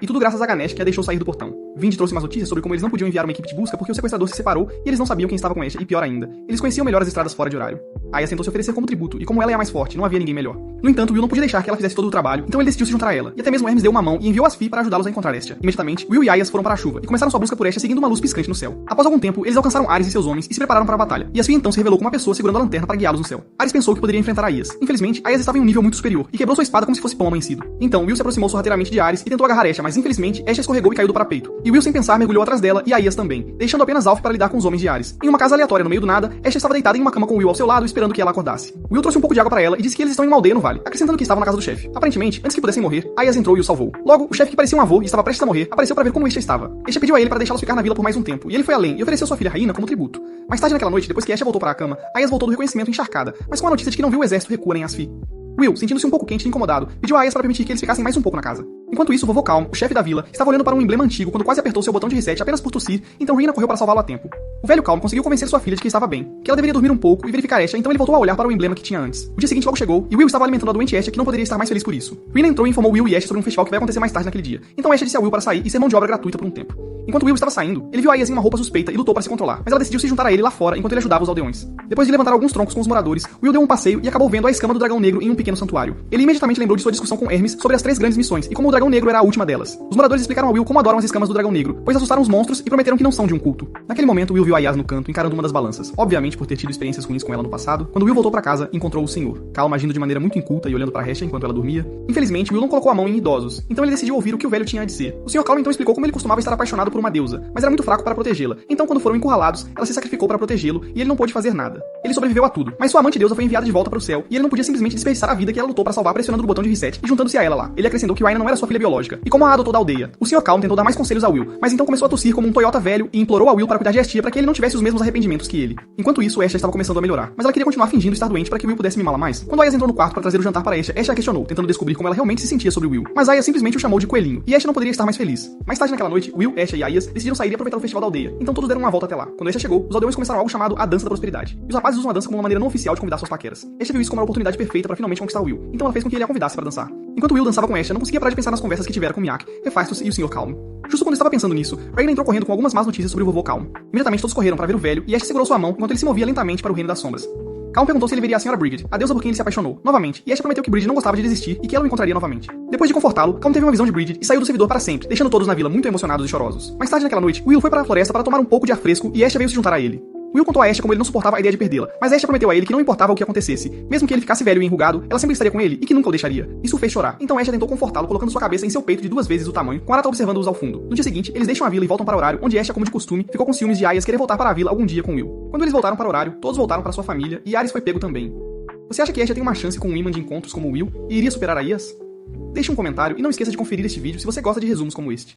e tudo graças a Ganesh, que a deixou sair do portão. Vind trouxe mais notícias sobre como eles não podiam enviar uma equipe de busca porque o sequestrador se separou e eles não sabiam quem estava com Estia e pior ainda, eles conheciam melhor as estradas fora de horário. Aya tentou se oferecer como tributo e como ela é a mais forte, não havia ninguém melhor. No entanto, Will não podia deixar que ela fizesse todo o trabalho, então ele decidiu se juntar a ela. E até mesmo Hermes deu uma mão e enviou Asfi para ajudá-los a encontrar Estia. Imediatamente, Will e Aias foram para a chuva e começaram sua busca por Estia seguindo uma luz piscante no céu. Após algum tempo, eles alcançaram Ares e seus homens e se prepararam para a batalha. E Asfi então se revelou como uma pessoa segurando a lanterna para guiá-los no céu. Ares pensou que poderia enfrentar Aias. Infelizmente, Aias estava em um nível muito superior e quebrou sua espada como se fosse pão amanhecido. Então, Will se aproximou sorrateiramente de Ares e tentou agarrar Estia, mas infelizmente, Estia escorregou e caiu do parapeito. E Will, sem pensar, mergulhou atrás dela e Aias também, deixando apenas Alf para lidar com os homens de Ares. Em uma casa aleatória no meio do nada, Estia estava deitada em uma cama com Will ao seu lado, esperando que ela acordasse. Will trouxe um pouco de água para ela e disse que eles estão em uma aldeia no vale, acrescentando que estavam na casa do chefe. Aparentemente, antes que pudessem morrer, Aias entrou e o salvou. Logo, o chefe, que parecia um avô e estava prestes a morrer, apareceu para ver como Estia estava. Estia pediu a ele para deixá-los ficar na vila por mais um tempo, e ele foi além e ofereceu sua filha Raina como tributo. Mais tarde naquela noite, depois que Estia voltou para a cama, Aias voltou do reconhecimento encharcada, mas com a notícia de que não viu o exército recuar em Asfi. Will, sentindo-se um pouco quente e incomodado, pediu a Aias para permitir que eles ficassem mais um pouco na casa. Enquanto isso, o vovô Calm, o chefe da vila, estava olhando para um emblema antigo quando quase apertou seu botão de reset apenas por tossir, então Rina correu para salvá-lo a tempo. O velho Calm conseguiu convencer sua filha de que estava bem, que ela deveria dormir um pouco e verificar Estia, então ele voltou a olhar para o emblema que tinha antes. O dia seguinte logo chegou, e Will estava alimentando a doente Estia, que não poderia estar mais feliz por isso. Rina entrou e informou Will e Estia sobre um festival que vai acontecer mais tarde naquele dia, então Estia disse a Will para sair e ser mão de obra gratuita por um tempo. Enquanto Will estava saindo, ele viu Aias em uma roupa suspeita e lutou para se controlar, mas ela decidiu se juntar a ele lá fora enquanto ele ajudava os aldeões. Depois de levantar alguns troncos com os moradores, Will deu um passeio e acabou vendo a escama do dragão negro em um pequeno santuário. Ele imediatamente lembrou de sua discussão com Hermes sobre as 3 grandes missões e como o dragão negro era a última delas. Os moradores explicaram a Will como adoram as escamas do dragão negro, pois assustaram os monstros e prometeram que não são de um culto. Naquele momento, Will viu Aias no canto, encarando uma das balanças, obviamente por ter tido experiências ruins com ela no passado. Quando Will voltou para casa, encontrou o senhor, Calm agindo de maneira muito inculta e olhando para Hestia enquanto ela dormia. Infelizmente, Will não colocou a mão em idosos, então ele decidiu ouvir o que o velho tinha a dizer. O senhor Calm então explicou como ele costumava estar apaixonado por uma deusa, mas era muito fraco para protegê-la. Então, quando foram encurralados, ela se sacrificou para protegê-lo e ele não pôde fazer nada. Ele sobreviveu a tudo, mas sua amante deusa foi enviada de volta para o céu e ele não podia simplesmente desperdiçar a vida que ela lutou para salvar pressionando no botão de reset e juntando-se a ela lá. Ele acrescentou que Raina não era sua filha biológica e como a adotou da aldeia. O senhor Calm tentou dar mais conselhos a Will, mas então começou a tossir como um Toyota velho e implorou a Will para cuidar de Estia para que ele não tivesse os mesmos arrependimentos que ele. Enquanto isso, Estia estava começando a melhorar, mas ela queria continuar fingindo estar doente para que Will pudesse mimá-la mais. Quando Aias entrou no quarto para trazer o jantar para Estia, Estia a questionou, tentando descobrir como ela realmente se sentia sobre Will. Mas Aias simplesmente o chamou de coelhinho, e Estia não poderia estar mais feliz. Mais tarde naquela noite, Will, Estia e Aias decidiram sair e aproveitar o festival da aldeia, então todos deram uma volta até lá. Quando Estia chegou, os aldeões começaram algo chamado a Dança da Prosperidade. E os rapazes usam a dança como uma maneira não oficial de convidar suas paqueras. Estia viu isso como uma oportunidade perfeita para finalmente conquistar Will, então ela fez com que ele a convidasse para dançar. Enquanto Will dançava com Estia, não conseguia parar de pensar nas conversas que tivera com Miak, Hephaestus e o Sr. Calm. Justo quando estava pensando nisso, Raina entrou correndo com algumas más notícias sobre o vovô Calm. Imediatamente todos correram para ver o velho e Estia segurou sua mão enquanto ele se movia lentamente para o reino das sombras. Calm perguntou se ele veria a Sra. Bridget, a deusa por quem ele se apaixonou, novamente, e Estia prometeu que Bridget não gostava de desistir e que ela o encontraria novamente. Depois de confortá-lo, Calm teve uma visão de Bridget e saiu do servidor para sempre, deixando todos na vila muito emocionados e chorosos. Mais tarde naquela noite, Will foi para a floresta para tomar um pouco de ar fresco e Estia veio se juntar a ele. Will contou a Estia como ele não suportava a ideia de perdê-la, mas Estia prometeu a ele que não importava o que acontecesse, mesmo que ele ficasse velho e enrugado, ela sempre estaria com ele e que nunca o deixaria. Isso o fez chorar, então Estia tentou confortá-lo colocando sua cabeça em seu peito de 2 vezes o tamanho, com Arata observando-os ao fundo. No dia seguinte, eles deixam a vila e voltam para o horário, onde Estia, como de costume, ficou com ciúmes de Aias querer voltar para a vila algum dia com Will. Quando eles voltaram para o horário, todos voltaram para sua família e Ares foi pego também. Você acha que Estia tem uma chance com um imã de encontros como Will e iria superar Aias? Deixe um comentário e não esqueça de conferir este vídeo se você gosta de resumos como este.